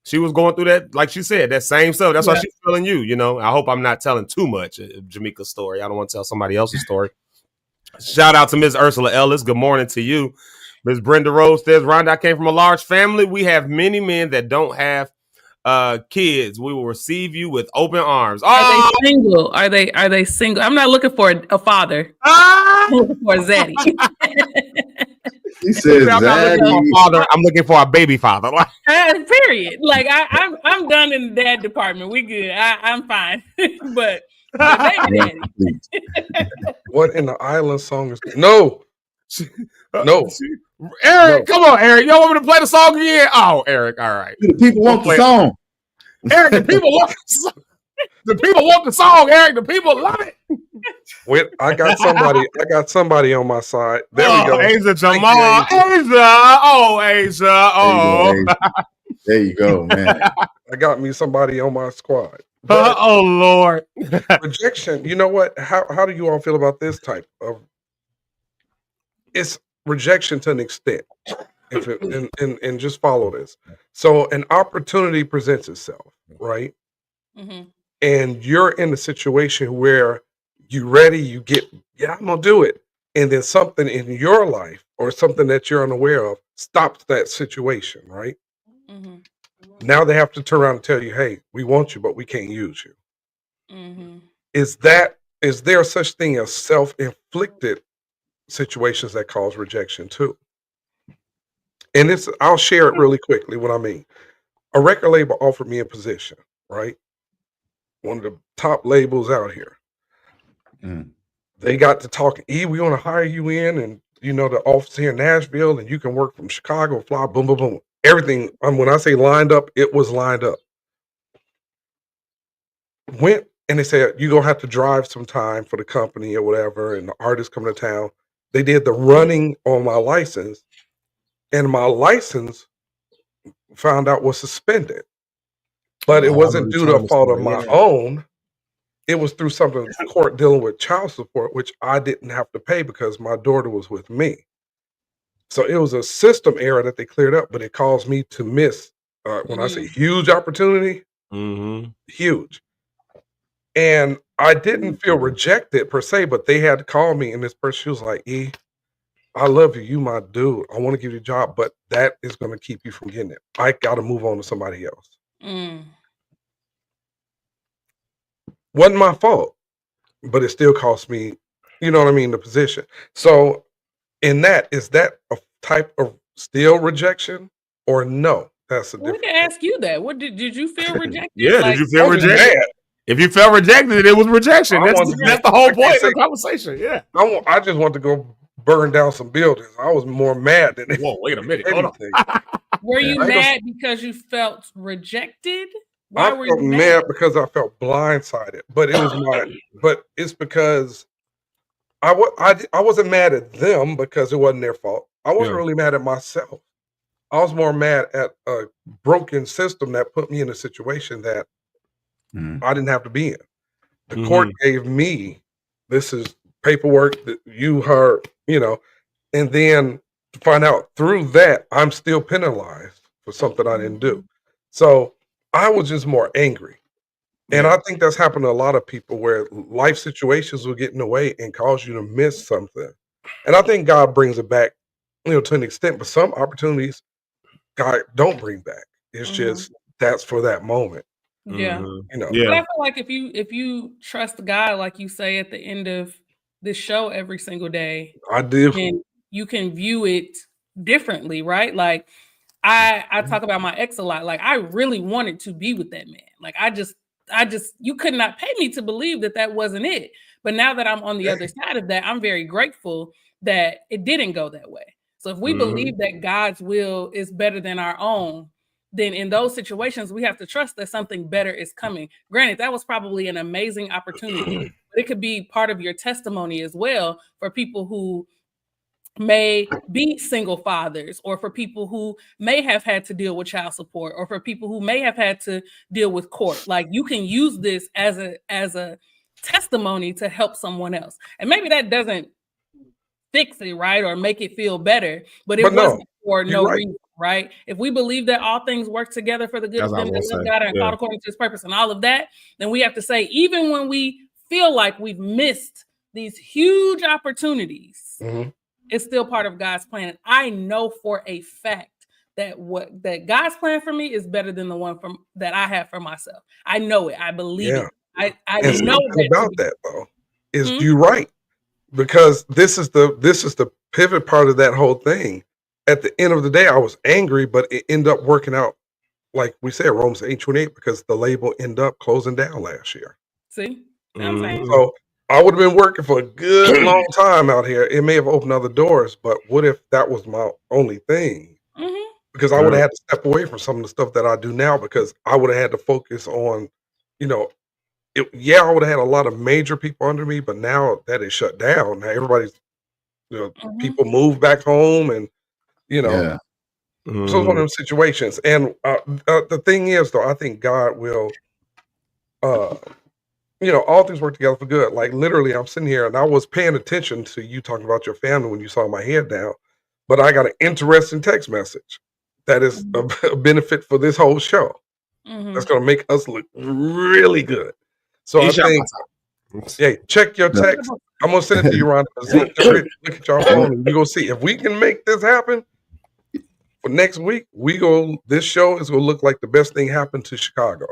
she was going through that, like she said, that same stuff. That's why she's feeling you, I hope I'm not telling too much of Jamaica's story. I don't want to tell somebody else's story. Shout out to Miss Ursula Ellis. Good morning to you. Miss Brenda Rose says, Rhonda, I came from a large family. We have many men that don't have kids. We will receive you with open arms. Are they single? Are they single? I'm not looking for a father. I'm looking for a zaddy. He says, I'm not looking for a father. I'm looking for a baby father. Period. Like I'm done in the dad department. We good. I'm fine. But baby daddy. What in the island song is no? Eric, come on, Eric. You want me to play the song again? Oh, Eric, all right. The people want the song. Eric, the people want the song. The people want the song, Eric. The people love it. Wait, I got somebody on my side. There we go. Asia Jamal. Asia. Oh. There you go, man. I got me somebody on my squad. Oh Lord. Rejection. You know what? How do you all feel about this type of? It's rejection to an extent. And just follow this. So an opportunity presents itself, right? Mm-hmm. And you're in a situation where you ready, I'm gonna do it. And then something in your life or something that you're unaware of stops that situation, right? Mm-hmm. Now they have to turn around and tell you, hey, we want you, but we can't use you. Mm-hmm. Is there such thing as self-inflicted situations that cause rejection too? And I'll share it really quickly what I mean. A record label offered me a position, right? One of the top labels out here. They got to talking, we want to hire you in, and the office here in Nashville, and you can work from Chicago, fly, boom, boom, boom. Everything, when I say lined up, it was lined up. Went, and they said, you're going to have to drive some time for the company or whatever, and the artists coming to town. They did the running on my license, and my license found out was suspended. But it wasn't due to a fault of my own. It was through something court dealing with child support, which I didn't have to pay because my daughter was with me. So it was a system error that they cleared up, but it caused me to miss, when I say huge opportunity, huge. And I didn't feel rejected per se, but they had to call me, and this person, she was like, I love you. You my dude. I want to give you a job, but that is going to keep you from getting it. I got to move on to somebody else. Wasn't my fault, but it still cost me, the position. So is that a type of still rejection or no? That's a different. We can ask you that. What did you feel rejected? Did you feel rejected? If you felt rejected, it was rejection. That's the whole point of the conversation. Yeah. I just want to go burn down some buildings. I was more mad than Whoa, wait a minute. Hold on. Were you mad because you felt rejected? I felt mad because I felt blindsided, but it was but it's because I wasn't mad at them because it wasn't their fault. I wasn't really mad at myself. I was more mad at a broken system that put me in a situation that I didn't have to be in. The court gave me, this is paperwork that you heard, and then to find out through that, I'm still penalized for something I didn't do. So I was just more angry. And I think that's happened to a lot of people where life situations will get in the way and cause you to miss something. And I think God brings it back, to an extent, but some opportunities God don't bring back. It's just that's for that moment. Yeah. You know. But I feel like if you trust God, like you say at the end of this show every single day, I do. then you can view it differently, right? Like I talk about my ex a lot. Like I really wanted to be with that man. Like I just you could not pay me to believe that wasn't it. But now that I'm on the other side of that, I'm very grateful that it didn't go that way. So if we believe that God's will is better than our own, then in those situations, we have to trust that something better is coming. Granted, that was probably an amazing opportunity, but it could be part of your testimony as well for people who may be single fathers, or for people who may have had to deal with child support, or for people who may have had to deal with court. Like you can use this as a testimony to help someone else. And maybe that doesn't fix it, right? Or make it feel better, but it wasn't for no reason, right? If we believe that all things work together for the good of them that love God and called according to his purpose and all of that, then we have to say, even when we feel like we've missed these huge opportunities, it's still part of God's plan. And I know for a fact that God's plan for me is better than the one that I have for myself. I know it. I believe it. I know about that though is you're right. Because this is the pivot part of that whole thing. At the end of the day, I was angry, but it ended up working out, like we said, Romans 8:28, because the label ended up closing down last year. See? I'm saying. So I would have been working for a good long time out here. It may have opened other doors, but what if that was my only thing? Because I would have had to step away from some of the stuff that I do now, because I would have had to focus on, I would have had a lot of major people under me, but now that is shut down. Now everybody's, people move back home, and so it's one of those situations. And the thing is, though, I think God will, all things work together for good. Like literally, I'm sitting here and I was paying attention to you talking about your family when you saw my head down, but I got an interesting text message that is a benefit for this whole show. That's going to make us look really good. So I think, check your text. I'm gonna send it to you, Ron. Look at your phone, and you go see if we can make this happen for next week. This show is gonna look like the best thing happened to Chicago.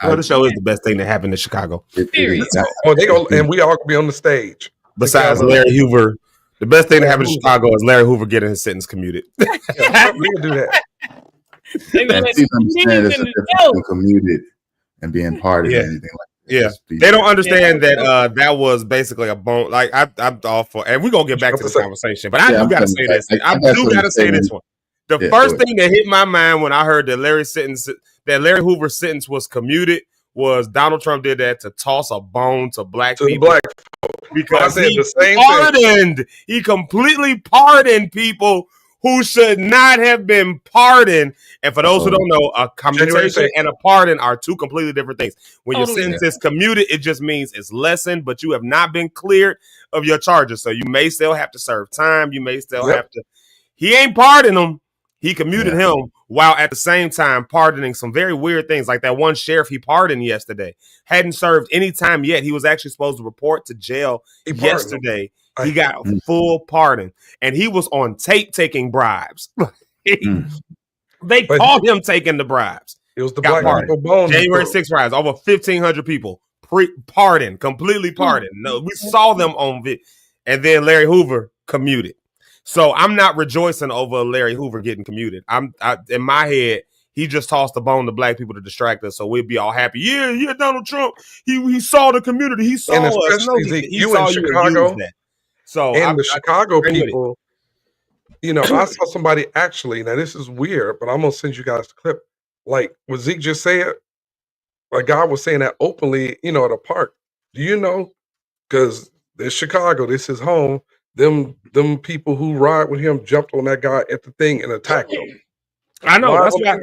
Well, the show is the best thing that happened to Chicago. And we all gonna be on the stage. Besides Larry Hoover, the best thing that happened to Chicago is Larry Hoover getting his sentence commuted. We can do that. Please understand it's a difference between commuted and being part of anything like that. Yeah, they don't understand that that was basically a bone. Like I'm all for, and we're gonna get back to this conversation. But I do gotta say this. I do gotta say this one. The first thing that hit my mind when I heard that Larry Hoover's sentence was commuted was Donald Trump did that to toss a bone to black people. Because he completely pardoned people who should not have been pardoned. And for those who don't know, a commutation and a pardon are two completely different things. When your sentence is commuted, it just means it's lessened, but you have not been cleared of your charges. So you may still have to serve time. You may still have to. He ain't pardoned him. He commuted him while at the same time pardoning some very weird things. Like that one sheriff he pardoned yesterday hadn't served any time yet. He was actually supposed to report to jail yesterday. He got a full pardon, and he was on tape taking bribes. They caught him taking the bribes. It was the black people bone. January 6th riots, over 1,500 people pardoned, completely pardoned. No, we saw them on video, and then Larry Hoover commuted. So I'm not rejoicing over Larry Hoover getting commuted. In my head, he just tossed the bone to black people to distract us, so we'd be all happy. Yeah, Donald Trump. He saw the community. He saw us. Especially you in Chicago. So the Chicago people, I saw somebody actually. Now this is weird, but I'm gonna send you guys the clip. Like what Zeke just said, a guy was saying that openly, at a park. Do you know? Because it's Chicago. This is home. Them people who ride with him jumped on that guy at the thing and attacked him. I know. That's why.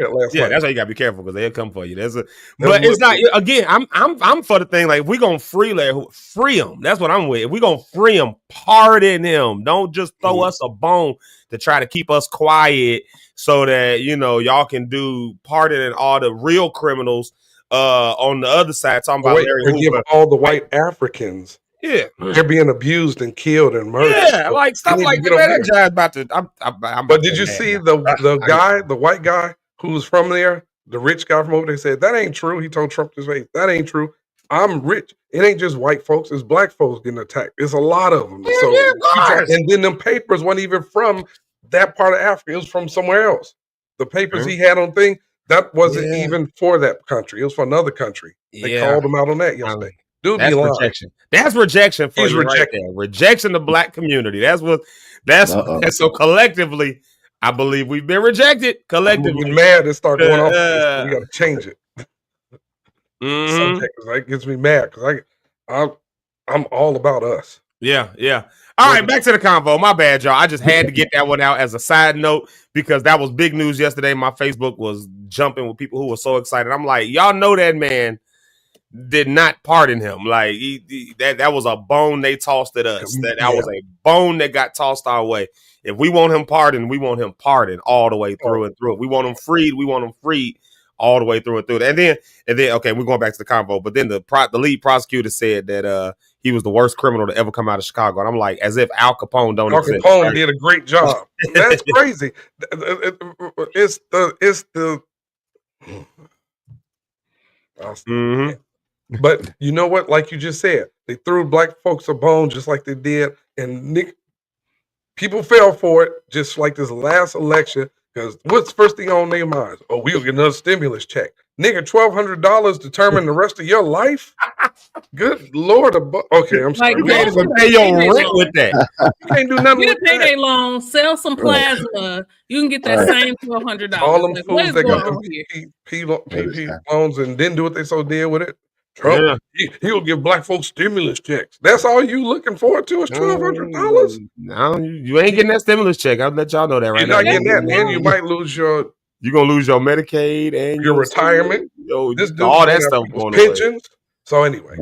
That's why you gotta be careful because they'll come for you. But it's not. Again, I'm for the thing. Like we gonna free him. That's what I'm with. If we gonna free him, pardon him. Don't just throw us a bone to try to keep us quiet so that y'all can do pardoning all the real criminals on the other side talking about Larry forgive Hoover. all the white Africans. Yeah, they're being abused and killed and murdered. Yeah, like stuff like that. That guy's about to. I'm but did you see the white guy who was from there, the rich guy from over there, said that ain't true. He told Trump this way, that ain't true. I'm rich. It ain't just white folks. It's black folks getting attacked. There's a lot of them. And then them papers weren't even from that part of Africa. It was from somewhere else. The papers he had on thing, that wasn't even for that country. It was for another country. They called him out on that yesterday. Dude, that's rejection. That's rejection for you right there. Rejection of black community. That's so collectively. I believe we've been rejected collectively. I'm mad and start going off. We got to change it. Subject, it gets me mad because I'm all about us. Yeah. All right, back to the convo. My bad, y'all. I just had to get that one out as a side note because that was big news yesterday. My Facebook was jumping with people who were so excited. I'm like, y'all know that man did not pardon him. Like that was a bone they tossed at us. That was a bone that got tossed our way. If we want him pardoned, we want him pardoned all the way through and through. We want him freed. We want him freed all the way through and through. And then okay, we're going back to the convo. But then the lead prosecutor said that he was the worst criminal to ever come out of Chicago. And I'm like, as if Al Capone don't exist. Al Capone did a great job. That's crazy. It's the But you know what? Like you just said, they threw black folks a bone just like they did, and people fell for it just like this last election. Because what's the first thing on their minds? Oh, we'll get another stimulus check. Nigga, $1,200 determine the rest of your life? Good Lord. Okay, I'm sorry. Like, you can't even pay your rent with that. You can't do nothing Get with a payday that. loan, sell some plasma. You can get that same $1,200. All them Like, fools that got on them PP loans and didn't do what they so did with it. Trump, he'll give black folks stimulus checks. That's all you looking forward to is $1,200? No, you ain't getting that stimulus check. I'll let y'all know that right now. You're not getting that, and you might lose your... You're going to lose your Medicaid and your retirement. All that stuff going pensions. So anyway,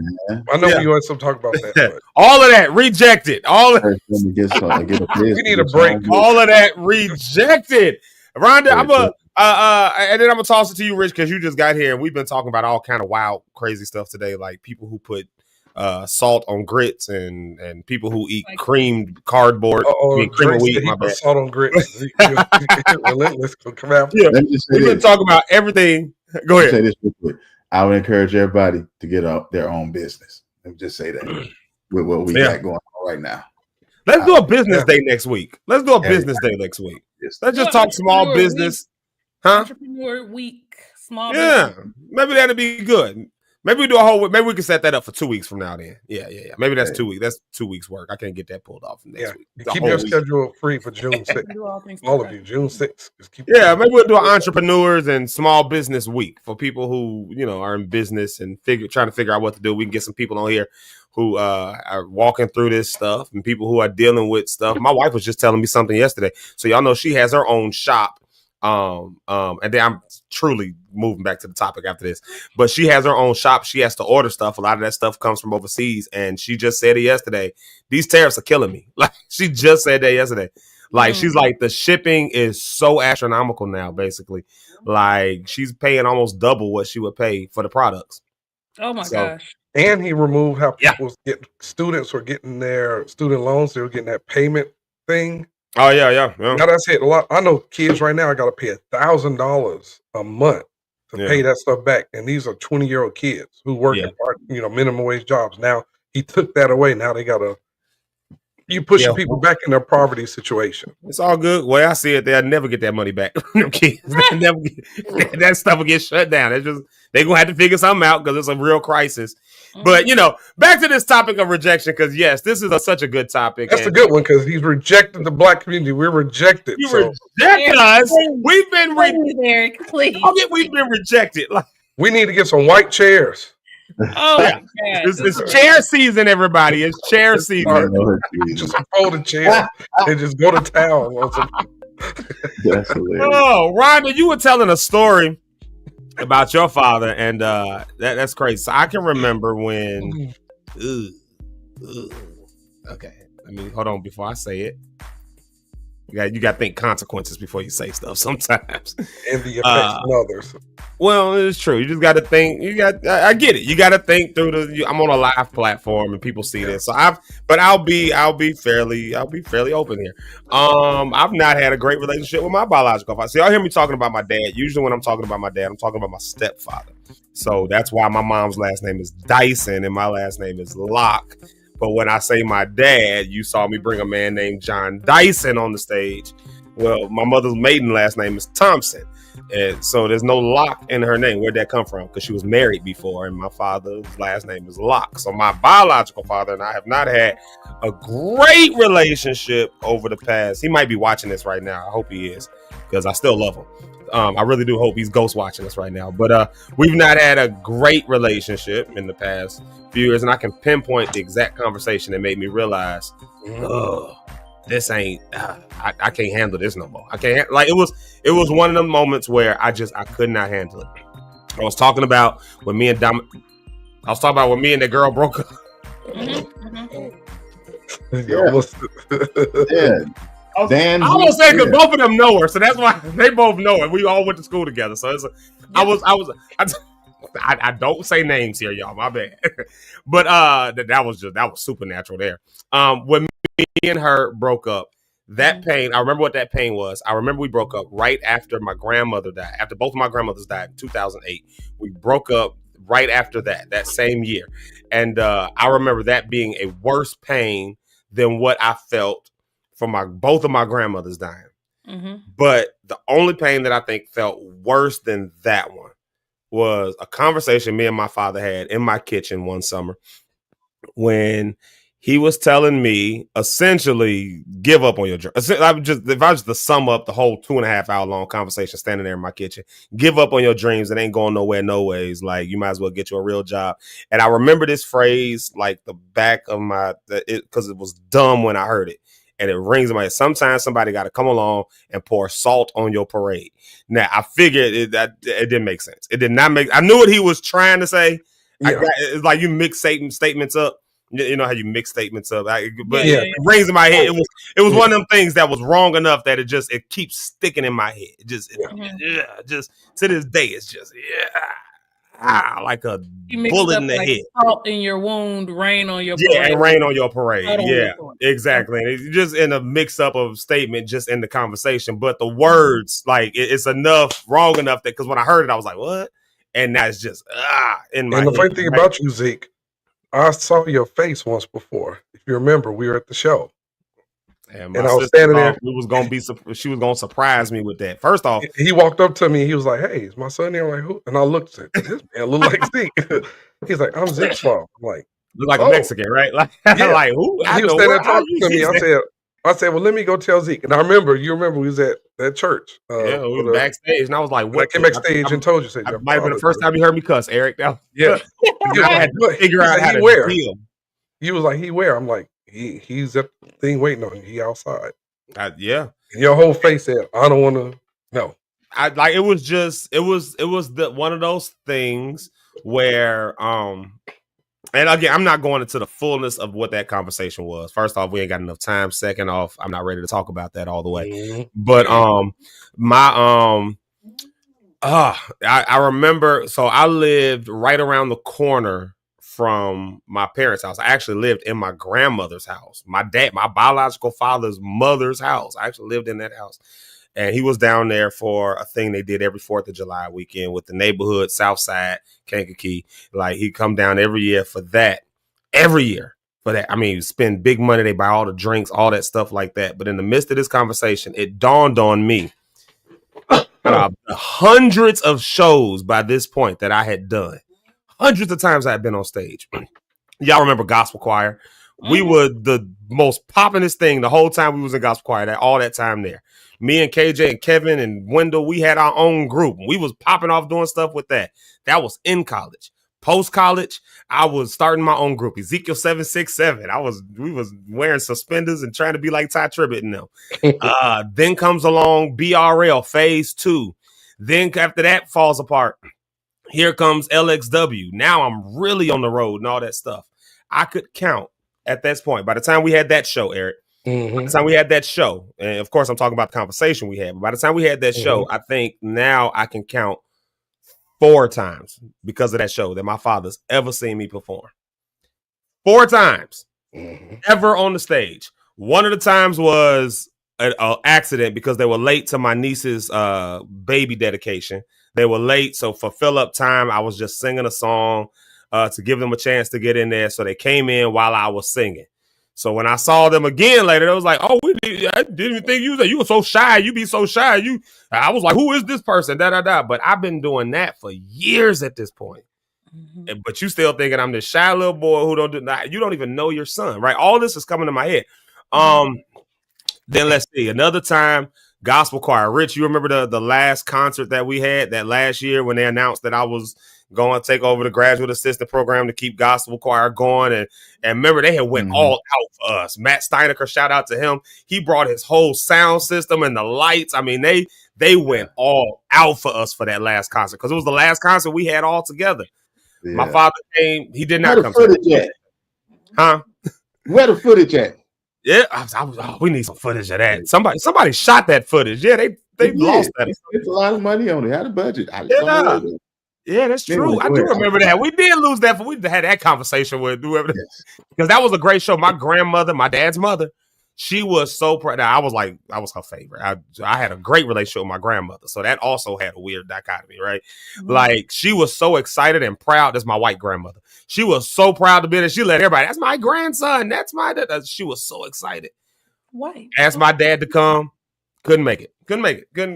I know you want some talk about that. But. All of that rejected. All of we need a break. All of that rejected. Rhonda, I'm a and then I'm gonna toss it to you, Rich, because you just got here and we've been talking about all kind of wild, crazy stuff today, like people who put salt on grits and people who eat creamed cardboard. Cream of wheat. My bad. Salt on grits. Relentless. Come out. Yeah, we've been talking about everything. Go ahead. Say this real quick. I would encourage everybody to get up their own business. Let me just say that with what we got going on right now. Let's do a business day next week. Let's do a business day next week. Let's just talk small business. Entrepreneur week. Small business. Maybe that'd be good. Maybe we do a whole week. Maybe we can set that up for 2 weeks from now then. Yeah. Maybe that's 2 weeks. That's 2 weeks work. I can't get that pulled off from next week. Keep your schedule free for June 6th. All of you, June 6th. Maybe we'll do an entrepreneurs and small business week for people who, are in business and trying to figure out what to do. We can get some people on here who are walking through this stuff and people who are dealing with stuff. My wife was just telling me something yesterday. So y'all know she has her own shop. And then I'm truly moving back to the topic after this, but she has her own shop. She has to order stuff. A lot of that stuff comes from overseas. And she just said it yesterday. These tariffs are killing me. Like she just said that yesterday. Like she's like, the shipping is so astronomical now, basically. Like she's paying almost double what she would pay for the products. Oh my gosh. And he removed how students were getting their student loans. They were getting that payment thing. Oh yeah. Now that's it. A lot. I know kids right now. I got to pay $1,000 a month to pay that stuff back, and these are 20-year-old kids who work in minimum wage jobs. Now he took that away. Now they got to. You pushing people back in their poverty situation. It's all good. Way I see it, they'll never get that money back. Kids, that stuff will get shut down. It's just they're gonna have to figure something out because it's a real crisis. But back to this topic of rejection, because yes, this is such a good topic. That's a good one because he's rejected the black community. We're rejected. You reject us. We've been Derek, please. We've been rejected. Like we need to get some white chairs. Oh my God. It's chair season, everybody. It's chair season. Just fold a chair and just go to town. That's hilarious. Oh, Rhonda, you were telling a story about your father, and that's crazy. So I can remember when. Okay, let me hold on before I say it. You got to think consequences before you say stuff sometimes. And the effects on others. Well, it's true. You just got to think. I get it. You got to think through I'm on a live platform and people see this. So I'll be fairly open here. I've not had a great relationship with my biological father. See, y'all hear me talking about my dad. Usually when I'm talking about my dad, I'm talking about my stepfather. So that's why my mom's last name is Dyson and my last name is Locke. But when I say my dad, you saw me bring a man named John Dyson on the stage. Well, my mother's maiden last name is Thompson. And so there's no Locke in her name. Where'd that come from? Because she was married before, and my father's last name is Locke. So my biological father and I have not had a great relationship over the past. He might be watching this right now. I hope he is, because I still love him. I really do hope he's ghost watching us right now. But we've not had a great relationship in the past few years, and I can pinpoint the exact conversation that made me realize, this ain't. I can't handle this no more. I can't. It was one of the moments where I could not handle it. I was talking about when me and the girl broke up. Yeah. Dan, I was saying because both of them know her, so that's why they both know her. We all went to school together, so I don't say names here, y'all. My bad. But that was supernatural there. When me and her broke up, that pain. I remember what that pain was. I remember we broke up right after my grandmother died. After both of my grandmothers died in 2008, we broke up right after that same year, and I remember that being a worse pain than what I felt from both of my grandmothers dying. Mm-hmm. But the only pain that I think felt worse than that one was a conversation me and my father had in my kitchen one summer when he was telling me essentially give up on your dream. If I was to sum up the whole 2.5 hour long conversation standing there in my kitchen, give up on your dreams. It ain't going nowhere, no ways. Like, you might as well get you a real job. And I remember this phrase like the back of because it was dumb when I heard it. And it rings in my head. Sometimes somebody got to come along and pour salt on your parade. Now, I figured it didn't make sense. It did not make. I knew what he was trying to say. Yeah. It's like you mix statements up. You know how you mix statements up. It rings in my head. It was one of them things that was wrong enough that it keeps sticking in my head. Just to this day, it's just like a bullet in the head. Salt in your wound, rain on your parade. Yeah, and rain on your parade. Yeah, exactly. And it's just in a mix up of statement, just in the conversation. But the words, like, it's wrong enough that because when I heard it, I was like, what? And now it's just in my head. And the funny thing about you, Zeke, I saw your face once before. If you remember, we were at the show. And I was standing there. She was gonna surprise me with that. First off, he walked up to me. He was like, "Hey, is my son here?" I'm like, "Who?" And I looked at this man. Look like Zeke. He's like, "I'm Zeke's mom." I'm like, "Look like a Mexican, right?" Like, like who? He was standing there talking to me. I said, "Well, let me go tell Zeke." And you remember we was at that church. We were backstage, and I was like, "What?" I came backstage and told you. Might have been the first time you heard me cuss, Eric. Yeah, I had to figure out how to deal. He was like, "He where?" I'm like, "He's at the thing waiting on him. He outside." Yeah. And your whole face said, "I don't want to know." It was one of those things where and again, I'm not going into the fullness of what that conversation was. First off, we ain't got enough time. Second off, I'm not ready to talk about that all the way. Mm-hmm. But I remember, so I lived right around the corner from my parents' house. I actually lived in my grandmother's house. My biological father's mother's house. I actually lived in that house. And he was down there for a thing they did every 4th of July weekend with the neighborhood, South Side, Kankakee. Like, he'd come down every year for that. Every year for that. I mean, spend big money. They buy all the drinks, all that stuff like that. But in the midst of this conversation, it dawned on me hundreds of shows by this point that I had done. Hundreds of times I had been on stage. Y'all remember gospel choir? We were the most poppin'est thing the whole time we was in gospel choir. All that time there. Me and KJ and Kevin and Wendell, we had our own group. We was popping off doing stuff with that. That was in college. Post college, I was starting my own group, Ezekiel 767. We was wearing suspenders and trying to be like Ty Tribbett and them. Then comes along BRL phase 2. Then after that falls apart. Here comes LXW. Now I'm really on the road and all that stuff. I could count at this point. By the time we had that show, Eric, By the time we had that show, and of course I'm talking about the conversation we had, but by the time we had that show, I think now I can count 4 times because of that show that my father's ever seen me perform. 4 times ever on the stage. One of the times was an accident because they were late to my niece's baby dedication. They were late, so for fill up time, I was just singing a song to give them a chance to get in there. So they came in while I was singing. So when I saw them again later, it was like, "Oh, I didn't even think you were so shy. You be so shy." I was like, "Who is this person?" But I've been doing that for years at this point. But you still thinking I'm this shy little boy who don't do that. You don't even know your son, right? All this is coming to my head. Then let's see. Another time, gospel choir. Rich, you remember the last concert that we had that last year when they announced that I was going to take over the graduate assistant program to keep gospel choir going. And remember, they had went all out for us. Matt Steinecker, shout out to him. He brought his whole sound system and the lights. I mean, they went all out for us for that last concert because it was the last concert we had all together. Yeah. My father came. He did not come. Where the footage at? Huh? Where the footage at? Yeah, we need some footage of that. Somebody shot that footage. Yeah, they lost that. It's a lot of money on it. Had a budget. Yeah, that's true. I do remember that. We did lose that. We had that conversation with whoever, because that was a great show. My grandmother, my dad's mother, she was so proud. I was her favorite. I had a great relationship with my grandmother, so that also had a weird dichotomy, right? Like she was so excited and proud. That's my white grandmother. She was so proud to be there. She let everybody. That's my grandson. That's my. She was so excited. White. Asked my dad to come. Couldn't make it.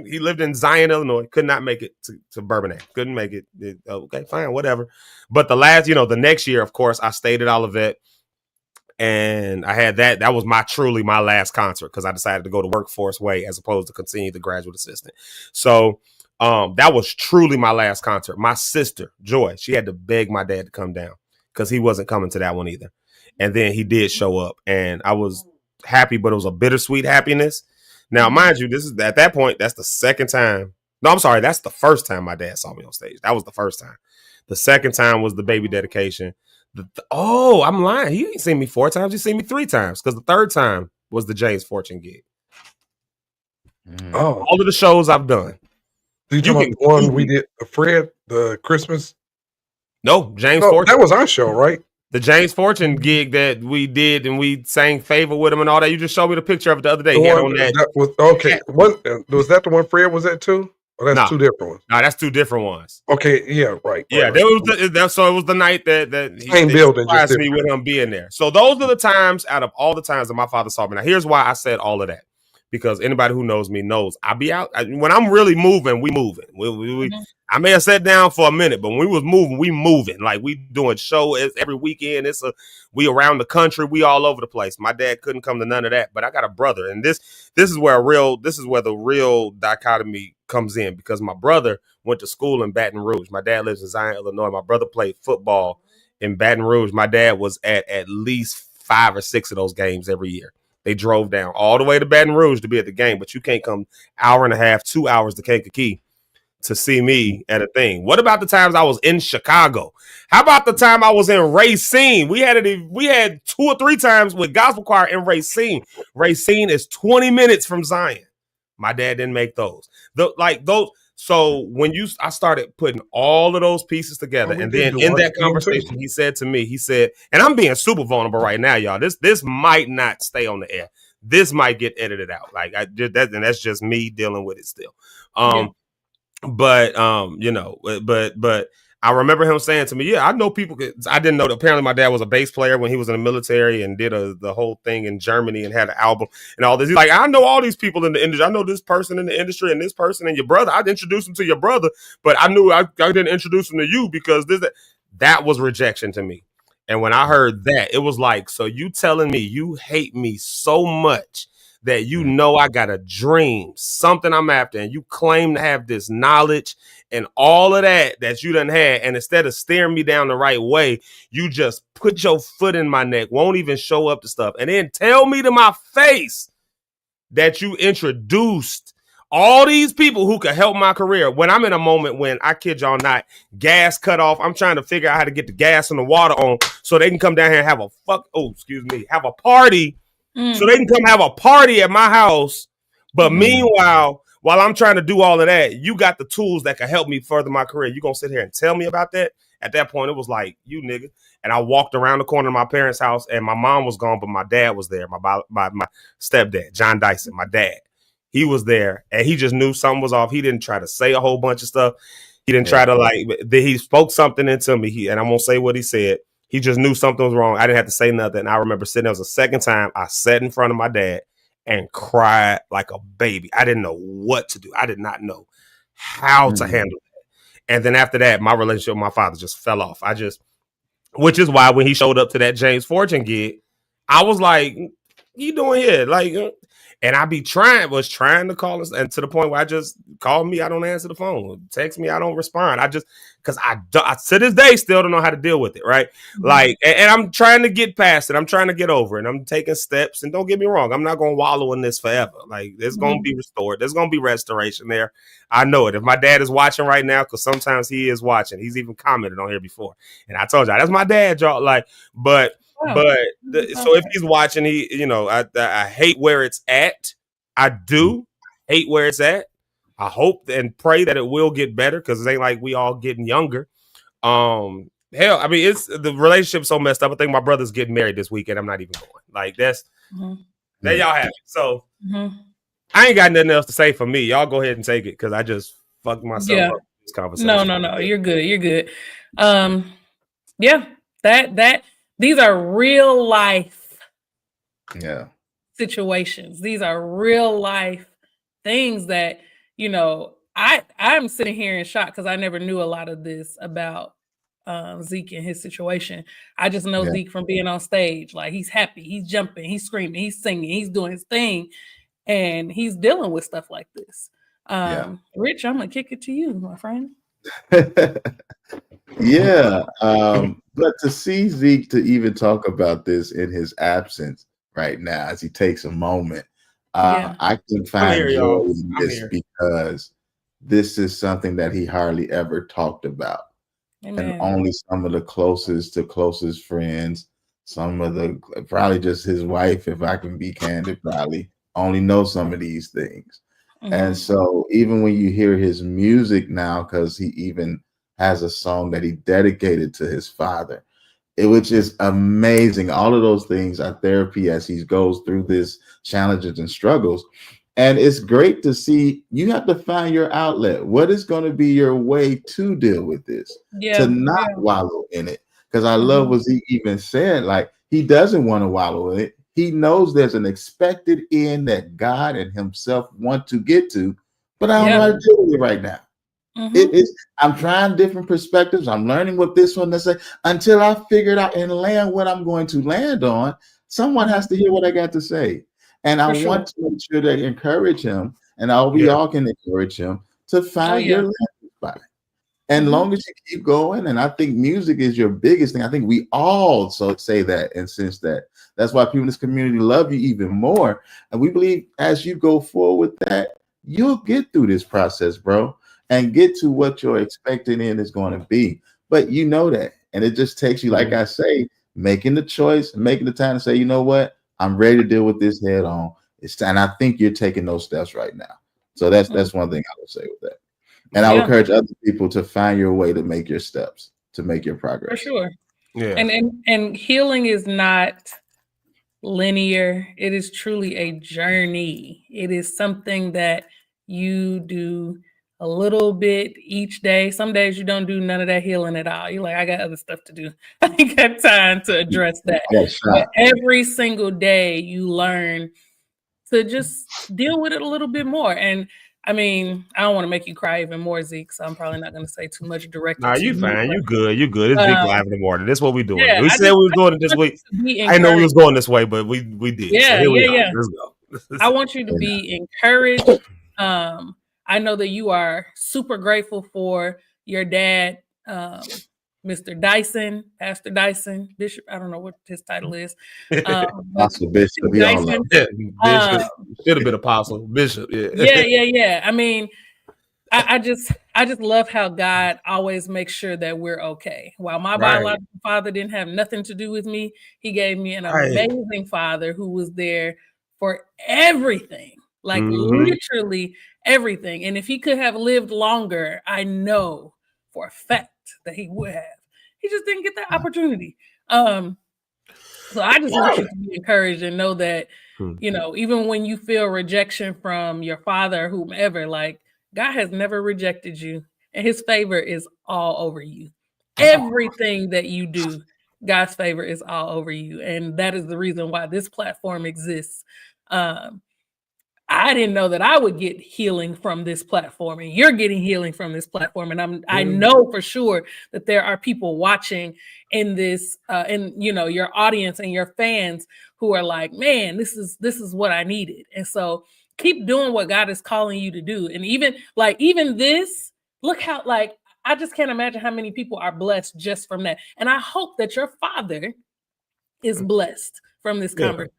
He lived in Zion, Illinois. Could not make it to Bourbonnais. Couldn't make it. Okay, fine, whatever. But the next year, of course, I stayed at Olivet. And I had that. That was truly my last concert because I decided to go the workforce way as opposed to continue the graduate assistant. So that was truly my last concert. My sister, Joy, she had to beg my dad to come down because he wasn't coming to that one either. And then he did show up and I was happy, but it was a bittersweet happiness. Now, mind you, this is at that point, that's the second time. No, I'm sorry. That's the first time my dad saw me on stage. That was the first time. The second time was the baby dedication. I'm lying. He ain't seen me 4 times. He seen me 3 times because the third time was the James Fortune gig. Oh, all of the shows I've done. Did you the one we did, Fred, the Christmas? No, James Fortune. That was our show, right? The James Fortune gig that we did and we sang Favor with him and all that. You just showed me the picture of it the other day. Was that the one Fred was at too? Oh, that's 2 different ones. No, that's 2 different ones. Okay, yeah, right. Yeah, so it was the night that he surprised me with him being there. So those are the times out of all the times that my father saw me. Now, here's why I said all of that. Because anybody who knows me knows I be out. When I'm really moving, we moving. I may have sat down for a minute, but when we was moving, we moving. Like we doing shows every weekend. We around the country. We all over the place. My dad couldn't come to none of that, but I got a brother, and this is where the real dichotomy comes in because my brother went to school in Baton Rouge. My dad lives in Zion, Illinois. My brother played football in Baton Rouge. My dad was at least 5 or 6 of those games every year. They drove down all the way to Baton Rouge to be at the game, but you can't come 1.5 hours, 2 hours to Kankakee to see me at a thing. What about the times I was in Chicago? How about the time I was in Racine? We had 2 or 3 times with gospel choir in Racine. Racine is 20 minutes from Zion. My dad didn't make those. So when I started putting all of those pieces together, and then in that conversation, he said to me, and I'm being super vulnerable right now, y'all. This might not stay on the air. This might get edited out. Like and that's just me dealing with it still. But I remember him saying to me, yeah, I know people. I didn't know that apparently my dad was a bass player when he was in the military and did the whole thing in Germany and had an album and all this. He's like, I know all these people in the industry. I know this person in the industry and this person and your brother. I'd introduce him to your brother, but I knew I didn't introduce him to you because that was rejection to me. And when I heard that, it was like, so you telling me you hate me so much that you know I got a dream, something I'm after, and you claim to have this knowledge and all of that you done had, and instead of steering me down the right way, you just put your foot in my neck, won't even show up to stuff, and then tell me to my face that you introduced all these people who could help my career when I'm in a moment when, I kid y'all not, gas cut off. I'm trying to figure out how to get the gas and the water on so they can come down here and have a party so they can come have a party at my house. But meanwhile, while I'm trying to do all of that, you got the tools that can help me further my career. You gonna sit here and tell me about that? At that point, it was like, you nigga. And I walked around the corner of my parents' house, and my mom was gone, but my dad was there. My stepdad, John Dyson, my dad. He was there, and he just knew something was off. He didn't try to say a whole bunch of stuff. He didn't try to he spoke something into me. And I won't say what he said. He just knew something was wrong. I didn't have to say nothing. I remember sitting there. It was the second time I sat in front of my dad and cried like a baby. I didn't know what to do. I did not know how to handle it. And then after that, my relationship with my father just fell off. Which is why when he showed up to that James Fortune gig, I was like, you doing here? Like, and I was trying to call us, and to the point where I just call me, I don't answer the phone. Text me, I don't respond. Because I to this day still don't know how to deal with it, right? Like, and I'm trying to get past it. I'm trying to get over it. And I'm taking steps. And don't get me wrong, I'm not going to wallow in this forever. Like, there's going to be restored. There's going to be restoration there. I know it. If my dad is watching right now, because sometimes he is watching, he's even commented on here before. And I told y'all, that's my dad, y'all. Like, so if he's watching, I hate where it's at. I do hate where it's at. I hope and pray that it will get better, because it ain't like we all getting younger. Hell, I mean, it's the relationship's so messed up. I think my brother's getting married this weekend. I'm not even going. Like, that's that y'all have it. So I ain't got nothing else to say for me. Y'all go ahead and take it, because I just fucked myself up in this conversation. No. You're good. You're good. That these are real life situations. These are real life things that, I'm sitting here in shock, because I never knew a lot of this about Zeke and his situation. I just know Zeke from being on stage. Like, he's happy, he's jumping, he's screaming, he's singing, he's doing his thing, and he's dealing with stuff like this. Rich, I'm gonna kick it to you, my friend. But to see Zeke to even talk about this in his absence right now, as he takes a moment, I can find joy in this, because this is something that he hardly ever talked about. Amen. And only some of the closest friends, some of the, probably just his wife, if I can be candid, probably only know some of these things. And so even when you hear his music now, because he even has a song that he dedicated to his father, which is amazing. All of those things are therapy as he goes through this challenges and struggles. And it's great to see. You have to find your outlet. What is going to be your way to deal with this? To not wallow in it. Because I love what he even said. Like, he doesn't want to wallow in it. He knows there's an expected end that God and himself want to get to, but I don't know how to deal with it right now. I'm trying different perspectives. I'm learning what this one to say until I figure it out and land what I'm going to land on. Someone has to hear what I got to say. And I want to make sure to encourage him, and we all can encourage him to find your landing spot. And long as you keep going, and I think music is your biggest thing. I think we all say that and sense that. That's why people in this community love you even more. And we believe as you go forward with that, you'll get through this process, bro, and get to what your expected end is going to be. But you know that. And it just takes you, like I say, making the choice, making the time to say, you know what? I'm ready to deal with this head on. And I think you're taking those steps right now. So that's one thing I would say with that. And I would encourage other people to find your way to make your steps, to make your progress. For sure. Yeah. And healing is not linear. It is truly a journey. It is something that you do a little bit each day. Some days you don't do none of that healing at all. You're like, I got other stuff to do. I ain't got time to address that. But every single day you learn to just deal with it a little bit more. And I mean, I don't want to make you cry even more, Zeke, so I'm probably not going to say too much directly. Nah, you fine. You good. You good. It's Zeke Live in the morning. That's what we doing. We said we was doing it this week. I know we was going this way, but we did. Yeah, so yeah. Let's go. I want you to be encouraged. I know that you are super grateful for your dad, Mr. Dyson, Pastor Dyson, Bishop. I don't know what his title is. Apostle Bishop. Bishop. Should have been Apostle Bishop. Yeah. Yeah. I mean, I just love how God always makes sure that we're okay. While my biological father didn't have nothing to do with me, he gave me an amazing father who was there for everything, like literally everything. And if he could have lived longer, I know for a fact that he would have. He just didn't get that opportunity. So I just want you to be encouraged and know that, you know, even when you feel rejection from your father or whomever, like God has never rejected you and his favor is all over you. Everything that you do, God's favor is all over you. And that is the reason why this platform exists. I didn't know that I would get healing from this platform, and you're getting healing from this platform. And I know for sure that there are people watching in this, and you know, your audience and your fans who are like, man, this is what I needed. And so keep doing what God is calling you to do. And even this, look how, like, I just can't imagine how many people are blessed just from that. And I hope that your father is blessed from this conversation.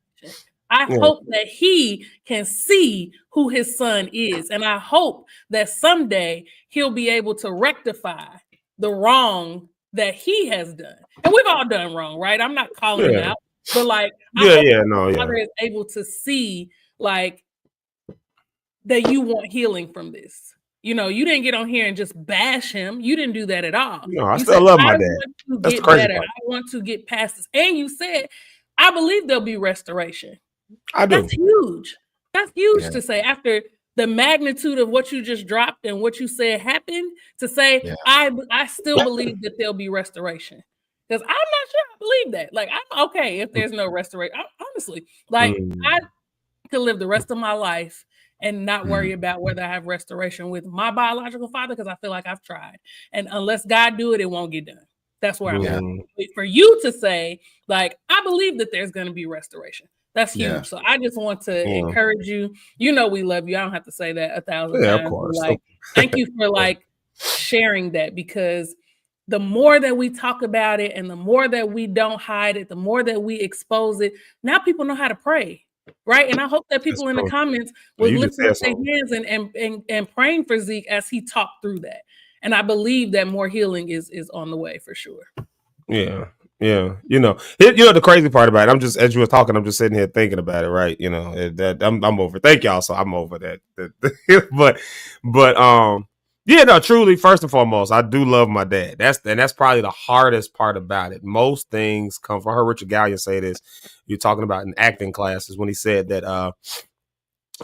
I hope that he can see who his son is. And I hope that someday he'll be able to rectify the wrong that he has done. And we've all done wrong, right? I'm not calling him out, but like, I hope father is able to see, like, that you want healing from this. You know, you didn't get on here and just bash him. You didn't do that at all. No, I still love my dad. That's the crazy part. I want to get past this. And you said, I believe there'll be restoration. I do. That's huge. That's huge to say after the magnitude of what you just dropped and what you said happened, to say, I still believe that there'll be restoration. Because I'm not sure I believe that. Like, I'm okay if there's no restoration. Honestly, like, I could live the rest of my life and not worry about whether I have restoration with my biological father, because I feel like I've tried. And unless God do it, it won't get done. That's where I'm at. For you to say, like, I believe that there's going to be restoration. That's huge. So I just want to encourage you. You know, we love you. I don't have to say that 1,000 times. Of course. Like, thank you for like sharing that, because the more that we talk about it and the more that we don't hide it, the more that we expose it, now people know how to pray. Right. And I hope that people in the comments will lift up their hands and praying for Zeke as he talked through that. And I believe that more healing is on the way for sure. Yeah. Yeah, you know the crazy part about it. I'm just, as you were talking, I'm just sitting here thinking about it, right? You know, that I'm over. Thank y'all, so I'm over that. but yeah, no, truly, first and foremost, I do love my dad. That's probably the hardest part about it. Most things come from. I heard Richard Gallion say this. You're talking about in acting classes when he said that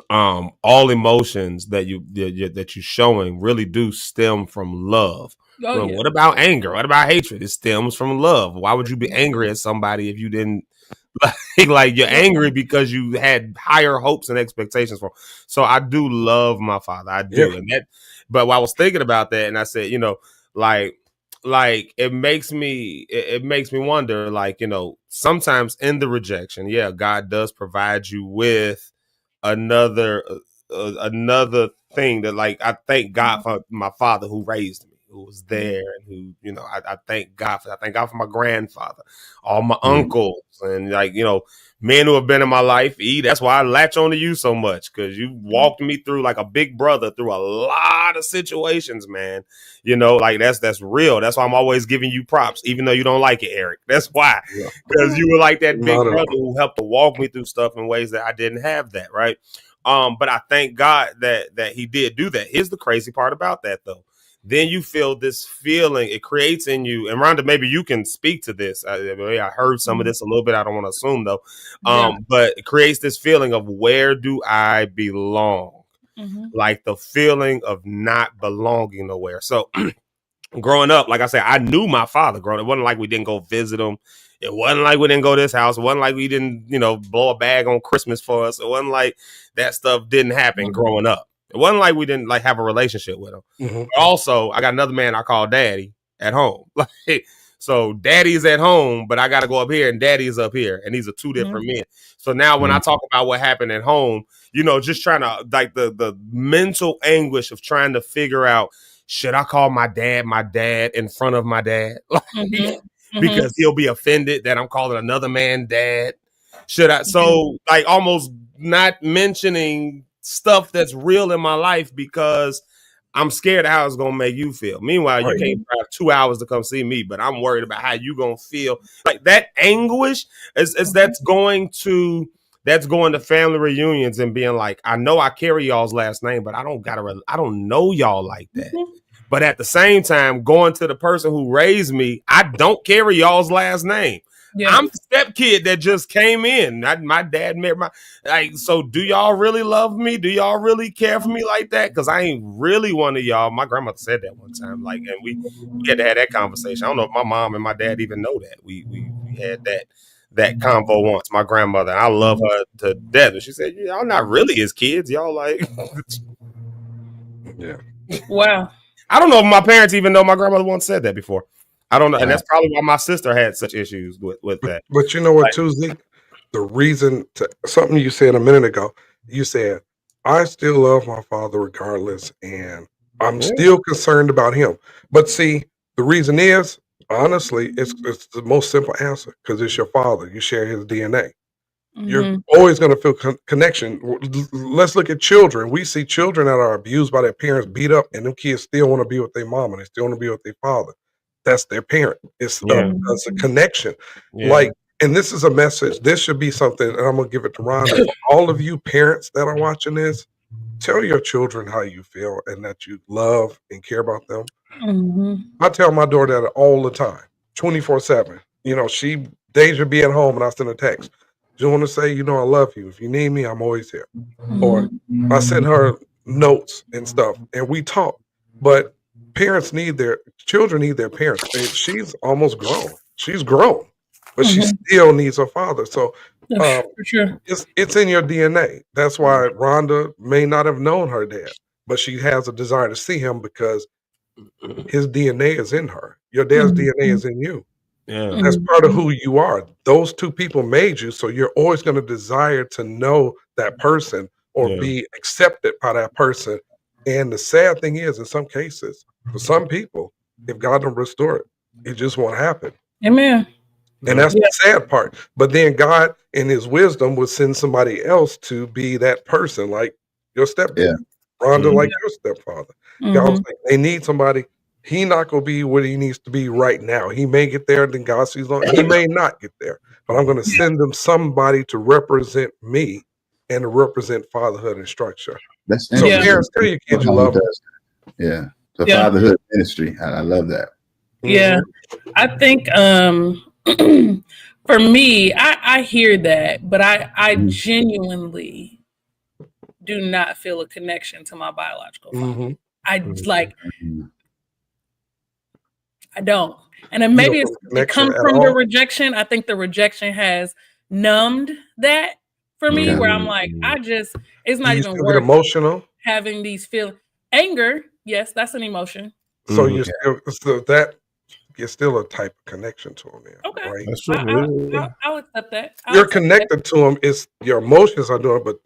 all emotions that you're showing really do stem from love. What about anger? What about hatred? It stems from love. Why would you be angry at somebody if you didn't like you're angry because you had higher hopes and expectations for? So I do love my father. I do. And but while I was thinking about that, and I said, you know, like it makes me wonder, like, you know, sometimes in the rejection, God does provide you with another thing that, like, I thank God for my father who raised me, who was there, and who, you know, I thank God for. I thank God for my grandfather, all my uncles, and, like, you know, men who have been in my life. That's why I latch on to you so much, because you walked me through like a big brother through a lot of situations, man. You know, like that's real. That's why I'm always giving you props, even though you don't like it, Eric. That's why, because you were like that big brother who helped to walk me through stuff in ways that I didn't have that, right? But I thank God that he did do that. Here's the crazy part about that, though. Then you feel this feeling it creates in you. And Rhonda, maybe you can speak to this. I heard some of this a little bit. I don't want to assume, though. But it creates this feeling of, where do I belong? Like the feeling of not belonging nowhere. So growing up, like I said, I knew my father growing up. It wasn't like we didn't go visit him. It wasn't like we didn't go to this house. It wasn't like we didn't, you know, blow a bag on Christmas for us. It wasn't like that stuff didn't happen growing up. It wasn't like we didn't like have a relationship with him. Also, I got another man I call daddy at home. Like, so daddy's at home, but I got to go up here, and daddy's up here, and these are two different men. So now when I talk about what happened at home, you know, just trying to, like, the mental anguish of trying to figure out, should I call my dad in front of my dad? Because he'll be offended that I'm calling another man dad. Should I? So, like, almost not mentioning stuff that's real in my life, because I'm scared of how it's gonna make you feel. Meanwhile, you Right. can't drive 2 hours to come see me, but I'm worried about how you gonna feel. Like that anguish is that's going to family reunions and being like, I know I carry y'all's last name, but I don't know y'all like that. But at the same time, going to the person who raised me, I don't carry y'all's last name. Yeah. I'm the step kid that just came in. My dad met so do y'all really love me? Do y'all really care for me like that? Because I ain't really one of y'all. My grandmother said that one time. Like, and we had to have that conversation. I don't know if my mom and my dad even know that. We had that convo once, my grandmother. I love her to death. And she said, y'all not really his kids. Y'all like yeah. Wow. I don't know if my parents even know my grandmother once said that before. I don't know. And that's probably why my sister had such issues with that. But you know what, too, Zeke? The reason something you said a minute ago, you said, I still love my father regardless, and I'm still concerned about him. But see, the reason is, honestly, it's the most simple answer because it's your father. You share his DNA. You're always going to feel connection. Let's look at children. We see children that are abused by their parents, beat up, and them kids still want to be with their mom and they still want to be with their father. That's their parent. It's a connection. Like, and this is a message. This should be something, and I'm going to give it to Rhonda. For all of you parents that are watching this, tell your children how you feel and that you love and care about them. I tell my daughter that all the time, 24/7. You know, Deja be at home and I send a text. Just want to say, I love you. If you need me, I'm always here. Or I send her notes and stuff, and we talk. But children need their parents. And she's almost grown. She's grown, but she still needs her father. So for sure. it's in your DNA. That's why Rhonda may not have known her dad, but she has a desire to see him because his DNA is in her. Your dad's DNA is in you. Yeah. That's part of who you are. Those two people made you, so you're always going to desire to know that person or be accepted by that person. And the sad thing is, in some cases, for some people, if God don't restore it, it just won't happen. Amen. And that's the sad part. But then God, in his wisdom, would send somebody else to be that person, like your stepdad. Rhonda, like your stepfather. God was like, they need somebody. He not going to be where he needs to be right now. He may get there, then God sees on. He may not get there. But I'm going to send them somebody to represent me and to represent fatherhood and structure. So parents, tell your kids you love them. Yeah. The fatherhood ministry. I love that. Yeah. I think for me, I hear that, but I genuinely do not feel a connection to my biological father. I don't. And then maybe it comes from the rejection. I think the rejection has numbed that for me, where I'm like, it's not even worth emotional having these feelings. Anger, yes, that's an emotion. So you're still a type of connection to him. Okay, right? That's true. I'll accept that. You're connected to him. It's your emotions are doing, but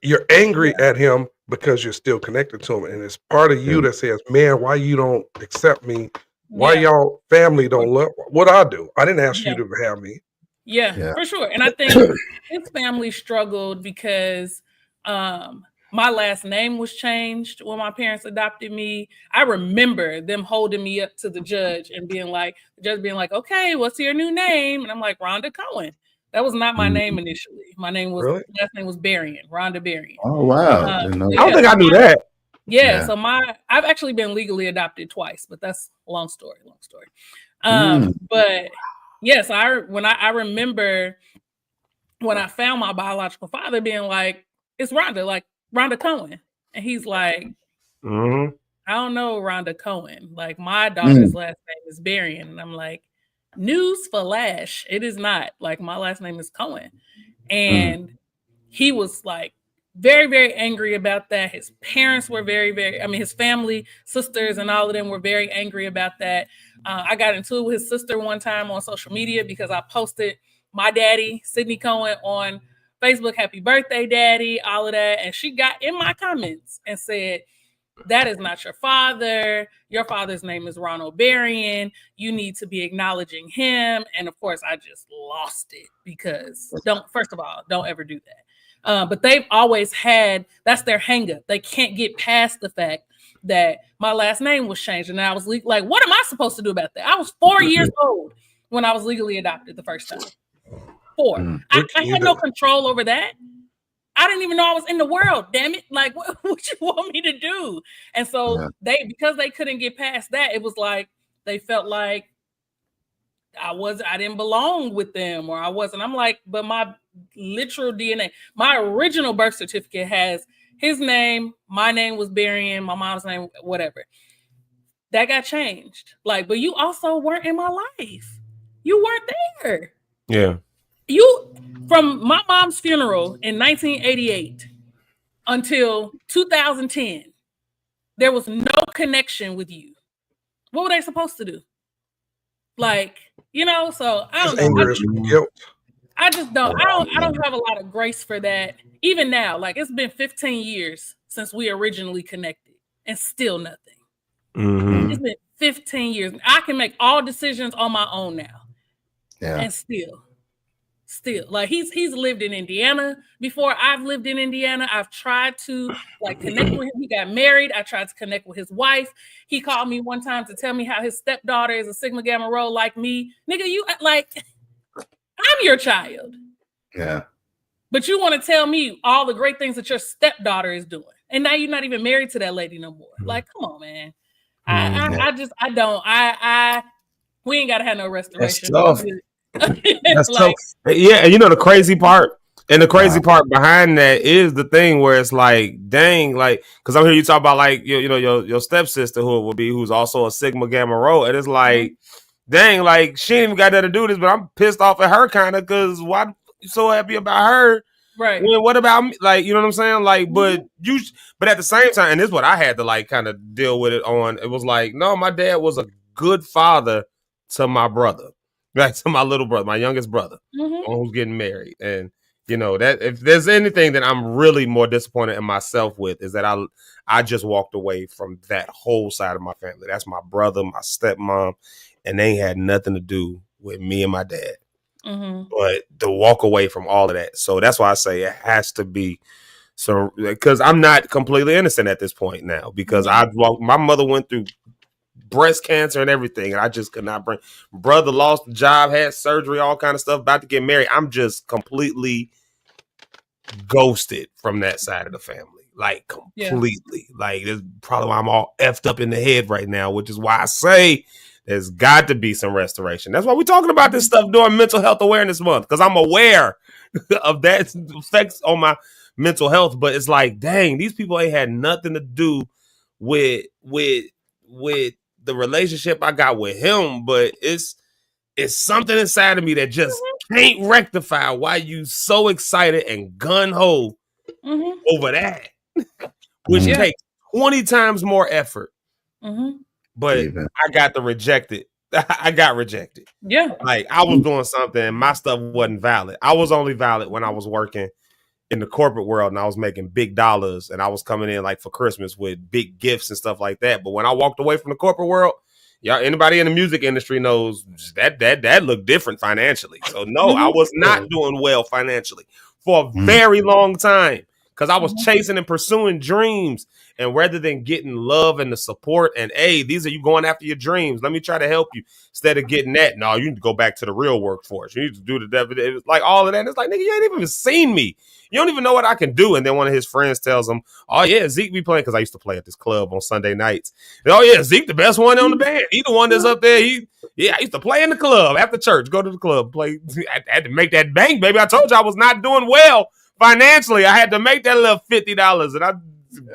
you're angry at him because you're still connected to him, and it's part of you that says, "Man, why you don't accept me? Why y'all family don't love what I do? I didn't ask you to have me." Yeah, for sure. And I think his family struggled because my last name was changed when my parents adopted me. I remember them holding me up to the judge and the judge being like, "Okay, what's your new name?" And I'm like, "Rhonda Cohen." That was not my name initially. My name was last name was Berrien, Rhonda Berrien. Oh wow! I don't think I knew that. Yeah, so I've actually been legally adopted twice, but that's a long story. But yes, I remember when I found my biological father being like, "It's Rhonda, like Rhonda Cohen," and he's like, "I don't know Rhonda Cohen. Like my daughter's last name is Berrien," and I'm like, "News flash, it is not. Like my last name is Cohen," and he was like very, very angry about that. His parents were his family, sisters, and all of them were very angry about that. I got into it with his sister one time on social media because I posted my daddy, Sydney Cohen, on Facebook, "Happy birthday, daddy," all of that. And she got in my comments and said, "That is not your father. Your father's name is Ronald Berrien. You need to be acknowledging him." And of course, I just lost it because don't ever do that. But they've always had, that's their hang up. They can't get past the fact that my last name was changed, and I was like, what am I supposed to do about that? I was 4 years old when I was legally adopted the first time. 4. I had no control over that. I didn't even know I was in the world. Damn it! Like, what you want me to do? And so because they couldn't get past that, it was like they felt like I didn't belong with them, or I wasn't. I'm like, but my literal DNA, my original birth certificate has his name, my name was Berrien, my mom's name, whatever. That got changed. Like, but you also weren't in my life. You weren't there. Yeah. You, from my mom's funeral in 1988 until 2010, there was no connection with you. What were they supposed to do? Like, so I don't know. I just don't. I don't have a lot of grace for that. Even now, like, it's been 15 years since we originally connected, and still nothing. Mm-hmm. It's been 15 years. I can make all decisions on my own now, and still, like, he's lived in Indiana before I've lived in Indiana. I've tried to connect with him. He got married. I tried to connect with his wife. He called me one time to tell me how his stepdaughter is a Sigma Gamma Rho like me. Nigga, you I'm your child. Yeah. But you want to tell me all the great things that your stepdaughter is doing. And now you're not even married to that lady no more. Like, come on, man. We ain't got to have no restoration. That's tough. That's tough. Yeah, and the crazy part, part behind that is the thing where it's like, dang, like, because I'm hearing you talk about like your stepsister who's also a Sigma Gamma Rho, and it's like, dang, like, she ain't even got that to do with this, but I'm pissed off at her kind of, because why you so happy about her? Right. Well, what about me? Like, you know what I'm saying? Like, but at the same time, and this is what I had to like kind of deal with it on. It was like, no, my dad was a good father to my brother, like to my little brother, my youngest brother, who's getting married. And that if there's anything that I'm really more disappointed in myself with, is that I just walked away from that whole side of my family. That's my brother, my stepmom, and they had nothing to do with me and my dad. But to walk away from all of that. So that's why I say it has to be because I'm not completely innocent at this point now, because my mother went through breast cancer and everything, and I just could not bring. Brother lost the job, had surgery, all kind of stuff, about to get married. I'm just completely ghosted from that side of the family, like completely. Like, that's probably why I'm all effed up in the head right now, which is why I say there's got to be some restoration. That's why we're talking about this stuff during Mental Health Awareness Month, because I'm aware of that effects on my mental health. But it's like, dang, these people ain't had nothing to do with the relationship I got with him. But it's something inside of me that just can't rectify why you so excited and gun-ho over that, which takes 20 times more effort. But I got rejected. I got rejected. Yeah. Like, I was doing something and my stuff wasn't valid. I was only valid when I was working in the corporate world and I was making big dollars and I was coming in like for Christmas with big gifts and stuff like that. But when I walked away from the corporate world, anybody in the music industry knows that looked different financially. So no, I was not doing well financially for a very long time, because I was chasing and pursuing dreams. And rather than getting love and the support and, hey, these are you going after your dreams, let me try to help you, instead of getting that, no, you need to go back to the real workforce. You need to do the devil. It was like all of that. And it's like, nigga, you ain't even seen me. You don't even know what I can do. And then one of his friends tells him, oh, yeah, Zeke be playing, because I used to play at this club on Sunday nights. And, oh, yeah, Zeke, the best one on the band. He the one that's up there. I used to play in the club after church, go to the club, play. I had to make that bank, baby. I told you I was not doing well financially. I had to make that little $50. And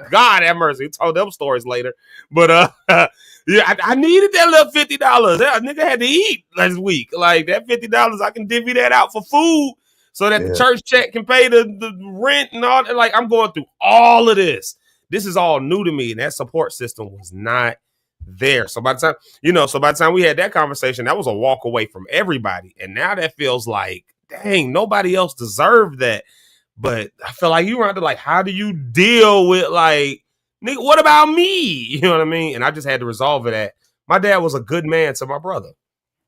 God have mercy. He told them stories later. But I needed that little $50. That nigga had to eat last week. Like, that $50, I can divvy that out for food so that the church check can pay the rent and all that. Like, I'm going through all of this. This is all new to me, and that support system was not there. So by the time we had that conversation, that was a walk away from everybody. And now that feels like, dang, nobody else deserved that. But I feel like you were under, like, how do you deal with, like, nigga, what about me? You know what I mean? And I just had to resolve it at, my dad was a good man to my brother.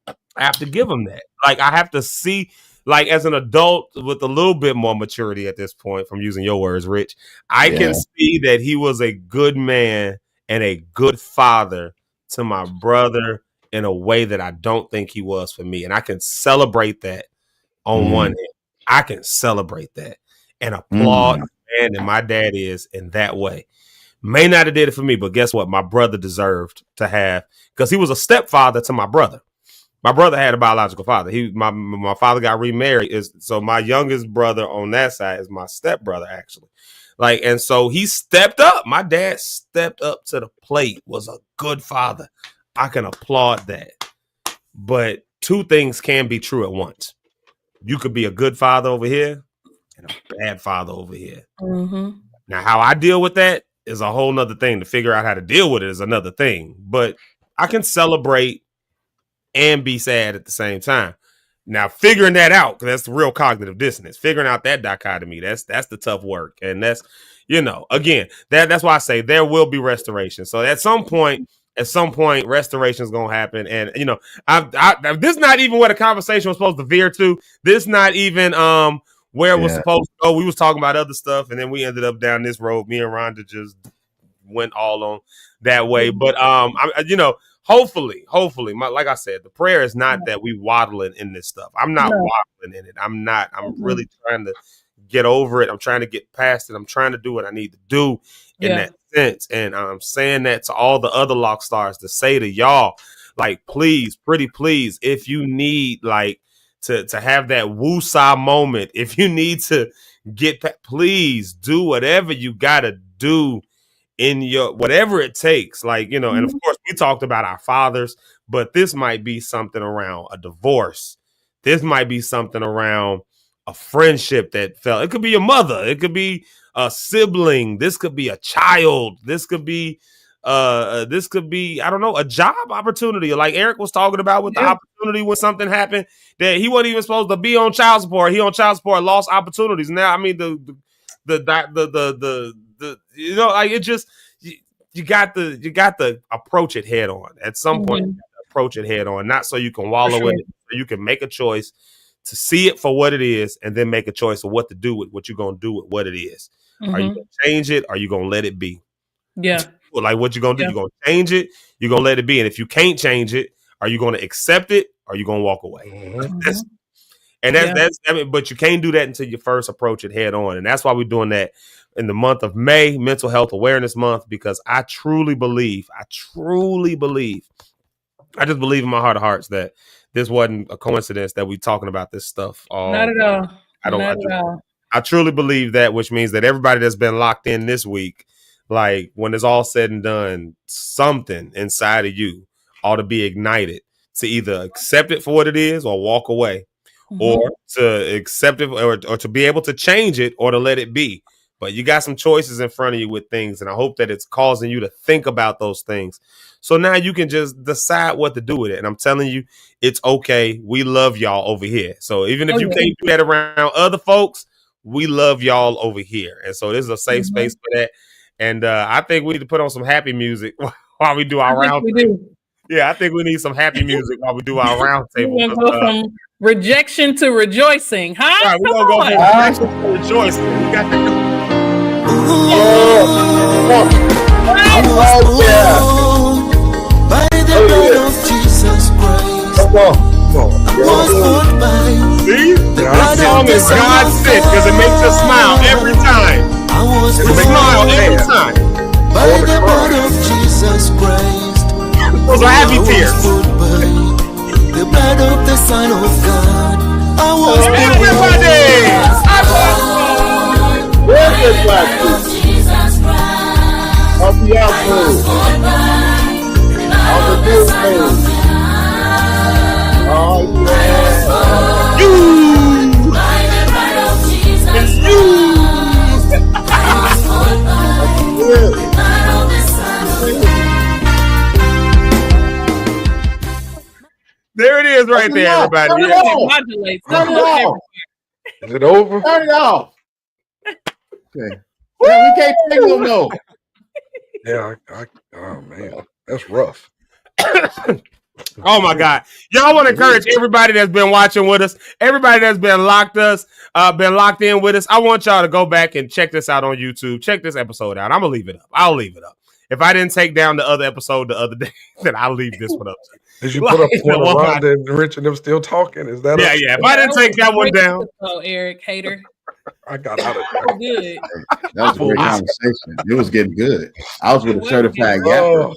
I have to give him that. Like, I have to see, like, as an adult with a little bit more maturity at this point, from using your words, Rich, I can see that he was a good man and a good father to my brother in a way that I don't think he was for me. And I can celebrate that on one hand. I can celebrate that and applaud the man that my dad is in that way. May not have did it for me, but guess what? My brother deserved to have, because he was a stepfather to my brother. My brother had a biological father. My father got remarried. So my youngest brother on that side is my stepbrother, actually. Like, and so he stepped up. My dad stepped up to the plate, was a good father. I can applaud that. But two things can be true at once. You could be a good father over here and a bad father over here. Mm-hmm. Now, how I deal with that is a whole nother thing. To figure out how to deal with it is another thing. But I can celebrate and be sad at the same time. Now, figuring that out, because that's the real cognitive dissonance. Figuring out that dichotomy, that's the tough work. And that's, again, that's why I say there will be restoration. So at some point, restoration is going to happen. And, this is not even where the conversation was supposed to veer to. This is not even where it was supposed to go. We was talking about other stuff, and then we ended up down this road. Me and Rhonda just went all on that way. But, hopefully, like I said, the prayer is not that we waddling in this stuff. I'm not waddling in it. I'm not. I'm really trying to get over it. I'm trying to get past it. I'm trying to do what I need to do in that sense. And I'm saying that to all the other lock stars to say to y'all, like, please, pretty please, if you need like to have that woo-saw moment, if you need to please do whatever you got to do in your whatever it takes, like, and of course we talked about our fathers, but this might be something around a divorce. This might be something around a friendship that fell. It could be your mother. It could be a sibling. This could be a child. This could be I don't know, a job opportunity. Like Eric was talking about with the opportunity when something happened that he wasn't even supposed to be on child support. He on child support, lost opportunities. Now, I mean, it just you got to approach it head on. At some point, you gotta approach it head on, not so you can wallow in it. So you can make a choice to see it for what it is, and then make a choice of what to do with what you're gonna do with what it is. Are you gonna change it? Or are you gonna let it be? Yeah. Like what you gonna do? You're gonna change it. You're gonna let it be. And if you can't change it, are you gonna accept it? Or are you gonna walk away? But you can't do that until you first approach it head on. And that's why we're doing that in the month of May, Mental Health Awareness Month, because I truly believe, I just believe in my heart of hearts that this wasn't a coincidence that we're talking about this stuff. Not at all. I truly believe that, which means that everybody that's been locked in this week, like when it's all said and done, something inside of you ought to be ignited to either accept it for what it is or walk away, or to accept it or to be able to change it or to let it be. But you got some choices in front of you with things, and I hope that it's causing you to think about those things. So now you can just decide what to do with it. And I'm telling you, it's okay. We love y'all over here. So even if you can't do that around other folks, we love y'all over here. And so this is a safe space for that. And I think we need to put on some happy music while we do our round table. Yeah, I think we need some happy music while we do our round table. We're going to go from rejection to rejoicing, huh? Right, we're going to go from rejection to rejoicing. We got to do. I was born by the blood of Jesus Christ. I was born by the blood of the Son God sent, because it makes us smile every time. I was smile every time. By the blood of Jesus Christ. Those are happy tears. The blood of the Son of God. I was everybody. On the outpost. On the billboard. Oh, yeah. It's you. There it is right there, everybody. Is it over? Turn it off. Okay. Yeah, we can't take no. Yeah, oh man, that's rough. Oh my God. Y'all want to encourage everybody that's been watching with us, everybody that's been locked in with us. I want y'all to go back and check this out on YouTube. Check this episode out. I'll leave it up. if I didn't take down the other episode the other day, then I'll leave this one up. Did you put up one of Rhonda and Rich and them still talking? Is that yeah? If I didn't take that one down, Eric hater. I got out of there. Good. That was a great conversation. It was getting good. I was with a certified yapper.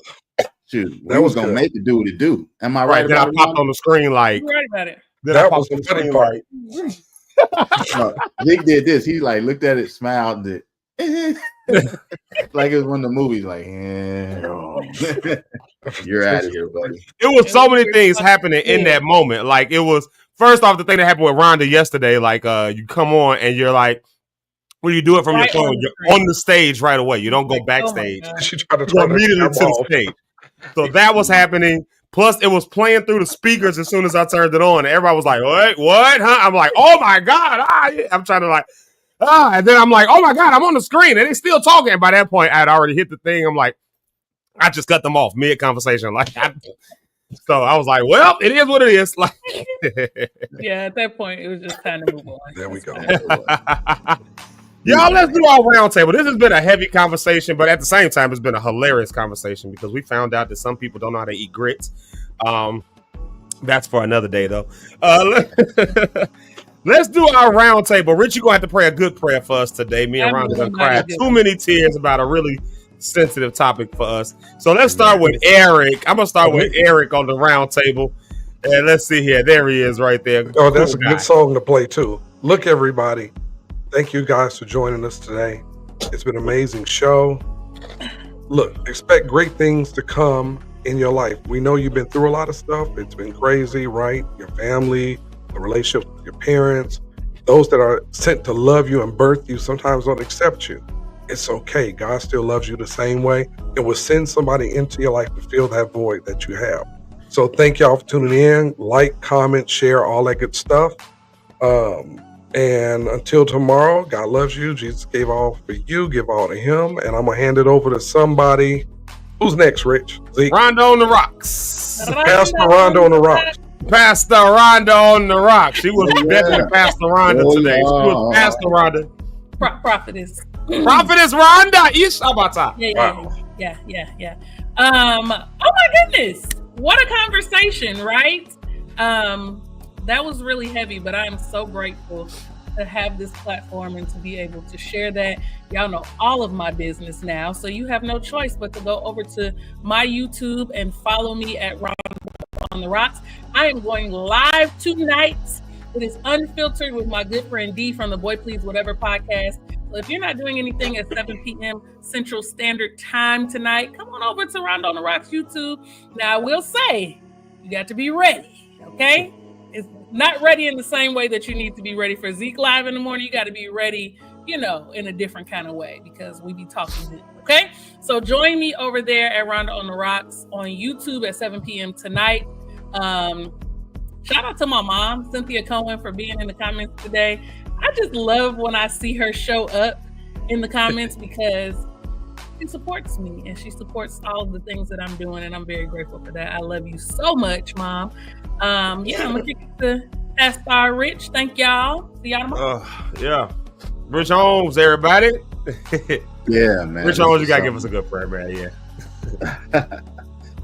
Shoot, that was gonna make it do what it do. Am I right? Then I popped on the screen like. You're right about it. That was the funny part. Zeke did this. He like looked at it, smiled, and did like it was one of the movies. Like, you're out of here, buddy. It was so many things happening in that moment. Like it was first off the thing that happened with Rhonda yesterday. Like you come on and you're like, when you do it from your phone, you're on the stage right away. You don't go backstage. She tried to turn immediately to the stage. So that was happening. Plus, it was playing through the speakers as soon as I turned it on. And everybody was like, what? Huh? I'm like, oh my God. I'm trying to like, and then I'm like, oh my God, I'm on the screen. And they still talking. And by that point, I'd already hit the thing. I'm like, I just cut them off mid-conversation. So I was like, well, it is what it is. Like, yeah, at that point, it was just time to move on. There we go. Y'all, let's do our roundtable. This has been a heavy conversation, but at the same time, it's been a hilarious conversation because we found out that some people don't know how to eat grits. That's for another day, though. Let's do our roundtable. Rich, you're going to have to pray a good prayer for us today. Me and Rhonda done cried too many tears about a really sensitive topic for us. So let's start with Eric. I'm going to start with Eric on the roundtable. And let's see here. There he is right there. Oh, that's a good song to play, too. Look, everybody. Thank you guys for joining us today. It's been an amazing show. Look, expect great things to come in your life. We know you've been through a lot of stuff. It's been crazy, right? Your family, the relationship with your parents, those that are sent to love you and birth you sometimes don't accept you. It's okay. God still loves you the same way and will send somebody into your life to fill that void that you have. So thank y'all for tuning in. Like, comment, share, all that good stuff. And until tomorrow, God loves you. Jesus gave all for you. Give all to him. And I'm going to hand it over to somebody. Who's next, Rich? Zeke? Rhonda on the rocks. Pastor Rhonda on the rocks. Pastor Rhonda on the rocks. She was definitely Pastor Rhonda today. She was Pastor Rhonda. Prophetess. Prophetess Rhonda. Ishabata. Yeah. Oh my goodness. What a conversation, right? That was really heavy, but I am so grateful to have this platform and to be able to share that. Y'all know all of my business now, so you have no choice but to go over to my YouTube and follow me at Rhonda on the Rocks. I am going live tonight. It is unfiltered with my good friend D from the Boy Please Whatever podcast. So if you're not doing anything at 7 p.m. Central Standard Time tonight, come on over to Rhonda on the Rocks YouTube. Now, I will say, you got to be ready, okay? It's not ready in the same way that you need to be ready for Zeke Live in the morning. You got to be ready, in a different kind of way because we be talking good, okay? So join me over there at Rhonda on the Rocks on YouTube at 7 p.m. tonight. Shout out to my mom, Cynthia Cohen, for being in the comments today. I just love when I see her show up in the comments because she supports me and she supports all of the things that I'm doing, and I'm very grateful for that. I love you so much, Mom. I'm gonna kick it to Pastor Rich. Thank y'all. See y'all tomorrow. Yeah. Rich Holmes, everybody. Yeah, man. Rich Holmes, you gotta give us a good prayer, man. Yeah.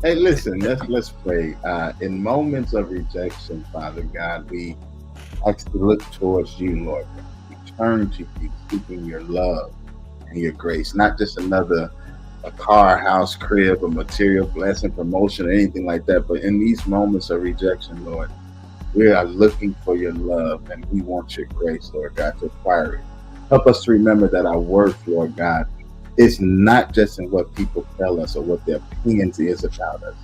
Hey, listen, let's pray. In moments of rejection, Father God, we actually look towards you, Lord. We turn to you, seeking your love and your grace, not just a car, house, crib, a material blessing, promotion, or anything like that. But in these moments of rejection, Lord, we are looking for your love and we want your grace, Lord God, to acquire it. Help us to remember that our worth, Lord God, is not just in what people tell us or what their opinions is about us,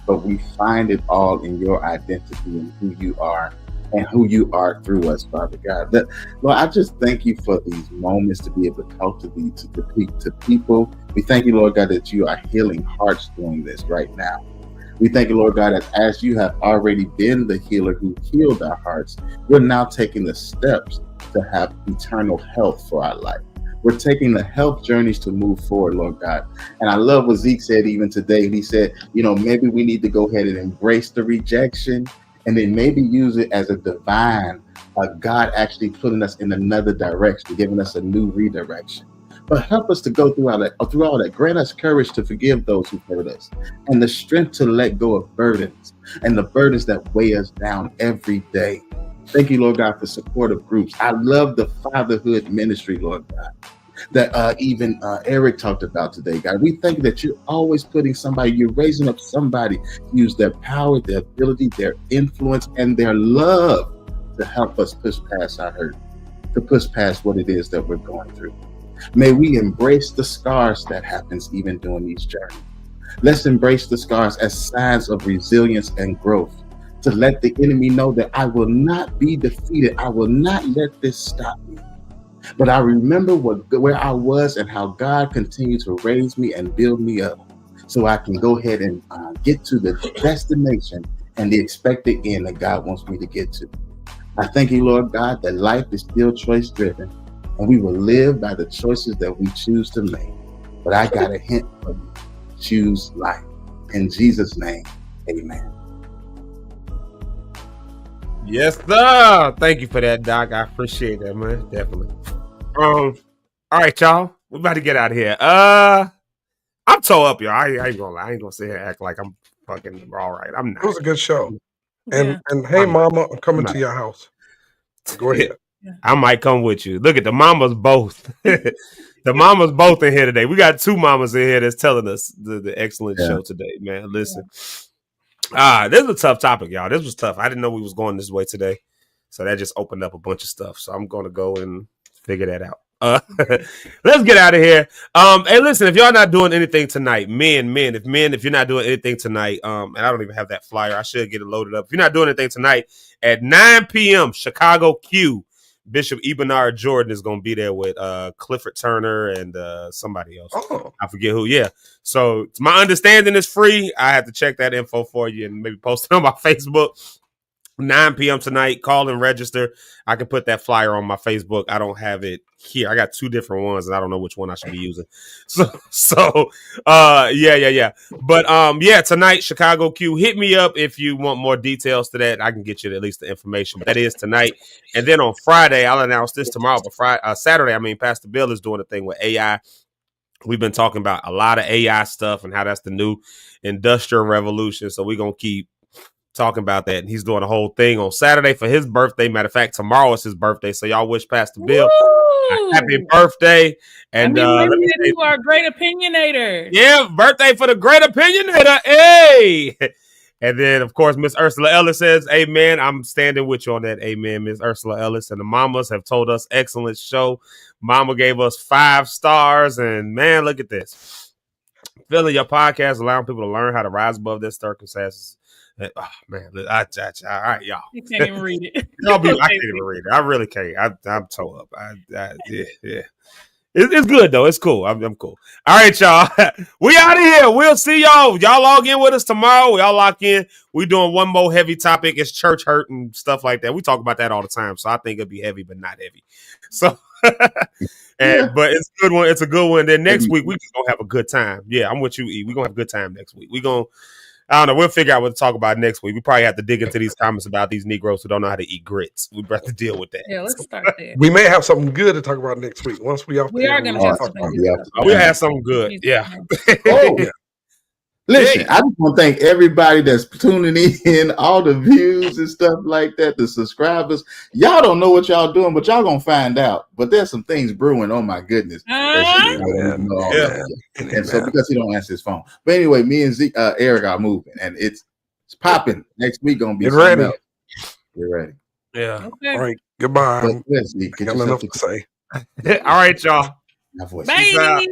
but we find it all in your identity and who you are and who you are through us, Father God. Lord, I just thank you for these moments to be able to talk to people. We thank you, Lord God, that you are healing hearts doing this right now. We thank you, Lord God, that as you have already been the healer who healed our hearts, we're now taking the steps to have eternal health for our life. We're taking the health journeys to move forward, Lord God. And I love what Zeke said even today. He said, maybe we need to go ahead and embrace the rejection and then maybe use it as a divine, God actually putting us in another direction, giving us a new redirection. But help us to go through all that. Grant us courage to forgive those who hurt us, and the strength to let go of burdens and the burdens that weigh us down every day. Thank you, Lord God, for supportive groups. I love the fatherhood ministry, Lord God, that even Eric talked about today, God. We thank you that you're always putting somebody, you're raising up somebody, use their power, their ability, their influence, and their love to help us push past our hurt, to push past what it is that we're going through. May we embrace the scars that happens even during these journeys. Let's embrace the scars as signs of resilience and growth, to let the enemy know that I will not be defeated. I will not let this stop me. But I remember where I was and how God continued to raise me and build me up so I can go ahead and get to the destination and the expected end that God wants me to get to. I thank you, Lord God, that life is still choice driven and we will live by the choices that we choose to make. But I got a hint for you. Choose life. In Jesus' name, amen. Yes, sir. Thank you for that, Doc. I appreciate that, man. Definitely. All right, y'all. We're about to get out of here. I'm toe up, y'all. I ain't gonna lie. I ain't gonna sit here and act like I'm fucking all right. I'm not. It was a good show. And hey, Mama, I'm coming to your house. Go ahead. I might come with you. Look at the mamas both. The mamas both in here today. We got two mamas in here that's telling us the excellent show today, man. Listen. This is a tough topic, y'all. This was tough. I didn't know we was going this way today. So that just opened up a bunch of stuff. So I'm gonna go and figure that out. Let's get out of here. Hey, listen, if y'all not doing anything tonight, if you're not doing anything tonight, and I don't even have that flyer, I should get it loaded up. If you're not doing anything tonight at 9 p.m. Chicago Q, Bishop Ebenard Jordan is going to be there with Clifford Turner and somebody else. I forget who. Yeah. So my understanding is free. I have to check that info for you and maybe post it on my Facebook. 9 p.m. tonight. Call and register. I can put that flyer on my Facebook. I don't have it here. I got two different ones, and I don't know which one I should be using. Yeah. But tonight, Chicago Q. Hit me up if you want more details to that. I can get you at least the information. But that is tonight. And then on Friday, I'll announce this tomorrow. But Saturday, Pastor Bill is doing a thing with AI. We've been talking about a lot of AI stuff and how that's the new industrial revolution. So we're gonna keep talking about that, and he's doing a whole thing on Saturday for his birthday. Matter of fact, tomorrow is his birthday, so y'all wish Pastor Bill a happy birthday. And you are a great opinionator. Yeah, birthday for the great opinionator. Hey, and then of course Miss Ursula Ellis says, "Amen." I'm standing with you on that. Amen, Miss Ursula Ellis. And the mamas have told us excellent show. Mama gave us 5 stars, and man, look at this. Filling your podcast, allowing people to learn how to rise above their circumstances. Oh man, all right, y'all. You can't even read it. I can't even read it. I really can't. I'm toe up. Yeah. It's good though. It's cool. I'm cool. All right, y'all. We out of here. We'll see y'all. Y'all log in with us tomorrow. Y'all lock in. We doing one more heavy topic. It's church hurt and stuff like that. We talk about that all the time. So I think it'll be heavy, but not heavy. So but it's a good one. It's a good one. Then next week we just gonna have a good time. Yeah, I'm with you, E. We're gonna have a good time next week. I don't know. We'll figure out what to talk about next week. We probably have to dig into these comments about these Negroes who don't know how to eat grits. We have to deal with that. Yeah, let's start there. We may have something good to talk about next week. Once we are going to have something good. We'll have something good. Yeah. Listen, I just want to thank everybody that's tuning in, all the views and stuff like that, the subscribers. Y'all don't know what y'all doing, but y'all going to find out. But there's some things brewing. Oh, my goodness. And so because he don't answer his phone. But anyway, me and Zeke, Eric are moving, and it's popping. Next week going to be ready. Else. Get ready. Yeah. Okay. All right. Goodbye. Yes, Zeke, got enough to say. All right, y'all. Bye.